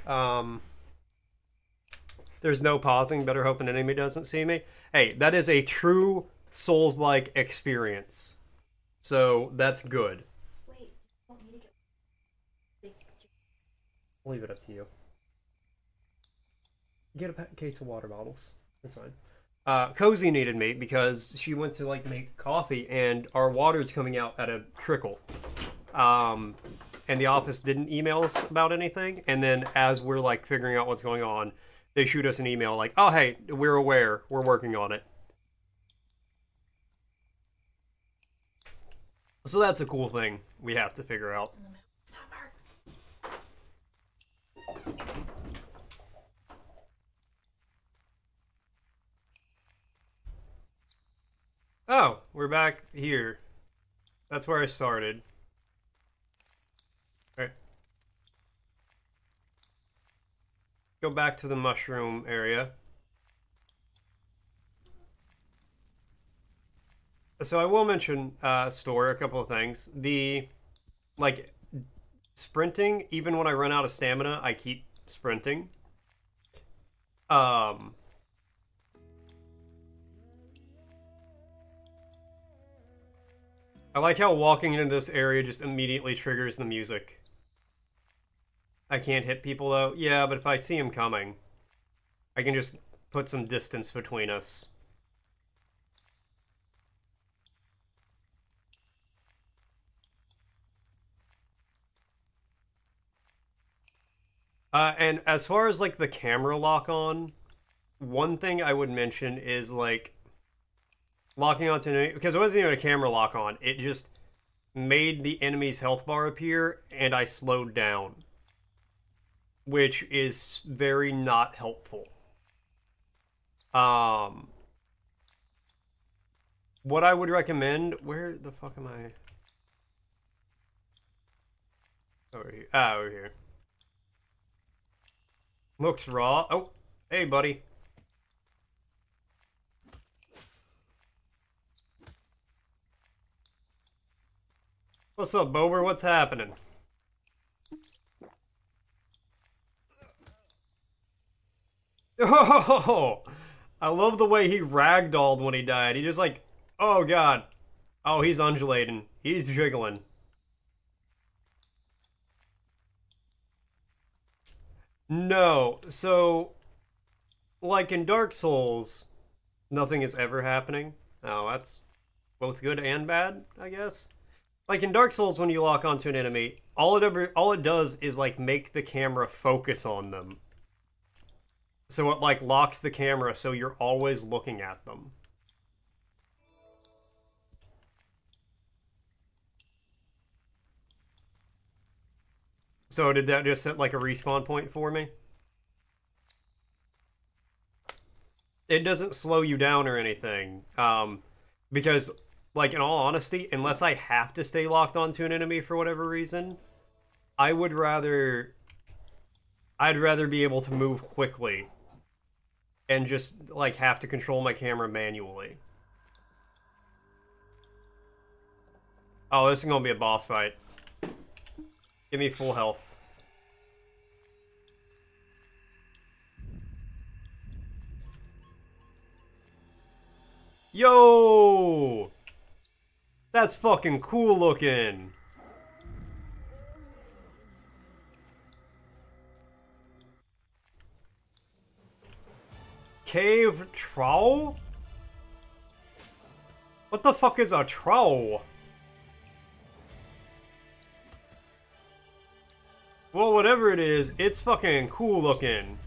There's no pausing. Better hope an enemy doesn't see me. Hey, that is a true Souls-like experience. So that's good. Wait, you want me to get big? I'll leave it up to you. Get a case of water bottles. That's fine. Cozy needed me because she went to like make coffee and our water's coming out at a trickle. And the office didn't email us about anything. And then as we're like figuring out what's going on, they shoot us an email like, "Oh hey, we're aware. We're working on it." So that's a cool thing we have to figure out. Oh, we're back here. That's where I started. Alright. Go back to the mushroom area. So I will mention, Store, a couple of things. The, like, sprinting, even when I run out of stamina, I keep sprinting. I like how walking into this area just immediately triggers the music. I can't hit people, though. Yeah, but if I see them coming, I can just put some distance between us. And as far as, like, the camera lock on, one thing I would mention is, like, locking onto an enemy, because it wasn't even a camera lock on, it just made the enemy's health bar appear, and I slowed down. Which is very not helpful. What I would recommend, where the fuck am I? Over here. Ah, over here. Looks raw. Oh, hey, buddy. What's up, Bober? What's happening? Oh, I love the way he ragdolled when he died. He just like, oh god. Oh, he's undulating. He's jiggling. No, so, like in Dark Souls, nothing is ever happening. Oh, that's both good and bad, I guess. Like in Dark Souls, when you lock onto an enemy, all it does is like make the camera focus on them. So it like locks the camera so you're always looking at them. So did that just set like a respawn point for me? It doesn't slow you down or anything. Because like in all honesty, unless I have to stay locked onto an enemy for whatever reason, I'd rather be able to move quickly and just like have to control my camera manually. Oh, this is gonna be a boss fight. Give me full health. Yo! That's fucking cool looking. Cave troll? What the fuck is a troll? Well, whatever it is, it's fucking cool looking.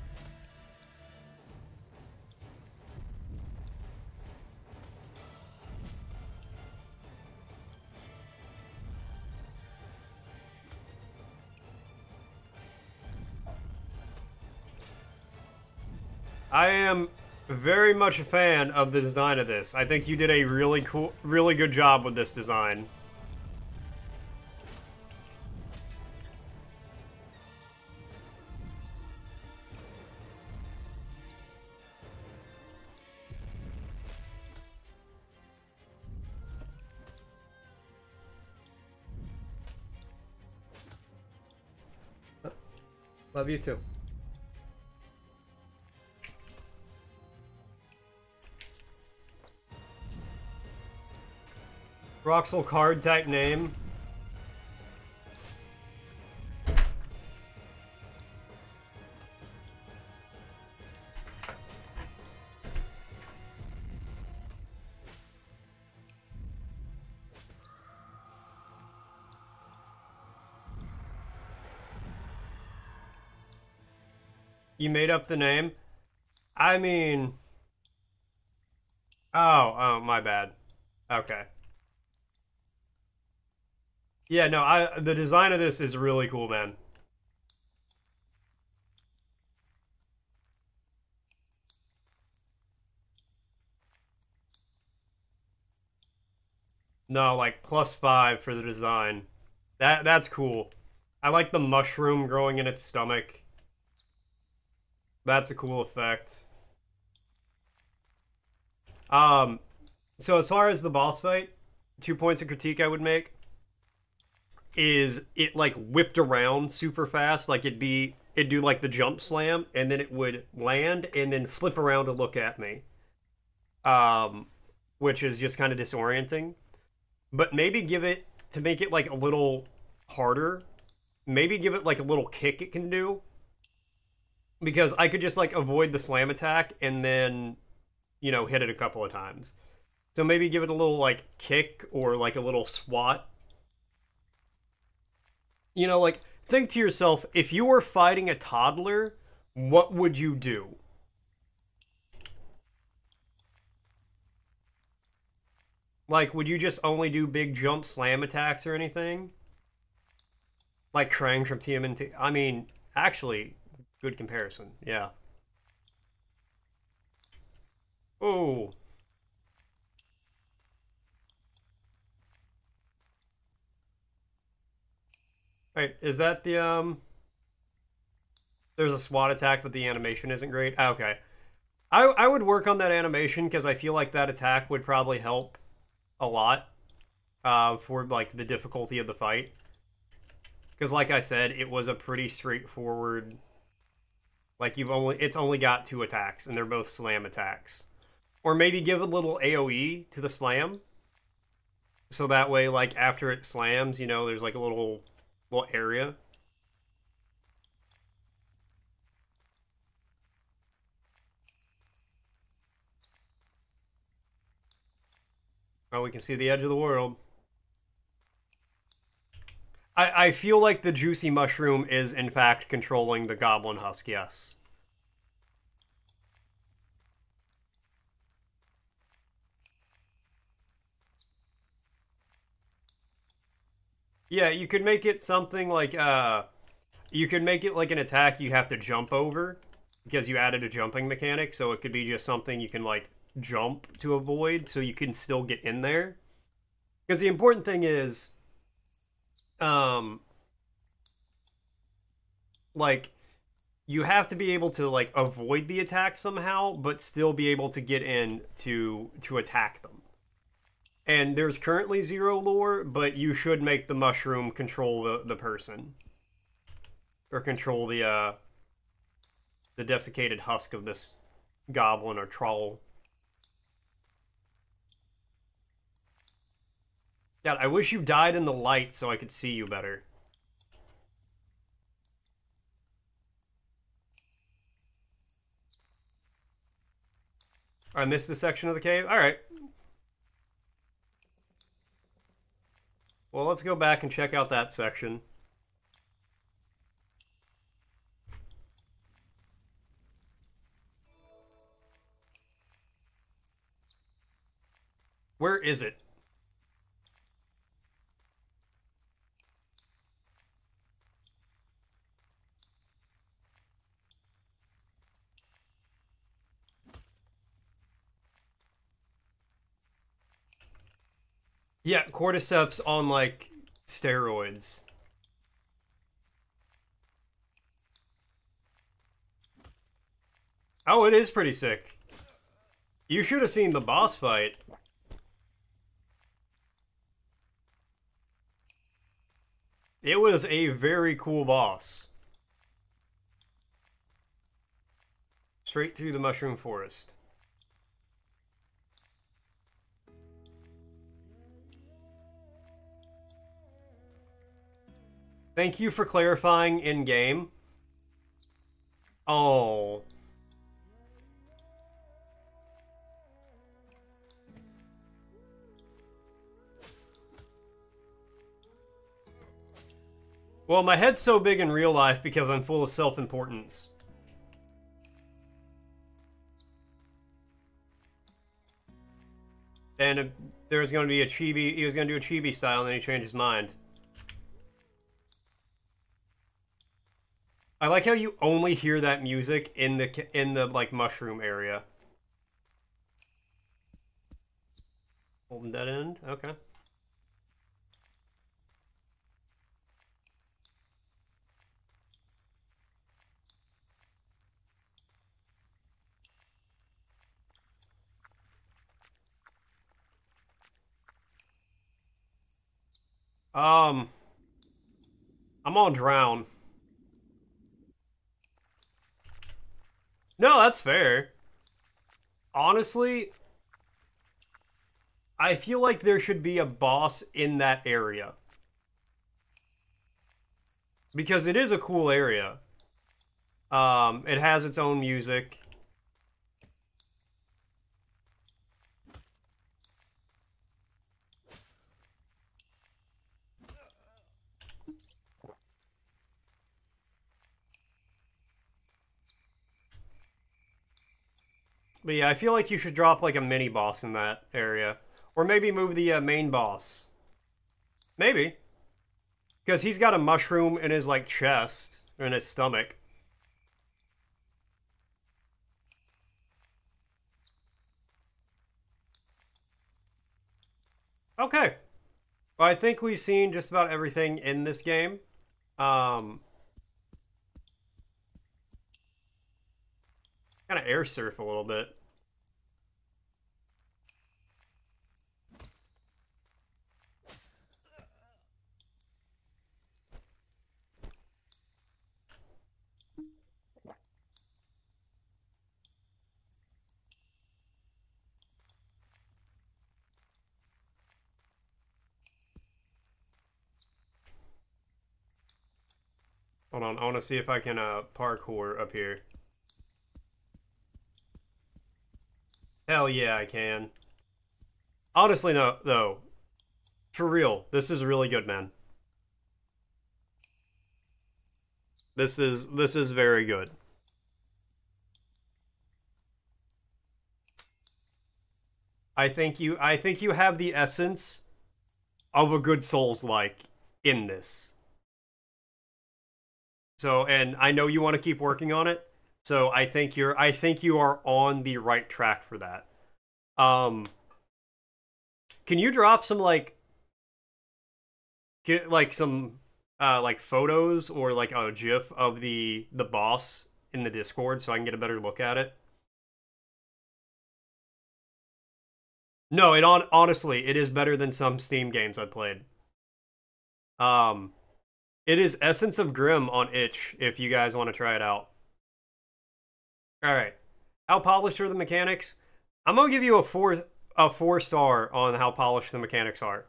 I am very much a fan of the design of this. I think you did a really good job with this design. Love you too. Roxel card type name. You made up the name? I mean... Oh, my bad. Okay. Yeah, no, the design of this is really cool, man. No, like +5 for the design. That's cool. I like the mushroom growing in its stomach. That's a cool effect. So as far as the boss fight, 2 points of critique I would make is it like whipped around super fast, like it'd do like the jump slam, and then it would land and then flip around to look at me. Which is just kind of disorienting. But maybe give it, to make it like a little harder, maybe give it like a little kick it can do. Because I could just like avoid the slam attack and then, you know, hit it a couple of times. So maybe give it a little like kick or like a little swat. You know, like think to yourself, if you were fighting a toddler, what would you do? Like, would you just only do big jump slam attacks or anything? Like Krang from TMNT? I mean, actually, good comparison. Yeah. Oh. Wait, is that the, there's a SWAT attack, but the animation isn't great? Ah, okay. I would work on that animation, because I feel like that attack would probably help a lot, for, like, the difficulty of the fight. Because, like I said, it was a pretty straightforward... Like, it's only got 2 attacks, and they're both slam attacks. Or maybe give a little AoE to the slam. So that way, like, after it slams, you know, there's like a little area. Oh, we can see the edge of the world. I feel like the juicy mushroom is, in fact, controlling the goblin husk, yes. Yeah, you could make it something like, you could make it like an attack you have to jump over, because you added a jumping mechanic, so it could be just something you can, like, jump to avoid, so you can still get in there. Because the important thing is, like, you have to be able to, like, avoid the attack somehow, but still be able to get in to attack them. And there's currently 0 lore, but you should make the mushroom control the person. Or control the desiccated husk of this goblin or troll. God, I wish you died in the light so I could see you better. I missed this section of the cave? Alright. Well, let's go back and check out that section. Where is it? Yeah, cordyceps on, like, steroids. Oh, it is pretty sick. You should have seen the boss fight. It was a very cool boss. Straight through the mushroom forest. Thank you for clarifying in-game. Oh. Well, my head's so big in real life because I'm full of self-importance. And there was going to be a chibi, he was going to do a chibi style, and then he changed his mind. I like how you only hear that music in the like mushroom area. Holding dead end, okay. I'm on drown. No, that's fair. Honestly, I feel like there should be a boss in that area. Because it is a cool area. It has its own music. But yeah, I feel like you should drop like a mini boss in that area. Or maybe move the main boss. Maybe. Because he's got a mushroom in his like chest, or in his stomach. Okay. Well, I think we've seen just about everything in this game. Kind of air surf a little bit. Hold on, I want to see if I can parkour up here. Hell yeah, I can. Honestly, no, though. For real, this is really good, man. This is very good. I think you have the essence of a good Souls-like in this. So, and I know you want to keep working on it. So I think you are on the right track for that. Can you drop some like some like photos or like a GIF of the boss in the Discord so I can get a better look at it? No, honestly, it is better than some Steam games I've played. It is Essence of Grim on itch if you guys want to try it out. All right. How polished are the mechanics? I'm gonna give you a 4-star on how polished the mechanics are.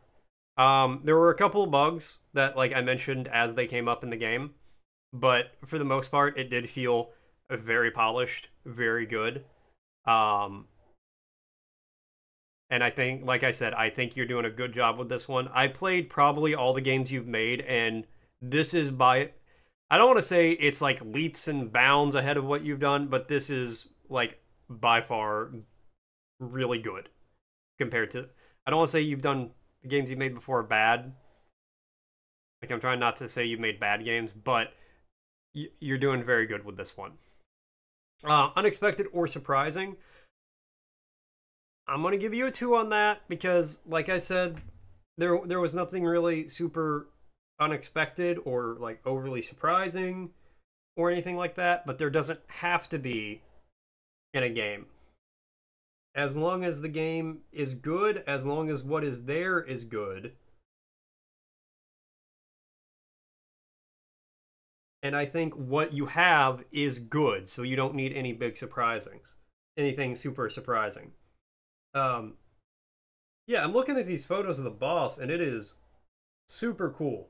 There were a couple of bugs that like I mentioned as they came up in the game, but for the most part, it did feel very polished, very good. And I think, like I said, I think you're doing a good job with this one. I played probably all the games you've made, and this is by... I don't want to say it's like leaps and bounds ahead of what you've done, but this is like by far really good compared to... I don't want to say you've done the games you've made before bad. Like, I'm trying not to say you've made bad games, but you're doing very good with this one. Unexpected or surprising... I'm going to give you a 2 on that because, like I said, there was nothing really super unexpected or, like, overly surprising or anything like that, but there doesn't have to be in a game. As long as the game is good, as long as what is there is good, And I think what you have is good, so you don't need any big surprisings. Anything super surprising. Um, yeah, I'm looking at these photos of the boss, and it is super cool.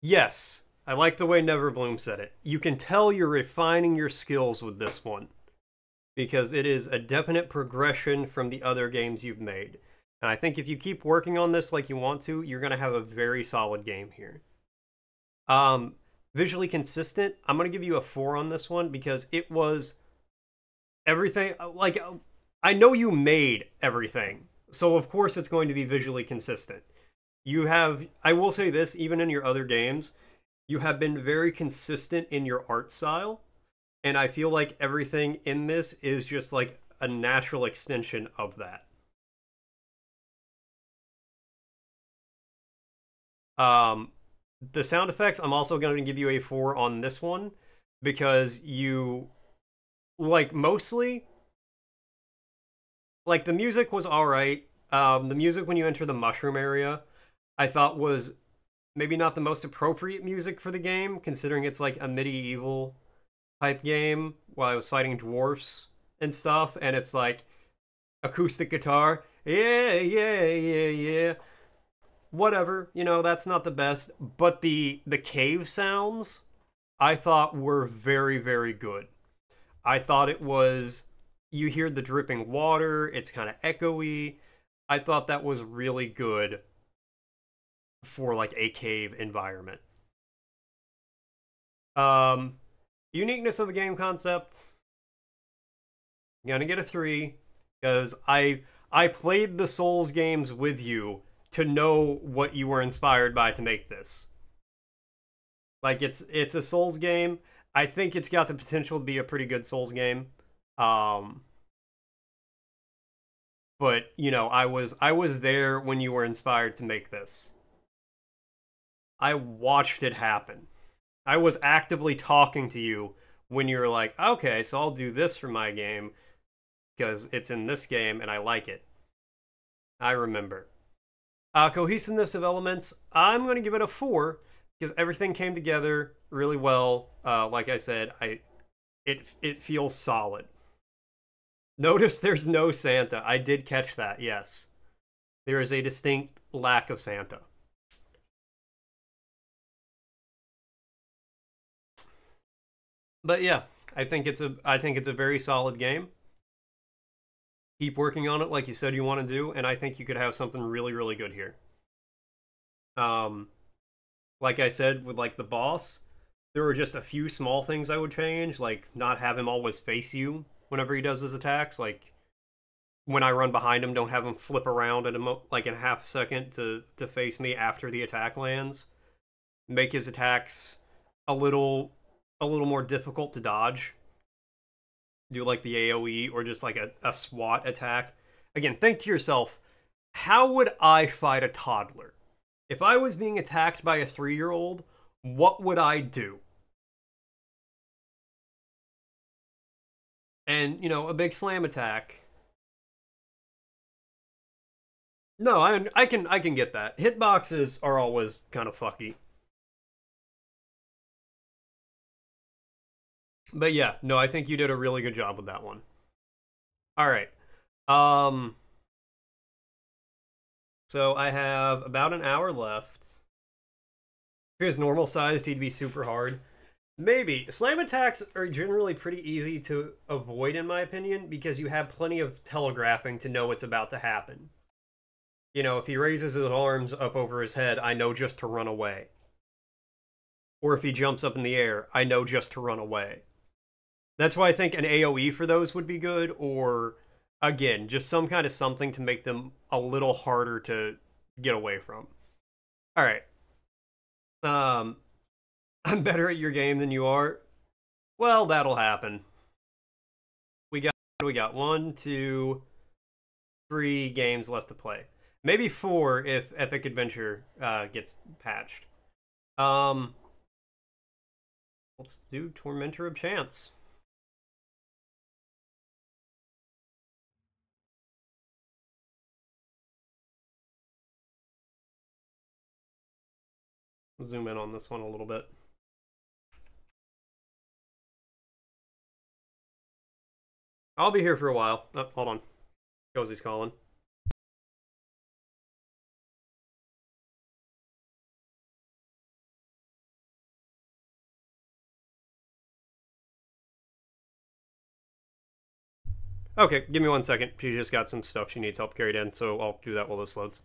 Yes, I like the way Neverbloom said it. You can tell you're refining your skills with this one because it is a definite progression from the other games you've made. And I think if you keep working on this like you want to, you're going to have a very solid game here. Um, Visually consistent, I'm going to give you a 4 on this one because it was everything. Like, I know you made everything, so of course it's going to be visually consistent. You have, I will say this, even in your other games, you have been very consistent in your art style, and I feel like everything in this is just like a natural extension of that. Um, the sound effects, I'm also going to give you a 4 on this one because you, like, mostly, like, the music was all right. The music when you enter the mushroom area, I thought was maybe not the most appropriate music for the game, considering it's like a medieval type game while I was fighting dwarfs and stuff, and it's like acoustic guitar. Yeah, yeah, yeah, yeah. Whatever, that's not the best, but the cave sounds I thought were very, very good. I thought it was, you hear the dripping water, it's kind of echoey. I thought that was really good for like a cave environment. Um, Uniqueness of the game concept, I'm gonna get a 3 because I played the Souls games with you to know what you were inspired by to make this. Like it's a Souls game. I think it's got the potential to be a pretty good Souls game. Um, but I was there when you were inspired to make this. I watched it happen. I was actively talking to you when you were like, okay, so I'll do this for my game because it's in this game and I like it. I remember. Cohesiveness of elements, I'm going to give it a 4 because everything came together really well. Like I said, it feels solid. Notice there's no Santa. I did catch that, yes. There is a distinct lack of Santa. But yeah, I think it's a very solid game. Keep working on it like you said you want to do, and I think you could have something really, really good here. Um, like I said, with like the boss, there were just a few small things I would change, like not have him always face you whenever he does his attacks. Like when I run behind him, don't have him flip around like in a half second to face me after the attack lands. Make his attacks a little more difficult to dodge. Do like the AoE or just like a SWAT attack. Again, think to yourself, how would I fight a toddler? If I was being attacked by a 3-year-old, what would I do? And, a big slam attack. No, I can get that. Hitboxes are always kind of fucky. But yeah, no, I think you did a really good job with that one. All right. Um so I have about an hour left. If it was normal sized, he'd be super hard. Maybe. Slam attacks are generally pretty easy to avoid, in my opinion, because you have plenty of telegraphing to know what's about to happen. If he raises his arms up over his head, I know just to run away. Or if he jumps up in the air, I know just to run away. That's why I think an AoE for those would be good, or, again, just some kind of something to make them a little harder to get away from. Alright. I'm better at your game than you are. Well, that'll happen. We got 1, 2, 3 games left to play. Maybe 4 if Epic Adventure gets patched. Let's do Tormentor of Chance. zoom in on this one a little bit. I'll be here for a while. Oh, hold on. Cozy's calling. Okay, give me 1 second. She just got some stuff she needs help carried in, so I'll do that while this loads.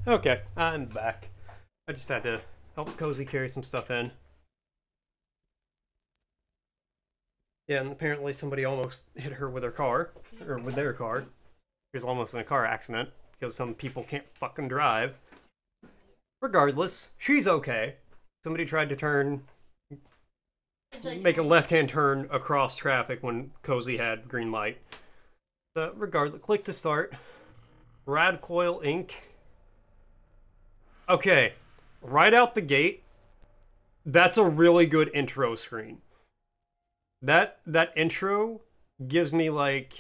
Okay, I'm back. I just had to help Cozy carry some stuff in. Yeah, and apparently somebody almost hit her with her car, or with their car. She was almost in a car accident, because some people can't fucking drive. Regardless, she's okay. Somebody tried to make a left-hand turn across traffic when Cozy had green light. But regardless, click to start. Radcoil Inc. Okay, right out the gate, that's a really good intro screen. That intro gives me like,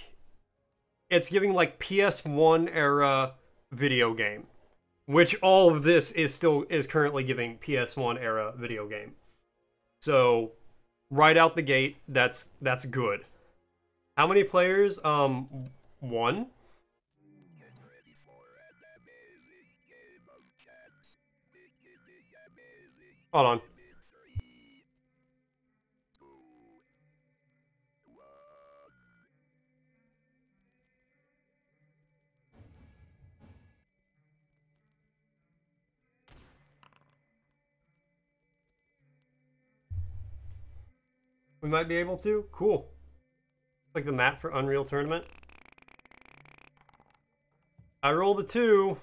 it's giving like PS1 era video game, which all of this is currently giving PS1 era video game. So right out the gate, that's good. How many players? One. Hold on. We might be able to? Cool. Like the map for Unreal Tournament. I rolled a 2.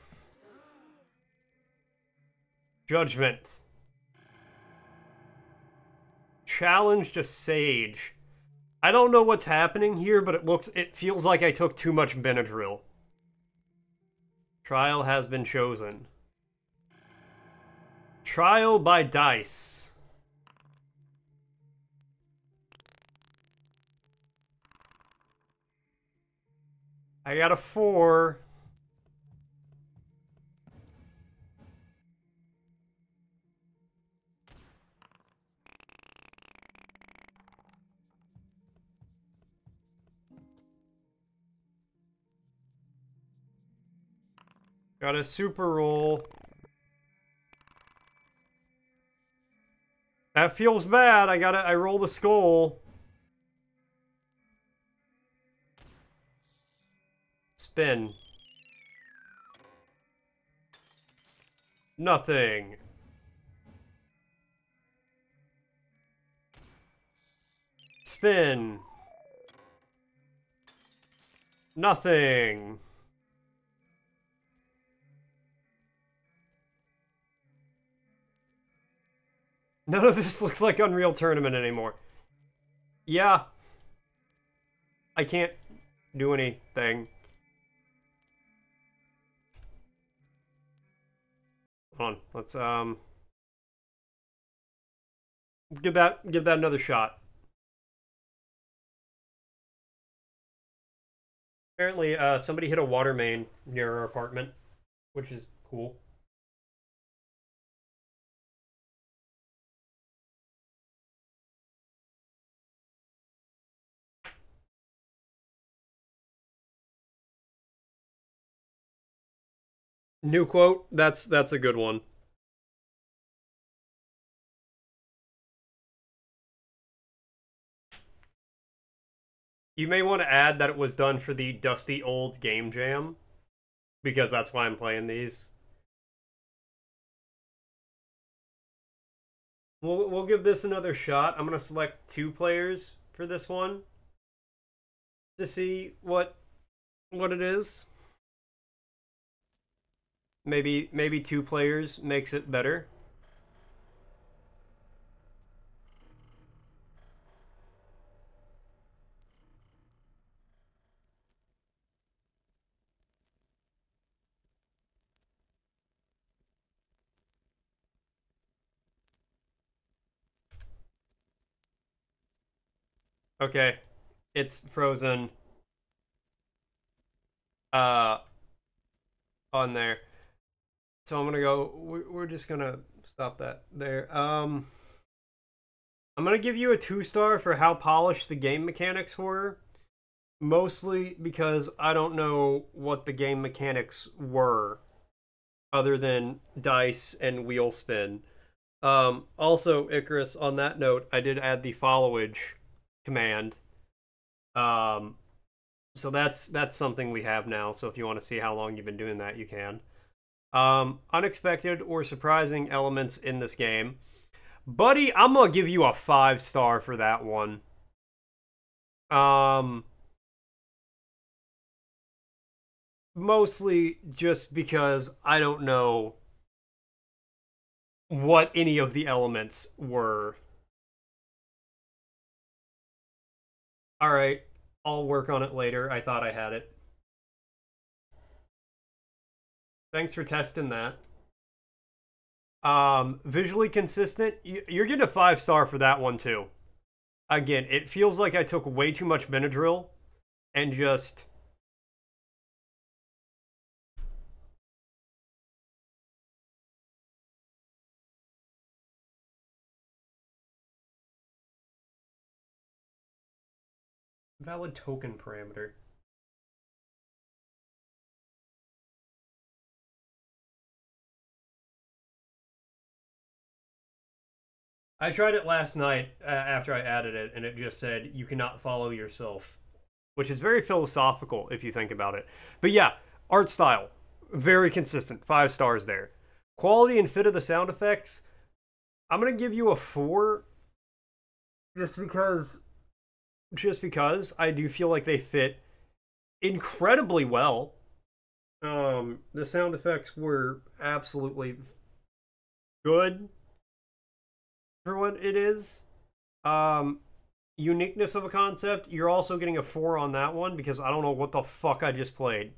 Judgment. Challenge to Sage. I don't know what's happening here, but it feels like I took too much Benadryl. Trial has been chosen. Trial by dice. I got a 4. Got a super roll. That feels bad. I rolled a skull. Spin. Nothing. Spin. Nothing. None of this looks like Unreal Tournament anymore. Yeah. I can't do anything. Hold on. Let's give that another shot. Apparently, somebody hit a water main near our apartment, which is cool. New quote. That's a good one. You may want to add that it was done for the dusty old game jam, because that's why I'm playing these. We'll give this another shot. I'm gonna select 2 players for this one to see what it is. Maybe 2 players makes it better. Okay, it's frozen. On there. So I'm gonna go. We're just gonna stop that there. I'm gonna give you a 2-star for how polished the game mechanics were. Mostly because I don't know what the game mechanics were, other than dice and wheel spin. Also, Icarus, on that note, I did add the followage command. So that's something we have now. So if you want to see how long you've been doing that, you can. Unexpected or surprising elements in this game. Buddy, I'm gonna give you a 5-star for that one. Mostly just because I don't know what any of the elements were. Alright, I'll work on it later. I thought I had it. Thanks for testing that. Visually consistent. You're getting a 5-star for that one too. Again, it feels like I took way too much Benadryl and just... Valid token parameter. I tried it last night after I added it, and it just said, you cannot follow yourself. Which is very philosophical if you think about it. But yeah, art style, very consistent. 5 stars there. Quality and fit of the sound effects, I'm going to give you a 4. Just because I do feel like they fit incredibly well. The sound effects were absolutely good for what it is. Uniqueness of a concept, you're also getting a 4 on that one because I don't know what the fuck I just played.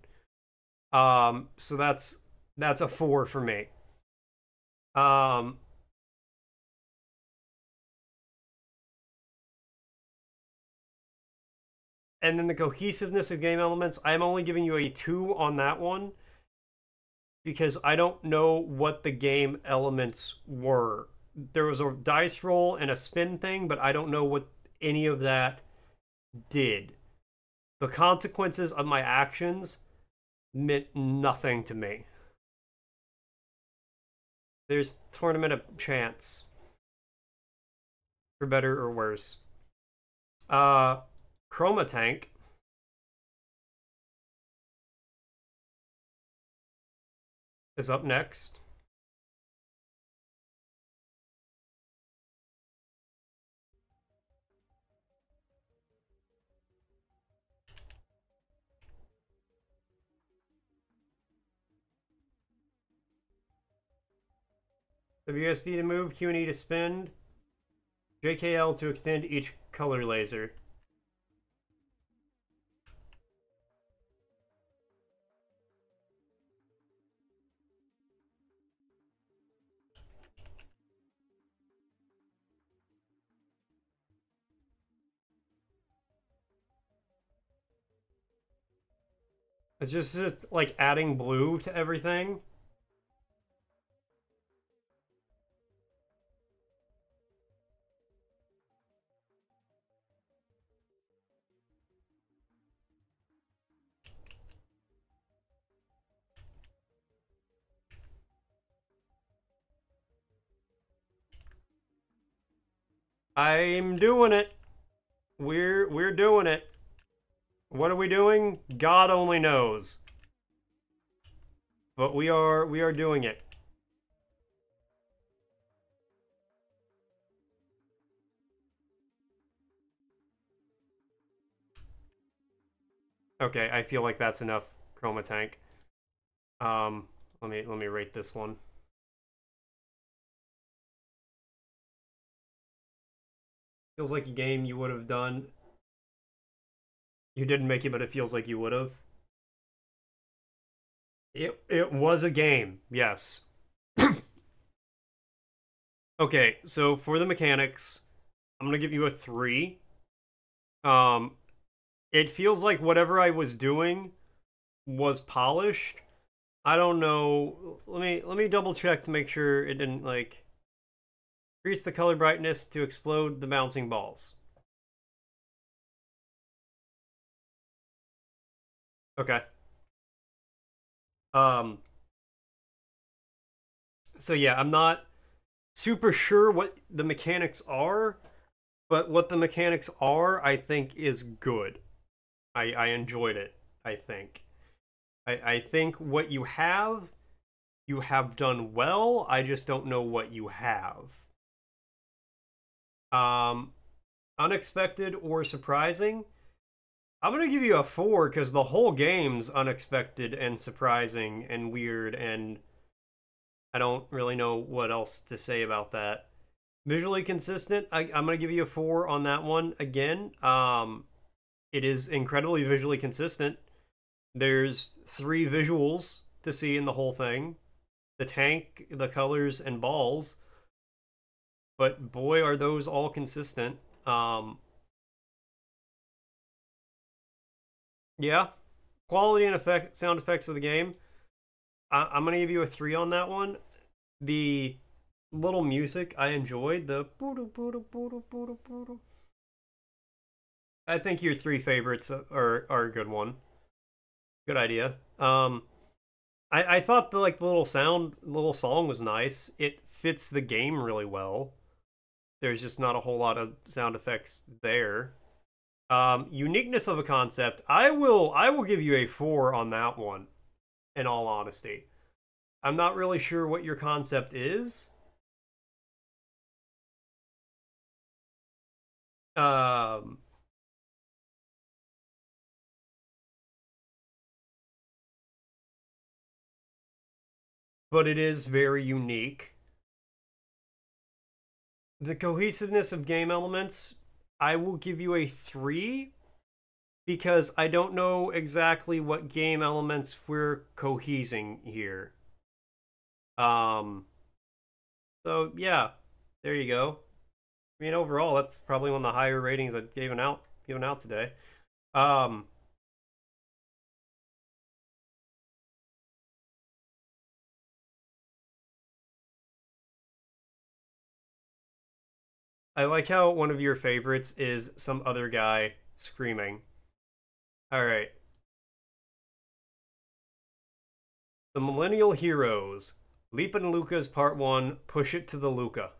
So that's a 4 for me. And then the cohesiveness of game elements, I'm only giving you a 2 on that one because I don't know what the game elements were. There was a dice roll and a spin thing, but I don't know what any of that did. The consequences of my actions meant nothing to me. There's tournament of chance. For better or worse. Chroma Tank. is up next. WSD to move, Q and E to spin, JKL to extend each color laser. It's just like adding blue to everything. I'm doing it. We're doing it. What are we doing? God only knows. But we are doing it. Okay, I feel like that's enough chroma tank. Let me rate this one. Feels like a game you would have done. You didn't make it, but it feels like you would have. It was a game, yes. Okay, so for the mechanics, I'm gonna give you a 3. Um, it feels like whatever I was doing was polished. I don't know. Let me double check to make sure it didn't like increase the color brightness to explode the bouncing balls. Okay. Um. So yeah, I'm not super sure what the mechanics are, but what the mechanics are, I think, is good. I enjoyed it. I think. I think what you have done well. I just don't know what you have. Um, unexpected or surprising. I'm gonna give you a 4 because the whole game's unexpected and surprising and weird, and I don't really know what else to say about that. Visually consistent. I'm gonna give you a 4 on that one again. It is incredibly visually consistent. There's 3 visuals to see in the whole thing: the tank, the colors, and balls. But boy, are those all consistent. Yeah, quality and sound effects of the game. I'm gonna give you a 3 on that one. The little music I enjoyed. I think your 3 favorites are a good one. Good idea. I thought the little song was nice. It fits the game really well. There's just not a whole lot of sound effects there. Uniqueness of a concept. I will give you a 4 on that one. In all honesty, I'm not really sure what your concept is. Um, but it is very unique. The cohesiveness of game elements, I will give you a 3 because I don't know exactly what game elements we're cohesing here. Um, so yeah, there you go. I mean, overall, that's probably one of the higher ratings I've given out today. Um, I like how one of your favorites is some other guy screaming. All right. The Millennial Heroes. Leapin' Luca's Part 1. Push it to the Luca.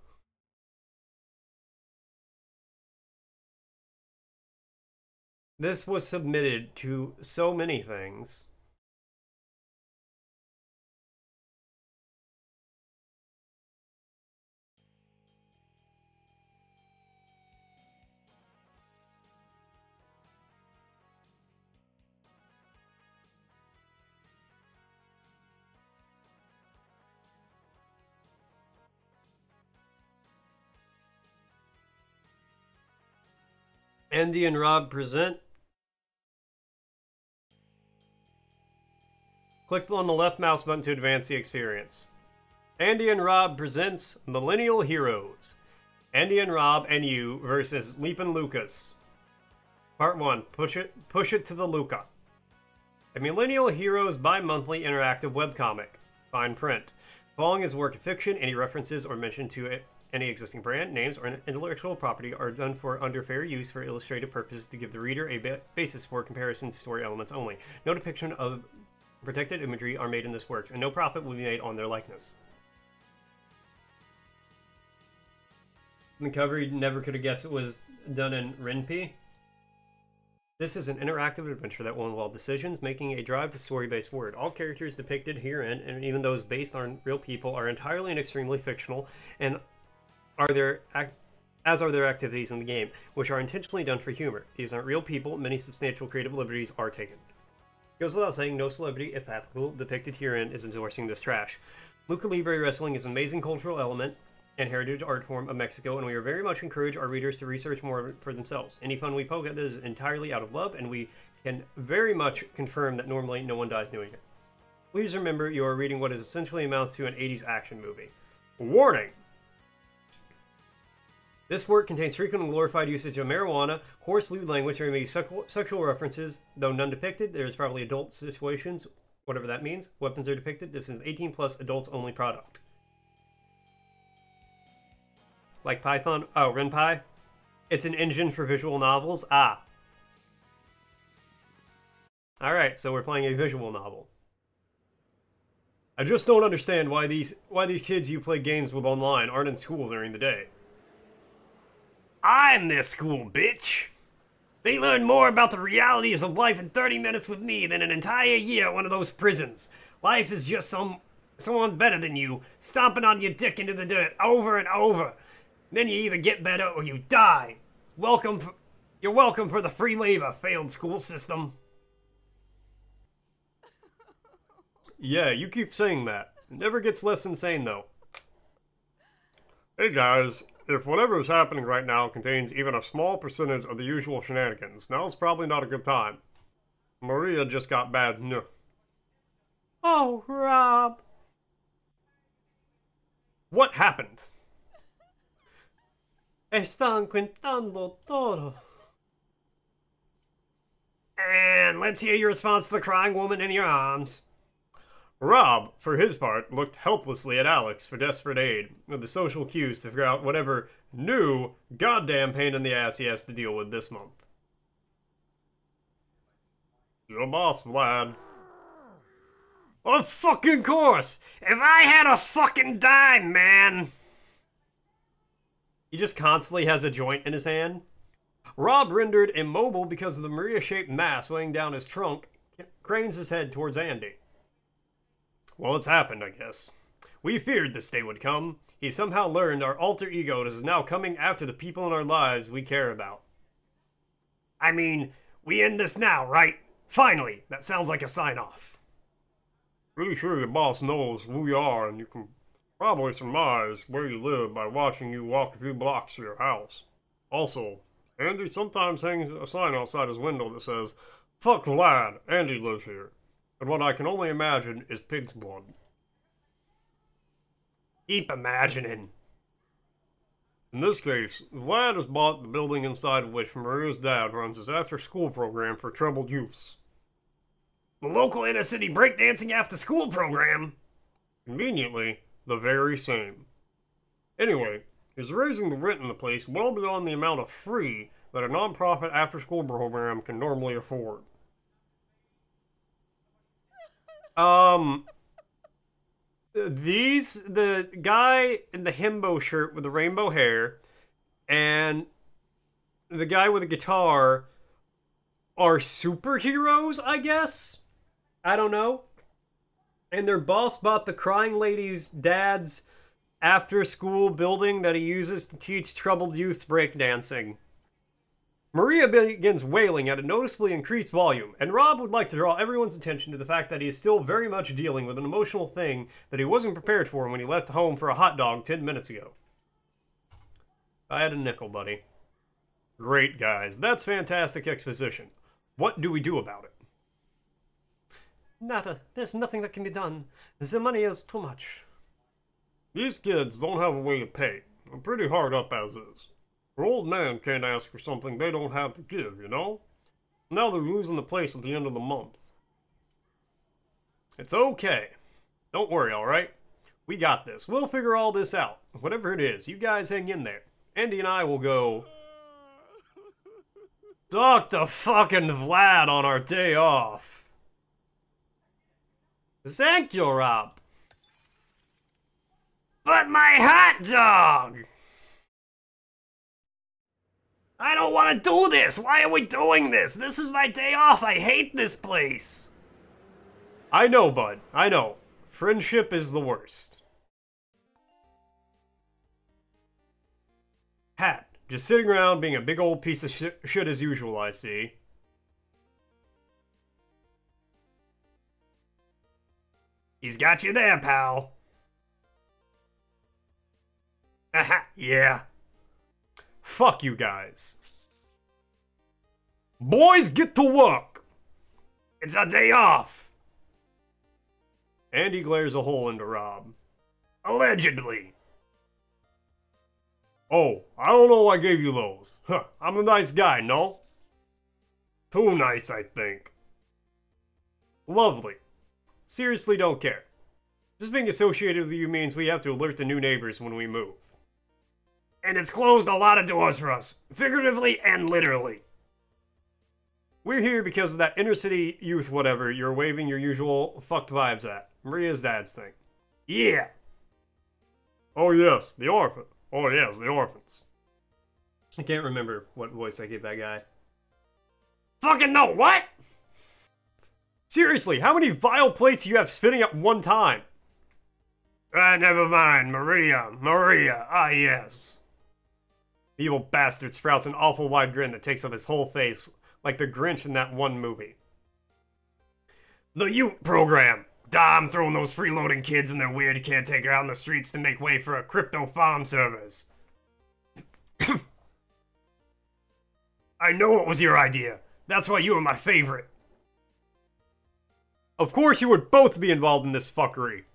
This was submitted to so many things. Andy and Rob present. Click on the left mouse button to advance the experience. Andy and Rob presents Millennial Heroes. Andy and Rob and you versus Leap and Lucas. Part 1. Push it to the Luca. A Millennial Heroes bi-monthly interactive webcomic. Fine print. Following is a work of fiction. Any references or mention to any existing brand, names, or intellectual property are done under fair use for illustrative purposes to give the reader a basis for comparison story elements only. No depiction of protected imagery are made in this works, and no profit will be made on their likeness. In the cover, you never could have guessed it was done in Rinpi. This is an interactive adventure that will involve decisions, making a drive to story-based word. All characters depicted herein, and even those based on real people, are entirely and extremely fictional, and as are their activities in the game, which are intentionally done for humor. These aren't real people. Many substantial creative liberties are taken. It goes without saying, no celebrity, if applicable, depicted herein is endorsing this trash. Lucha Libre Wrestling is an amazing cultural element and heritage art form of Mexico, and we very much encourage our readers to research more for themselves. Any fun we poke at this is entirely out of love, and we can very much confirm that normally no one dies doing it. Please remember you are reading what is essentially amounts to an 80s action movie. Warning! This work contains frequent and glorified usage of marijuana, coarse, lewd language, or maybe sexual references, though none depicted. There is probably adult situations, whatever that means. Weapons are depicted. This is an 18+ adults only product. Like Python? Oh, Ren'Py? It's an engine for visual novels? Ah. Alright, so we're playing a visual novel. I just don't understand why these kids you play games with online aren't in school during the day. I'm their school, bitch! They learn more about the realities of life in 30 minutes with me than an entire year at one of those prisons. Life is just someone better than you, stomping on your dick into the dirt over and over. Then you either get better or you die. You're welcome for the free labor, failed school system. Yeah, you keep saying that. It never gets less insane, though. Hey guys, if whatever is happening right now contains even a small percentage of the usual shenanigans, now's probably not a good time. Maria just got bad news. Oh, Rob. What happened? Están contando todo. And let's hear your response to the crying woman in your arms. Rob, for his part, looked helplessly at Alex for desperate aid, with the social cues to figure out whatever new goddamn pain in the ass he has to deal with this month. Your boss, Vlad. Of fucking course! If I had a fucking dime, man! He just constantly has a joint in his hand. Rob, rendered immobile because of the Maria-shaped mass weighing down his trunk, cranes his head towards Andy. Well, it's happened, I guess. We feared this day would come. He somehow learned our alter ego is now coming after the people in our lives we care about. I mean, we end this now, right? Finally! That sounds like a sign-off. Pretty sure your boss knows who you are, and you can probably surmise where you live by watching you walk a few blocks to your house. Also, Andy sometimes hangs a sign outside his window that says, "Fuck Vlad, Andy lives here." And what I can only imagine is pig's blood. Keep imagining. In this case, Vlad has bought the building inside of which Maria's dad runs his after-school program for troubled youths. The local inner-city breakdancing after-school program? Conveniently, the very same. Anyway, he's raising the rent in the place well beyond the amount of free that a non-profit after-school program can normally afford. The guy in the himbo shirt with the rainbow hair and the guy with the guitar are superheroes, I guess? I don't know. And their boss bought the crying lady's dad's after-school building that he uses to teach troubled youths breakdancing. Maria begins wailing at a noticeably increased volume, and Rob would like to draw everyone's attention to the fact that he is still very much dealing with an emotional thing that he wasn't prepared for when he left home for a hot dog 10 minutes ago. I had a nickel, buddy. Great, guys. That's fantastic exposition. What do we do about it? Nada. There's nothing that can be done. The money is too much. These kids don't have a way to pay. I'm pretty hard up as is. An old man can't ask for something they don't have to give, you know? Now they're losing the place at the end of the month. It's okay. Don't worry, alright? We got this. We'll figure all this out. Whatever it is, you guys hang in there. Andy and I will go talk to fucking Vlad on our day off. Thank you, Rob. But my hot dog! I don't want to do this! Why are we doing this? This is my day off! I hate this place! I know, bud. I know. Friendship is the worst. Hat. Just sitting around being a big old piece of shit as usual, I see. He's got you there, pal. Haha, yeah. Fuck you guys. Boys, get to work. It's a day off. Andy glares a hole into Rob. Allegedly. Oh, I don't know why I gave you those. Huh, I'm a nice guy, no? Too nice, I think. Lovely. Seriously don't care. Just being associated with you means we have to alert the new neighbors when we move. And it's closed a lot of doors for us, figuratively and literally. We're here because of that inner city youth whatever you're waving your usual fucked vibes at. Maria's dad's thing. Yeah. Oh yes, the orphan. Oh yes, the orphans. I can't remember what voice I gave that guy. Fucking no, what? Seriously, how many vile plates do you have spinning at one time? Ah, never mind, Maria, ah yes. The evil bastard sprouts an awful wide grin that takes up his whole face, like the Grinch in that one movie. The Ute program. Duh, I'm throwing those freeloading kids and their weird caretaker out in the streets to make way for a crypto farm service. I know it was your idea. That's why you were my favorite. Of course you would both be involved in this fuckery.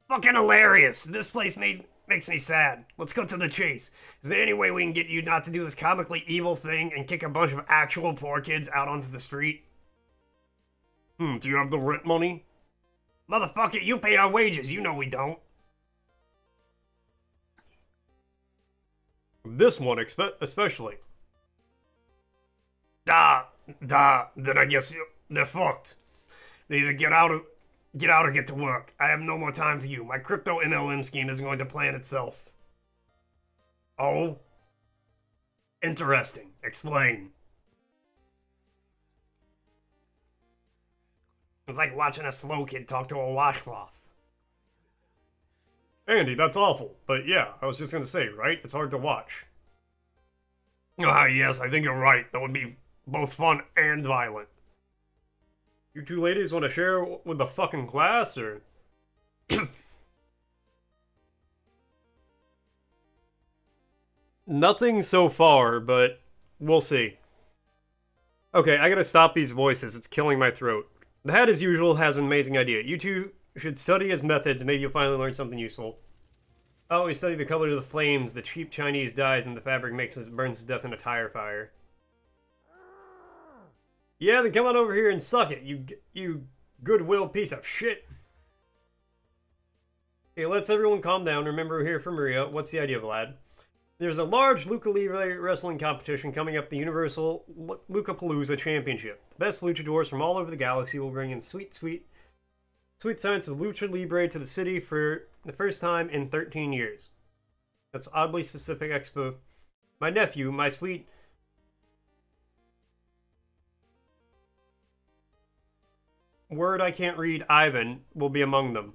Fucking hilarious. This place makes me sad. Let's cut to the chase. Is there any way we can get you not to do this comically evil thing and kick a bunch of actual poor kids out onto the street? Do you have the rent money? Motherfucker, you pay our wages. You know we don't. This one especially. Then I guess they're fucked. They either get out or get to work. I have no more time for you. My crypto MLM scheme is going to plan itself. Oh? Interesting. Explain. It's like watching a slow kid talk to a washcloth. Andy, that's awful. But yeah, I was just gonna say, right? It's hard to watch. Ah, yes, I think you're right. That would be both fun and violent. You two ladies want to share with the fucking class, or? Nothing so far, but we'll see. Okay, I gotta stop these voices. It's killing my throat. The hat, as usual, has an amazing idea. You two should study his methods, and maybe you'll finally learn something useful. I always study the color of the flames, the cheap Chinese dyes, and the fabric burns to death in a tire fire. Yeah, then come on over here and suck it, you goodwill piece of shit. Okay, let's everyone calm down. Remember, we're here for Maria. What's the idea, Vlad? There's a large Lucha Libre wrestling competition coming up, the Universal Lucapalooza Championship. The best luchadors from all over the galaxy will bring in sweet science of Lucha Libre to the city for the first time in 13 years. That's oddly specific expo. My nephew, my sweet... word I can't read, Ivan, will be among them.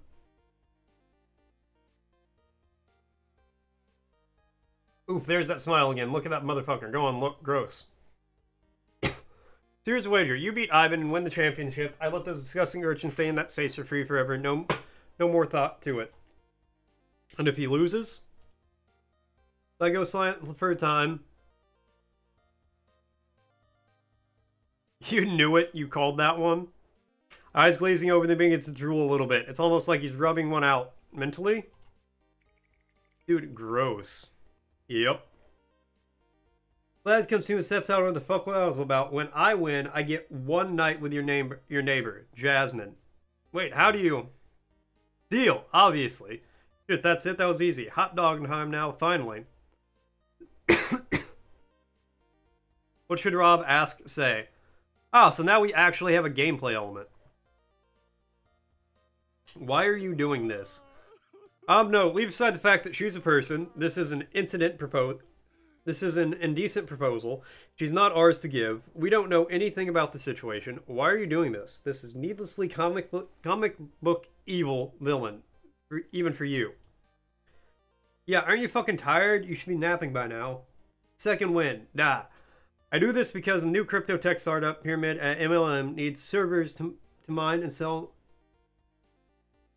Oof, there's that smile again. Look at that motherfucker. Go on, look gross. Here's a wager. You beat Ivan and win the championship. I let those disgusting urchins stay in that space for free forever. No more thought to it. And if he loses? I go silent for a time. You knew it. You called that one. Eyes glazing over, then begins to drool a little bit. It's almost like he's rubbing one out mentally. Dude, gross. Yep. Lad comes to and steps out. What the fuck I was about. When I win, I get one night with your neighbor, Jasmine. Wait, how do you? Deal, obviously. Shit, that's it. That was easy. Hot dog time now, finally. What should Rob say? Ah, so now we actually have a gameplay element. Why are you doing this? No, leave aside the fact that she's a person. This is an This is an indecent proposal. She's not ours to give. We don't know anything about the situation. Why are you doing this? This is needlessly comic book evil villain. Even for you. Yeah, aren't you fucking tired? You should be napping by now. Second win. Nah. I do this because the new crypto tech startup, Pyramid at MLM, needs servers to mine and sell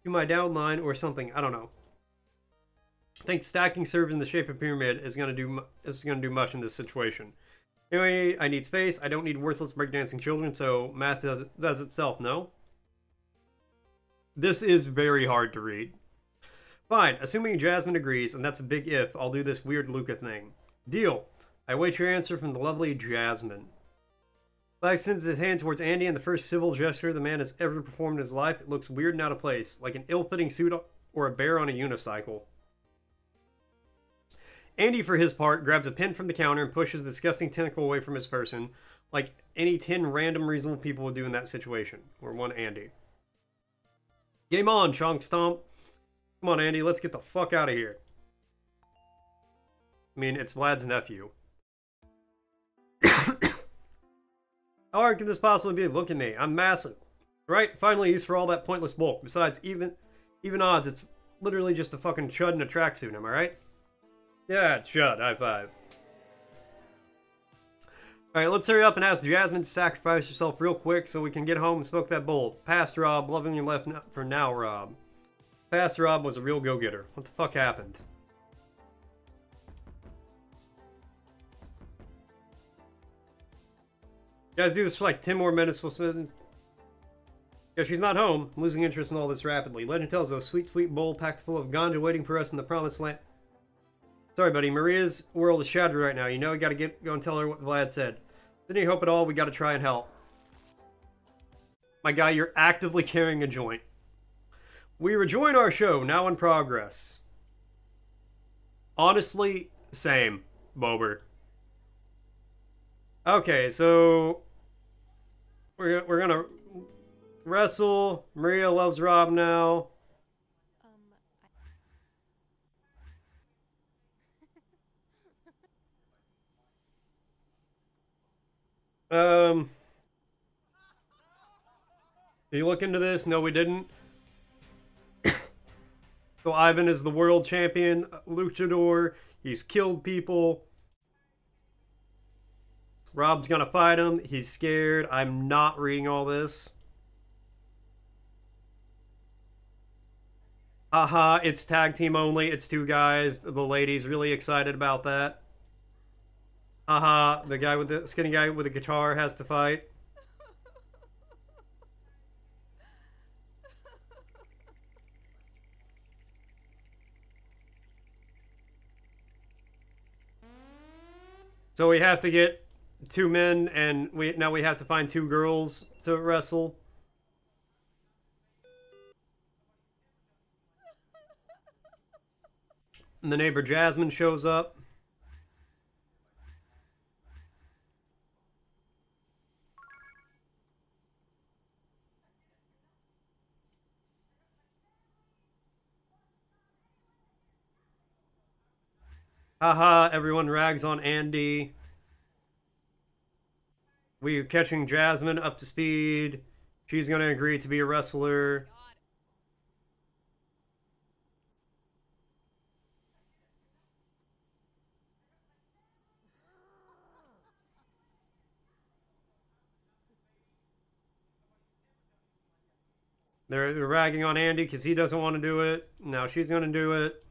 to my downline or something. I don't know. I think stacking servers in the shape of Pyramid is gonna do much in this situation. Anyway, I need space. I don't need worthless breakdancing children, so math does itself, no? This is very hard to read. Fine, assuming Jasmine agrees, and that's a big if, I'll do this weird Luca thing. Deal. I await your answer from the lovely Jasmine. Flag sends his hand towards Andy in the first civil gesture the man has ever performed in his life. It looks weird and out of place, like an ill-fitting suit or a bear on a unicycle. Andy, for his part, grabs a pin from the counter and pushes the disgusting tentacle away from his person, like any 10 random reasonable people would do in that situation. Or one Andy. Game on, Chonk Stomp. Come on, Andy, let's get the fuck out of here. I mean, it's Vlad's nephew. How hard can this possibly be? Look at me. I'm massive. Right? Finally used for all that pointless bulk. Besides, even odds, it's literally just a fucking chud in a tracksuit, am I right? Yeah, chud. High five. Alright, let's hurry up and ask Jasmine to sacrifice herself real quick so we can get home and smoke that bowl. Past Rob, lovingly left for now, Rob. Past Rob was a real go-getter. What the fuck happened? Guys, do this for like 10 more minutes. We'll spend. Yeah, she's not home. I'm losing interest in all this rapidly. Legend tells us a sweet, sweet bowl packed full of ganja waiting for us in the promised land. Sorry, buddy. Maria's world is shattered right now. You know, you gotta go and tell her what Vlad said. Any hope at all? We gotta try and help. My guy, you're actively carrying a joint. We rejoin our show, now in progress. Honestly, same, Bober. Okay, so we're gonna wrestle. Maria loves Rob now. Did you look into this? No, we didn't. So Ivan is the world champion luchador. He's killed people. Rob's gonna fight him. He's scared. I'm not reading all this. Haha, it's tag team only. It's 2 guys. The lady's really excited about that. Haha, the guy with the skinny guy with the guitar has to fight. So we have to get 2 men, and now we have to find 2 girls to wrestle. And the neighbor Jasmine shows up. Haha, everyone rags on Andy. We're catching Jasmine up to speed. She's gonna agree to be a wrestler. They're ragging on Andy because he doesn't want to do it. Now she's gonna do it.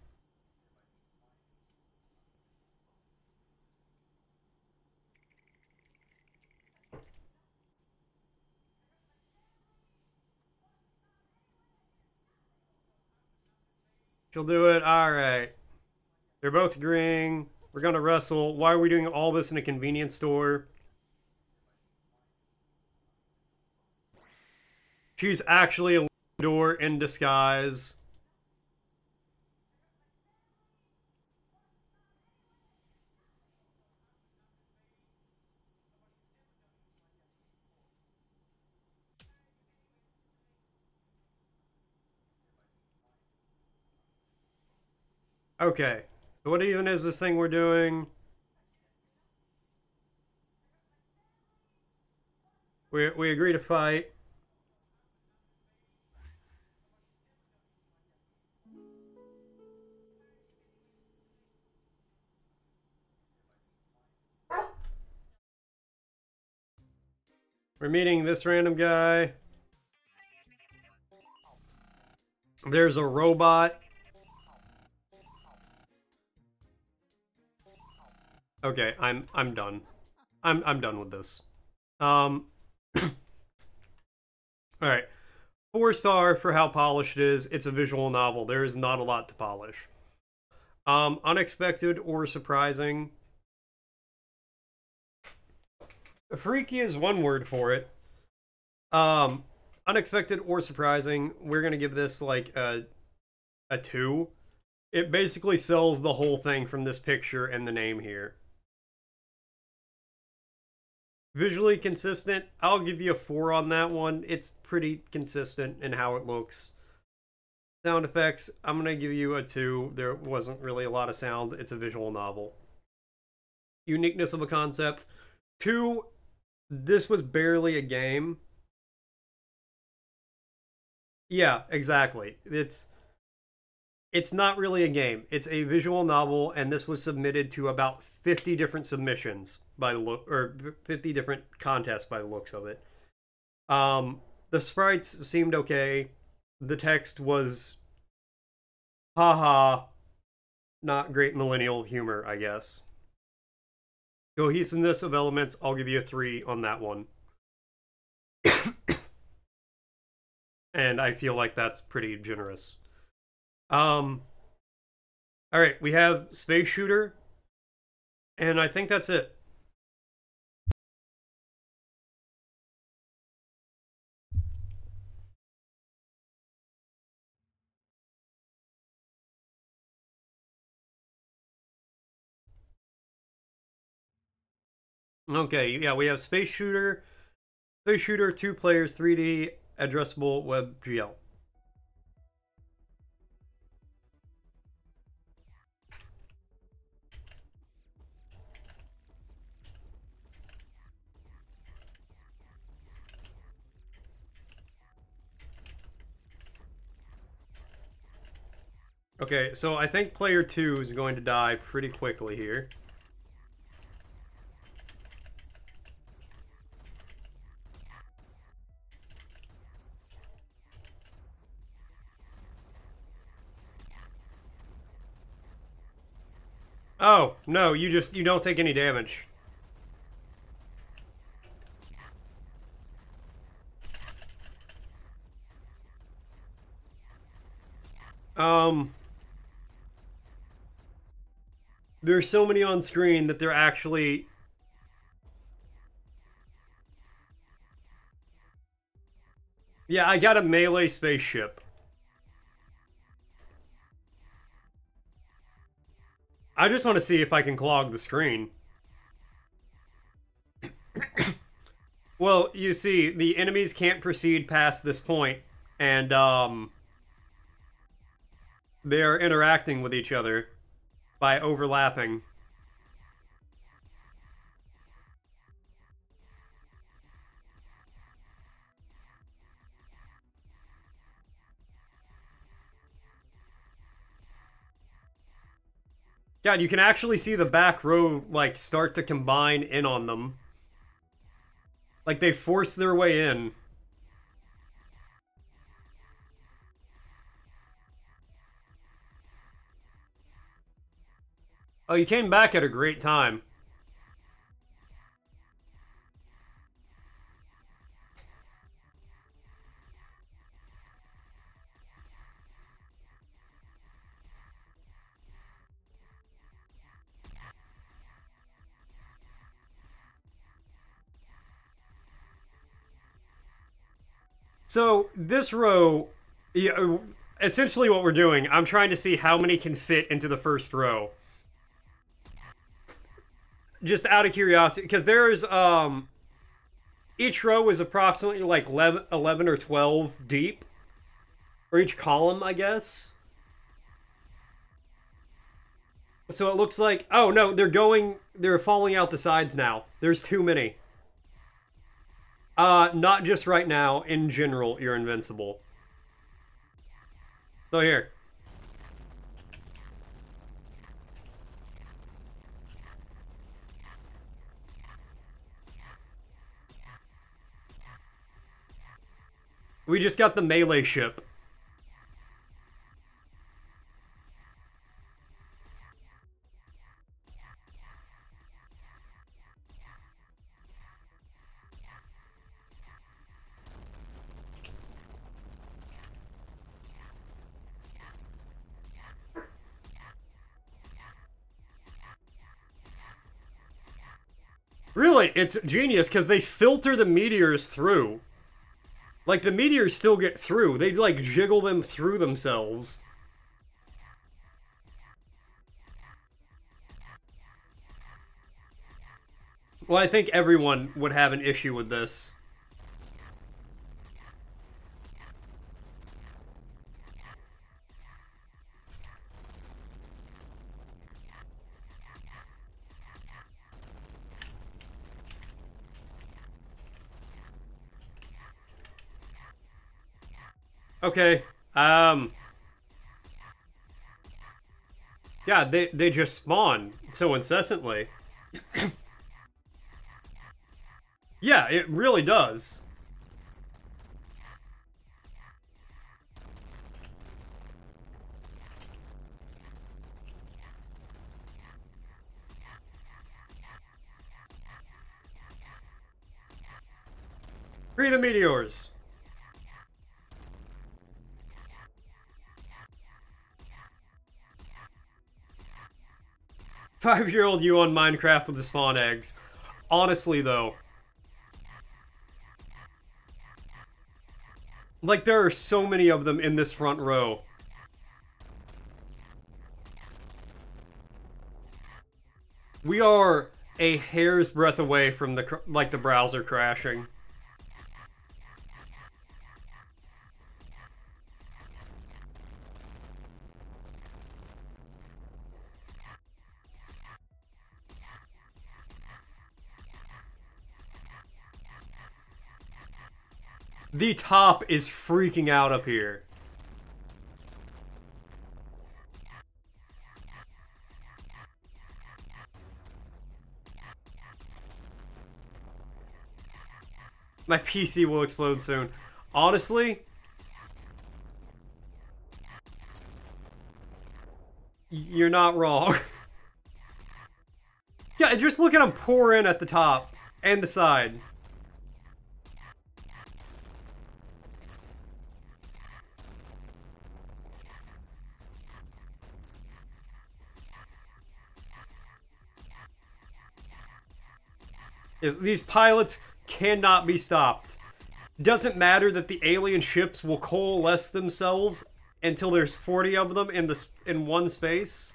She'll do it. Alright. They're both agreeing. We're gonna wrestle. Why are we doing all this in a convenience store? She's actually a door in disguise. Okay. So what even is this thing we're doing? We agree to fight. We're meeting this random guy. There's a robot. Okay, I'm done. I'm done with this. All right. 4-star for how polished it is. It's a visual novel. There is not a lot to polish. Unexpected or surprising. Freaky is one word for it. Unexpected or surprising. We're gonna give this like a 2. It basically sells the whole thing from this picture and the name here. Visually consistent, I'll give you a 4 on that one. It's pretty consistent in how it looks. Sound effects, I'm going to give you a 2. There wasn't really a lot of sound. It's a visual novel. Uniqueness of a concept. 2, this was barely a game. Yeah, exactly. It's not really a game. It's a visual novel, and this was submitted to about 50 different submissions by the look, or 50 different contests by the looks of it. The sprites seemed okay. The text was, haha, not great millennial humor, I guess. Cohesiveness of elements, I'll give you a 3 on that one. And I feel like that's pretty generous. Alright, we have Space Shooter, and I think that's it. Okay, yeah, we have Space Shooter, 2 players, 3D, addressable WebGL. Okay, so I think player 2 is going to die pretty quickly here. Oh, no, you don't take any damage. There's so many on screen that they're actually... Yeah, I got a melee spaceship. I just want to see if I can clog the screen. Well, you see, the enemies can't proceed past this point, and, they are interacting with each other by overlapping. God, you can actually see the back row, like, start to combine in on them. Like, they force their way in. Oh, you came back at a great time. So this row, yeah, essentially what we're doing, I'm trying to see how many can fit into the first row. Just out of curiosity, because there's each row is approximately like 11 or 12 deep, or each column, I guess. So it looks like, oh no, they're falling out the sides now. There's too many. Not just right now. In general, you're invincible. So here. We just got the melee ship. Really, it's genius because they filter the meteors through. Like, the meteors still get through. They, like, jiggle them through themselves. Well, I think everyone would have an issue with this. Okay, yeah, they just spawn so incessantly. Yeah, it really does. Free the meteors. 5-year-old you on Minecraft with the spawn eggs. Honestly, though. Like, there are so many of them in this front row. We are a hair's breadth away from the browser crashing. The top is freaking out up here. My PC will explode soon. Honestly, you're not wrong. Yeah, just look at them pour in at the top and the side. These pilots cannot be stopped. Doesn't matter that the alien ships will coalesce themselves until there's 40 of them in one space.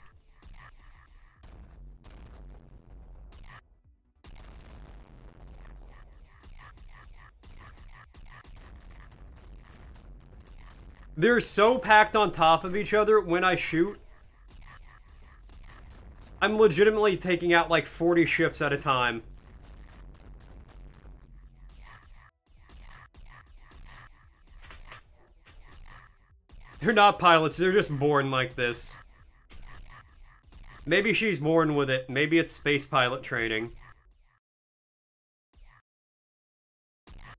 They're so packed on top of each other when I shoot. I'm legitimately taking out like 40 ships at a time. They're not pilots, they're just born like this. Maybe she's born with it. Maybe it's space pilot training.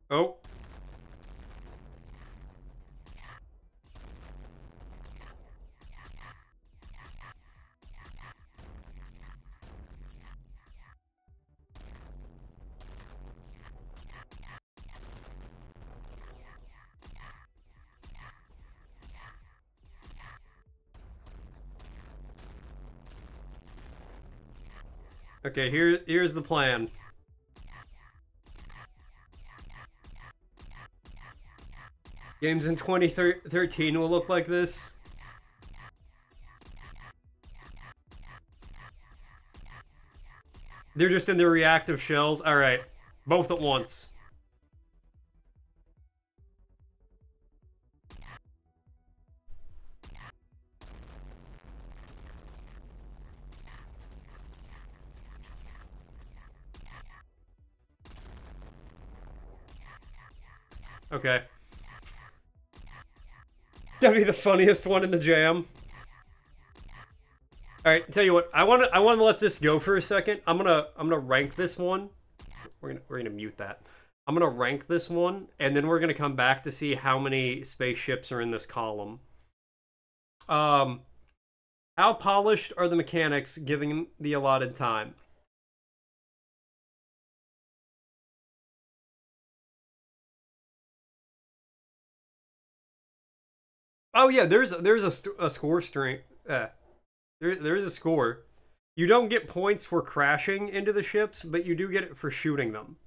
Oh. Okay, here's the plan. Games in 2013 will look like this. They're just in their reactive shells. Alright. Both at once. Okay. It's gotta be the funniest one in the jam. Alright, tell you what, I wanna let this go for a second. I'm gonna rank this one. We're gonna mute that. I'm gonna rank this one, and then we're gonna come back to see how many spaceships are in this column. How polished are the mechanics given the allotted time? Oh yeah, there's a score string. There's a score. You don't get points for crashing into the ships, but you do get it for shooting them.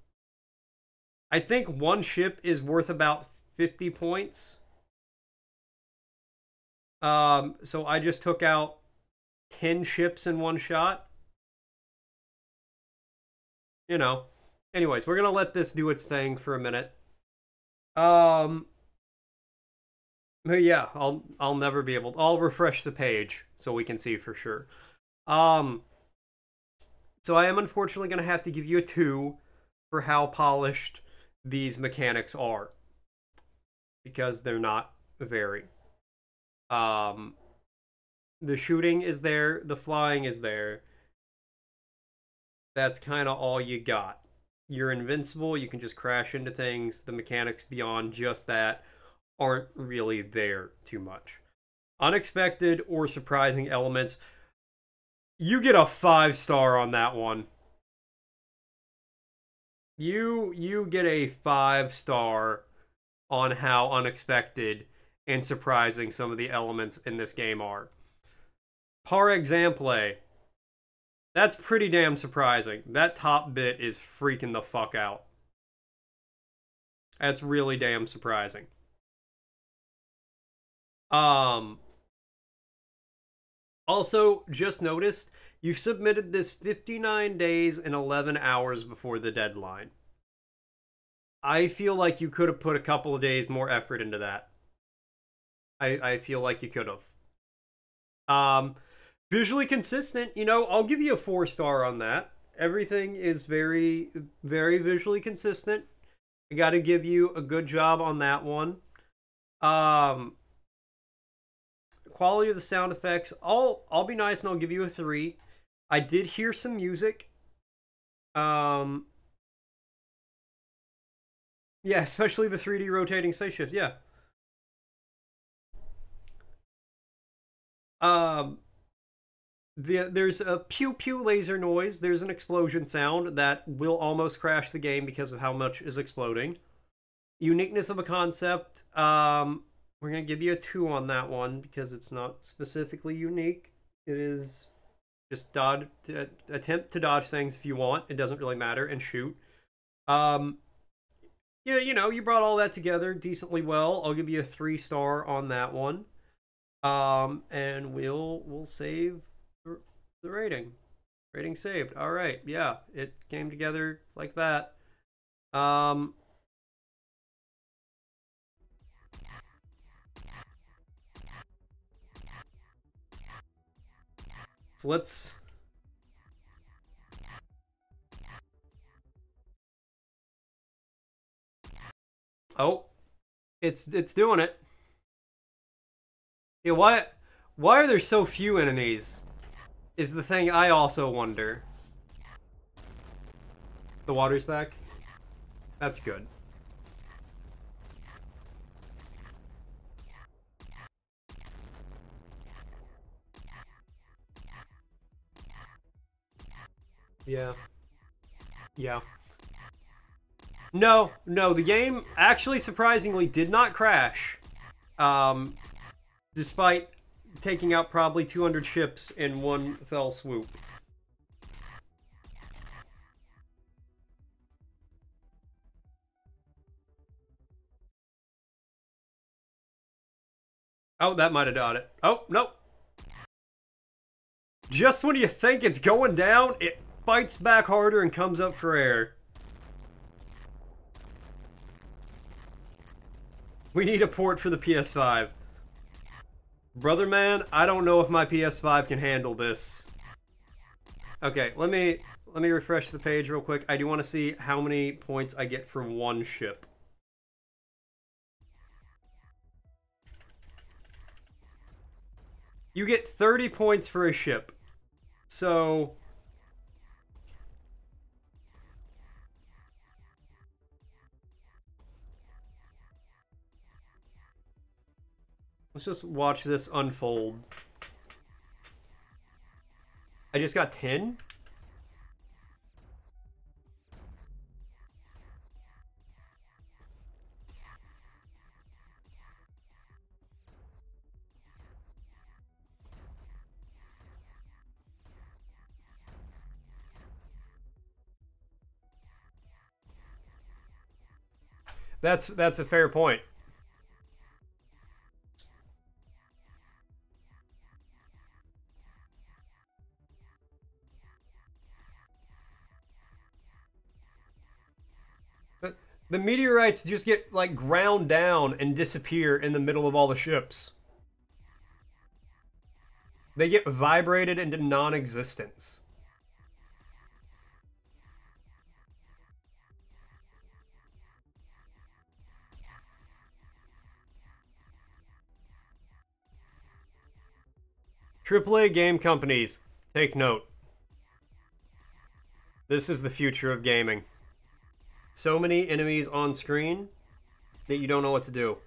I think one ship is worth about 50 points. So I just took out 10 ships in one shot. You know. Anyways, we're gonna let this do its thing for a minute. But yeah, I'll never be able. I'll refresh the page so we can see for sure. So I am unfortunately gonna have to give you a 2 for how polished these mechanics are, because they're not very. The shooting is there, the flying is there. That's kind of all you got. You're invincible, you can just crash into things. The mechanics beyond just that aren't really there too much. Unexpected or surprising elements. You get a 5-star on that one. You get a 5-star on how unexpected and surprising some of the elements in this game are. Par exemple, that's pretty damn surprising. That top bit is freaking the fuck out. That's really damn surprising. Also, just noticed, you submitted this 59 days and 11 hours before the deadline. I feel like you could have put a couple of days more effort into that. I feel like you could have. Visually consistent, you know, I'll give you a 4-star on that. Everything is very, very visually consistent. I gotta give you a good job on that one. Quality of the sound effects, I'll be nice and I'll give you a 3. I did hear some music. Yeah, especially the 3D rotating spaceships, yeah. There's a pew pew laser noise. There's an explosion sound that will almost crash the game because of how much is exploding. Uniqueness of a concept. We're gonna give you a 2 on that one because it's not specifically unique. It is just attempt to dodge things if you want. It doesn't really matter, and shoot. Yeah, you know, you brought all that together decently well. I'll give you a 3-star on that one. And we'll save the rating. Rating saved. All right, yeah, it came together like that. So let's. Oh, it's doing it. Yeah, why are there so few enemies? Is the thing I also wonder. The water's back. That's good. Yeah. Yeah. No, the game actually surprisingly did not crash. Despite taking out probably 200 ships in one fell swoop. Oh, that might have done it. Oh, nope. Just when you think it's going down, it fights back harder and comes up for air. We need a port for the PS5. Brother man, I don't know if my PS5 can handle this. Okay, let me refresh the page real quick. I do want to see how many points I get for one ship. You get 30 points for a ship. So let's just watch this unfold. I just got 10? That's a fair point. The meteorites just get, like, ground down and disappear in the middle of all the ships. They get vibrated into non-existence. AAA game companies, take note. This is the future of gaming. So many enemies on screen that you don't know what to do.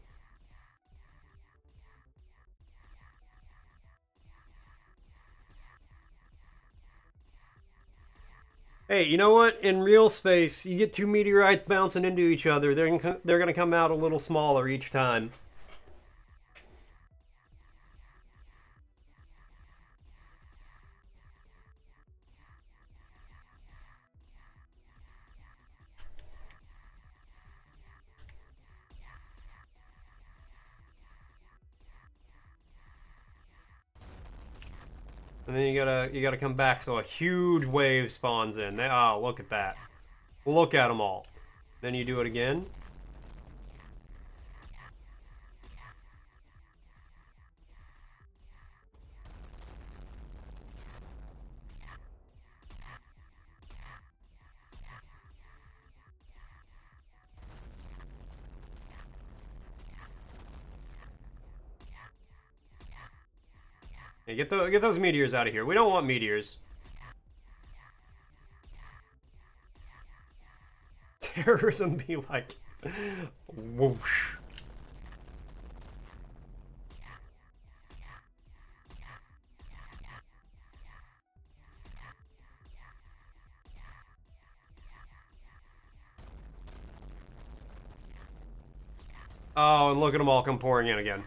Hey, you know what? In real space, you get two meteorites bouncing into each other. They're gonna come out a little smaller each time. And then you gotta come back so a huge wave spawns in. Oh, look at that. Look at them all. Then you do it again. Hey, get those meteors out of here. We don't want meteors. Terrorism be like, whoosh. Oh, and look at them all come pouring in again.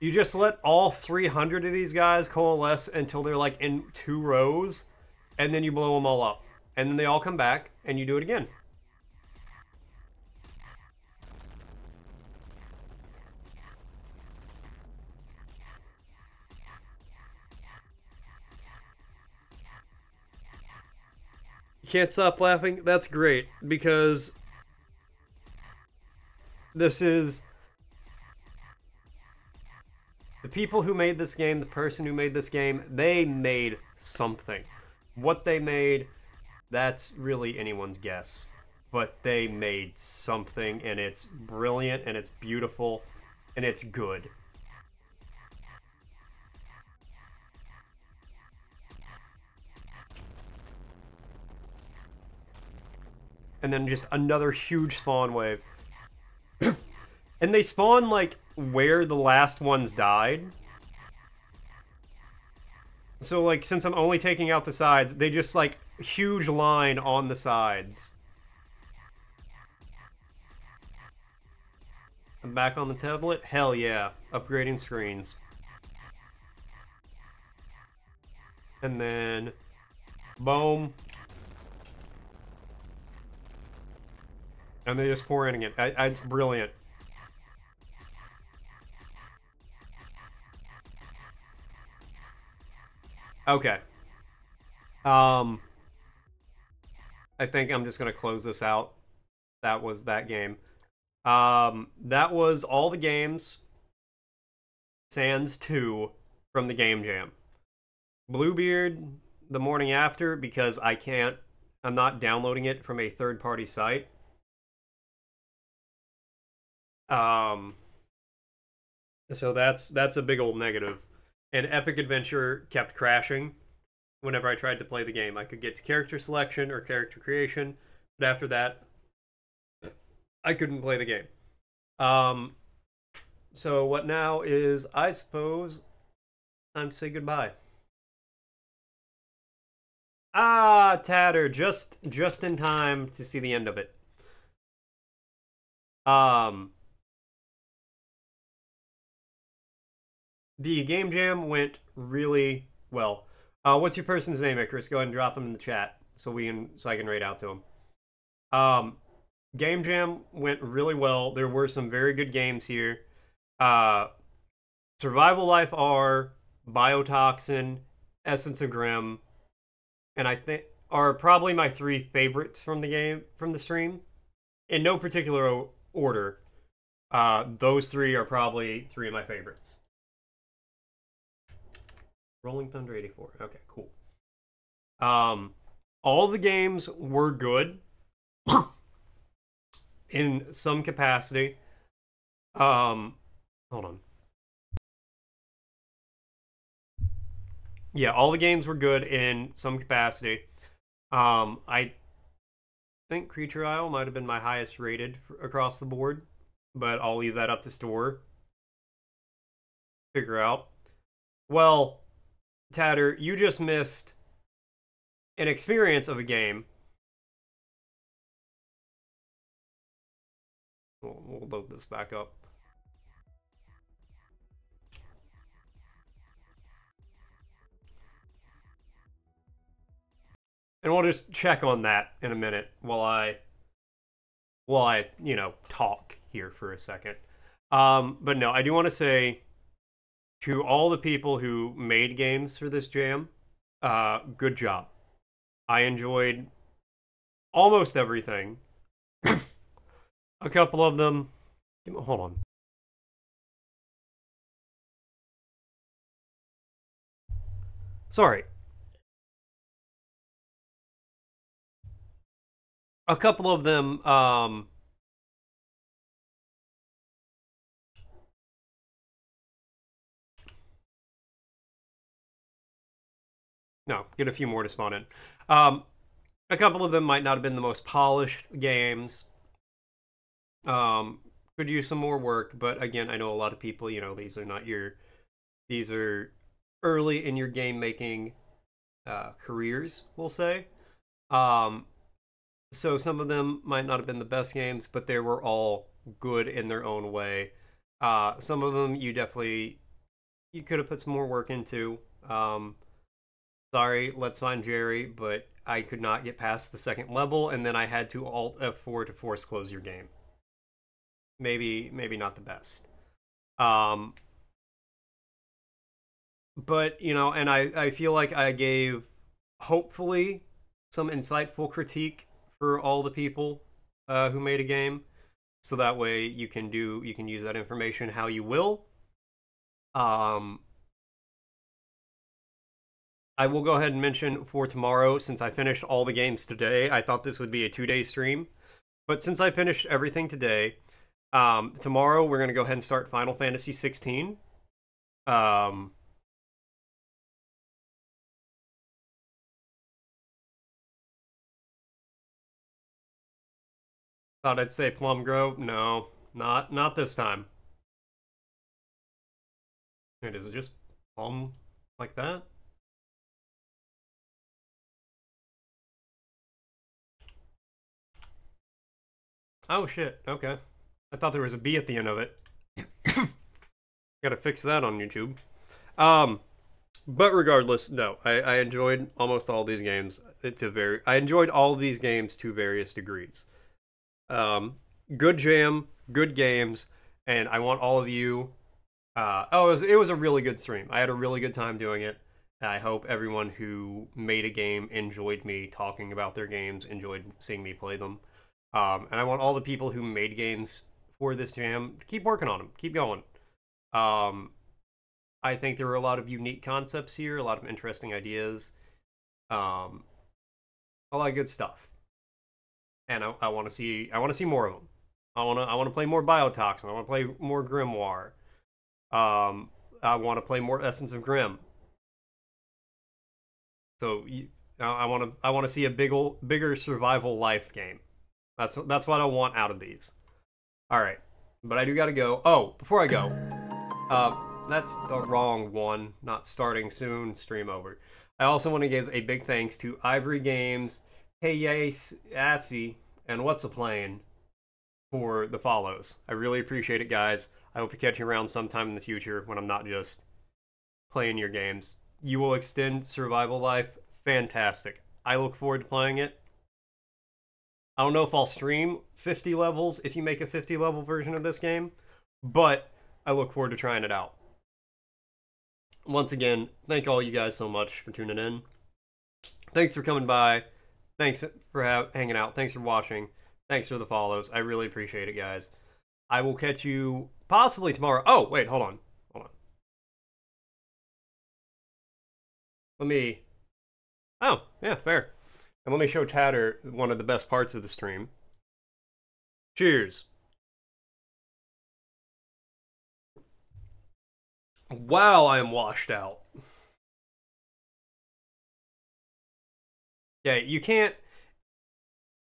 You just let all 300 of these guys coalesce until they're like in 2 rows, and then you blow them all up. And then they all come back, and you do it again. You can't stop laughing? That's great, because this is... The people who made this game, the person who made this game, they made something. What they made, that's really anyone's guess. But they made something, and it's brilliant, and it's beautiful, and it's good. And then just another huge spawn wave. And they spawn, like, where the last ones died. So, like, since I'm only taking out the sides, they just, like, huge line on the sides. I'm back on the tablet? Hell yeah. Upgrading screens. And then... boom. And they're just pouring it. It's brilliant. Okay. I think I'm just gonna close this out. That was that game. That was all the games. Sans 2 from the Game Jam. Bluebeard the morning after because I'm not downloading it from a third-party site. So that's a big old negative. And Epic Adventure kept crashing whenever I tried to play the game. I could get to character selection or character creation, but after that, I couldn't play the game. So what now is, I suppose, time to say goodbye. Ah, Tatter, just in time to see the end of it. The game jam went really well. What's your person's name, Icarus? Go ahead and drop him in the chat so I can raid out to him. Game jam went really well. There were some very good games here. Survival Life R, bio-toxen, Essence of Grimm, and I think are probably my 3 favorites from the stream. In no particular order. Those 3 are probably 3 of my favorites. Rolling Thunder 84. Okay, cool. All the games were good in some capacity. Hold on. Yeah, all the games were good in some capacity. I think Creatureisle might have been my highest rated across the board, but I'll leave that up to Store. Figure out. Well, Tatter, you just missed an experience of a game. We'll load this back up. And we'll just check on that in a minute while I talk here for a second. But no, I do want to say to all the people who made games for this jam, good job. I enjoyed almost everything. A couple of them... Hold on. Sorry. A couple of them, no, get a few more to spawn in. A couple of them might not have been the most polished games. Could use some more work, but again, I know a lot of people, these are early in your game making careers, we'll say. So some of them might not have been the best games, but they were all good in their own way. Some of them you could have put some more work into. Sorry, Let's Find Jerry, but I could not get past the second level, and then I had to Alt F4 to force close your game. Maybe not the best. But, and I feel like I gave, hopefully, some insightful critique for all the people who made a game, so that way you can use that information how you will. I will go ahead and mention for tomorrow, since I finished all the games today, I thought this would be a 2-day stream, but since I finished everything today, tomorrow we're going to go ahead and start Final Fantasy 16. Thought I'd say Plum Grove. No, not this time. Wait, is it just plum like that? Oh shit, okay. I thought there was a B at the end of it. Gotta fix that on YouTube. But regardless, no, I enjoyed almost all these games I enjoyed all these games to various degrees. Good jam, good games, and I want all of you. It was a really good stream. I had a really good time doing it. I hope everyone who made a game enjoyed me talking about their games, enjoyed seeing me play them. And I want all the people who made games for this jam to keep working on them, keep going. Um, I think there were a lot of unique concepts here, a lot of interesting ideas, um, a lot of good stuff. And I want to see more of them. I want to play more bio-toxen. I want to play more grimoire. I want to play more Essence of Grim. So I want to see a bigger survival life game. That's what I want out of these. All right, but I do got to go. Oh, before I go, that's the wrong one. Not starting soon. Stream over. I also want to give a big thanks to Ivory Games, Hey Yes, Assy, and What's a Plane for the follows. I really appreciate it, guys. I hope to catch you around sometime in the future when I'm not just playing your games. You will extend survival life. Fantastic. I look forward to playing it. I don't know if I'll stream 50 levels if you make a 50 level version of this game, but I look forward to trying it out. Once again, thank all you guys so much for tuning in. Thanks for coming by. Thanks for hanging out. Thanks for watching. Thanks for the follows. I really appreciate it, guys. I will catch you possibly tomorrow. Oh, wait, hold on. Let me... Oh, yeah, fair. And let me show Tatter one of the best parts of the stream. Cheers. Wow, I am washed out. Yeah, you can't...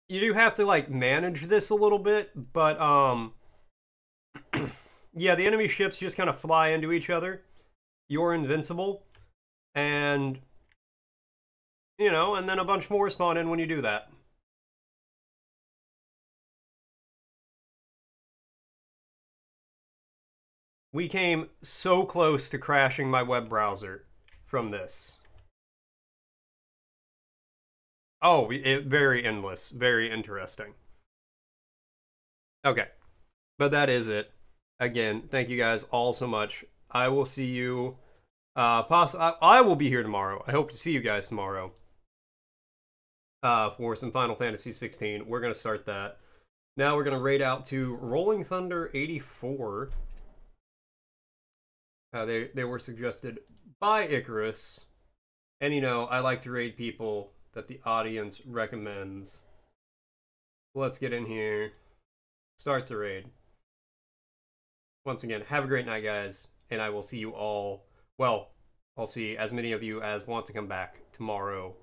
You do have to, like, manage this a little bit, but, yeah, the enemy ships just kind of fly into each other. You're invincible. And... You know, and then a bunch more spawn in when you do that. We came so close to crashing my web browser from this. Oh, very endless. Very interesting. Okay. But that is it. Again, thank you guys all so much. I will see you... I will be here tomorrow. I hope to see you guys tomorrow. For some Final Fantasy 16. We're going to start that. Now we're going to raid out to Rolling Thunder 84. They were suggested by Icarus. And you know, I like to raid people that the audience recommends. Let's get in here. Start the raid. Once again, have a great night, guys. And I will see you all... Well, I'll see as many of you as want to come back tomorrow.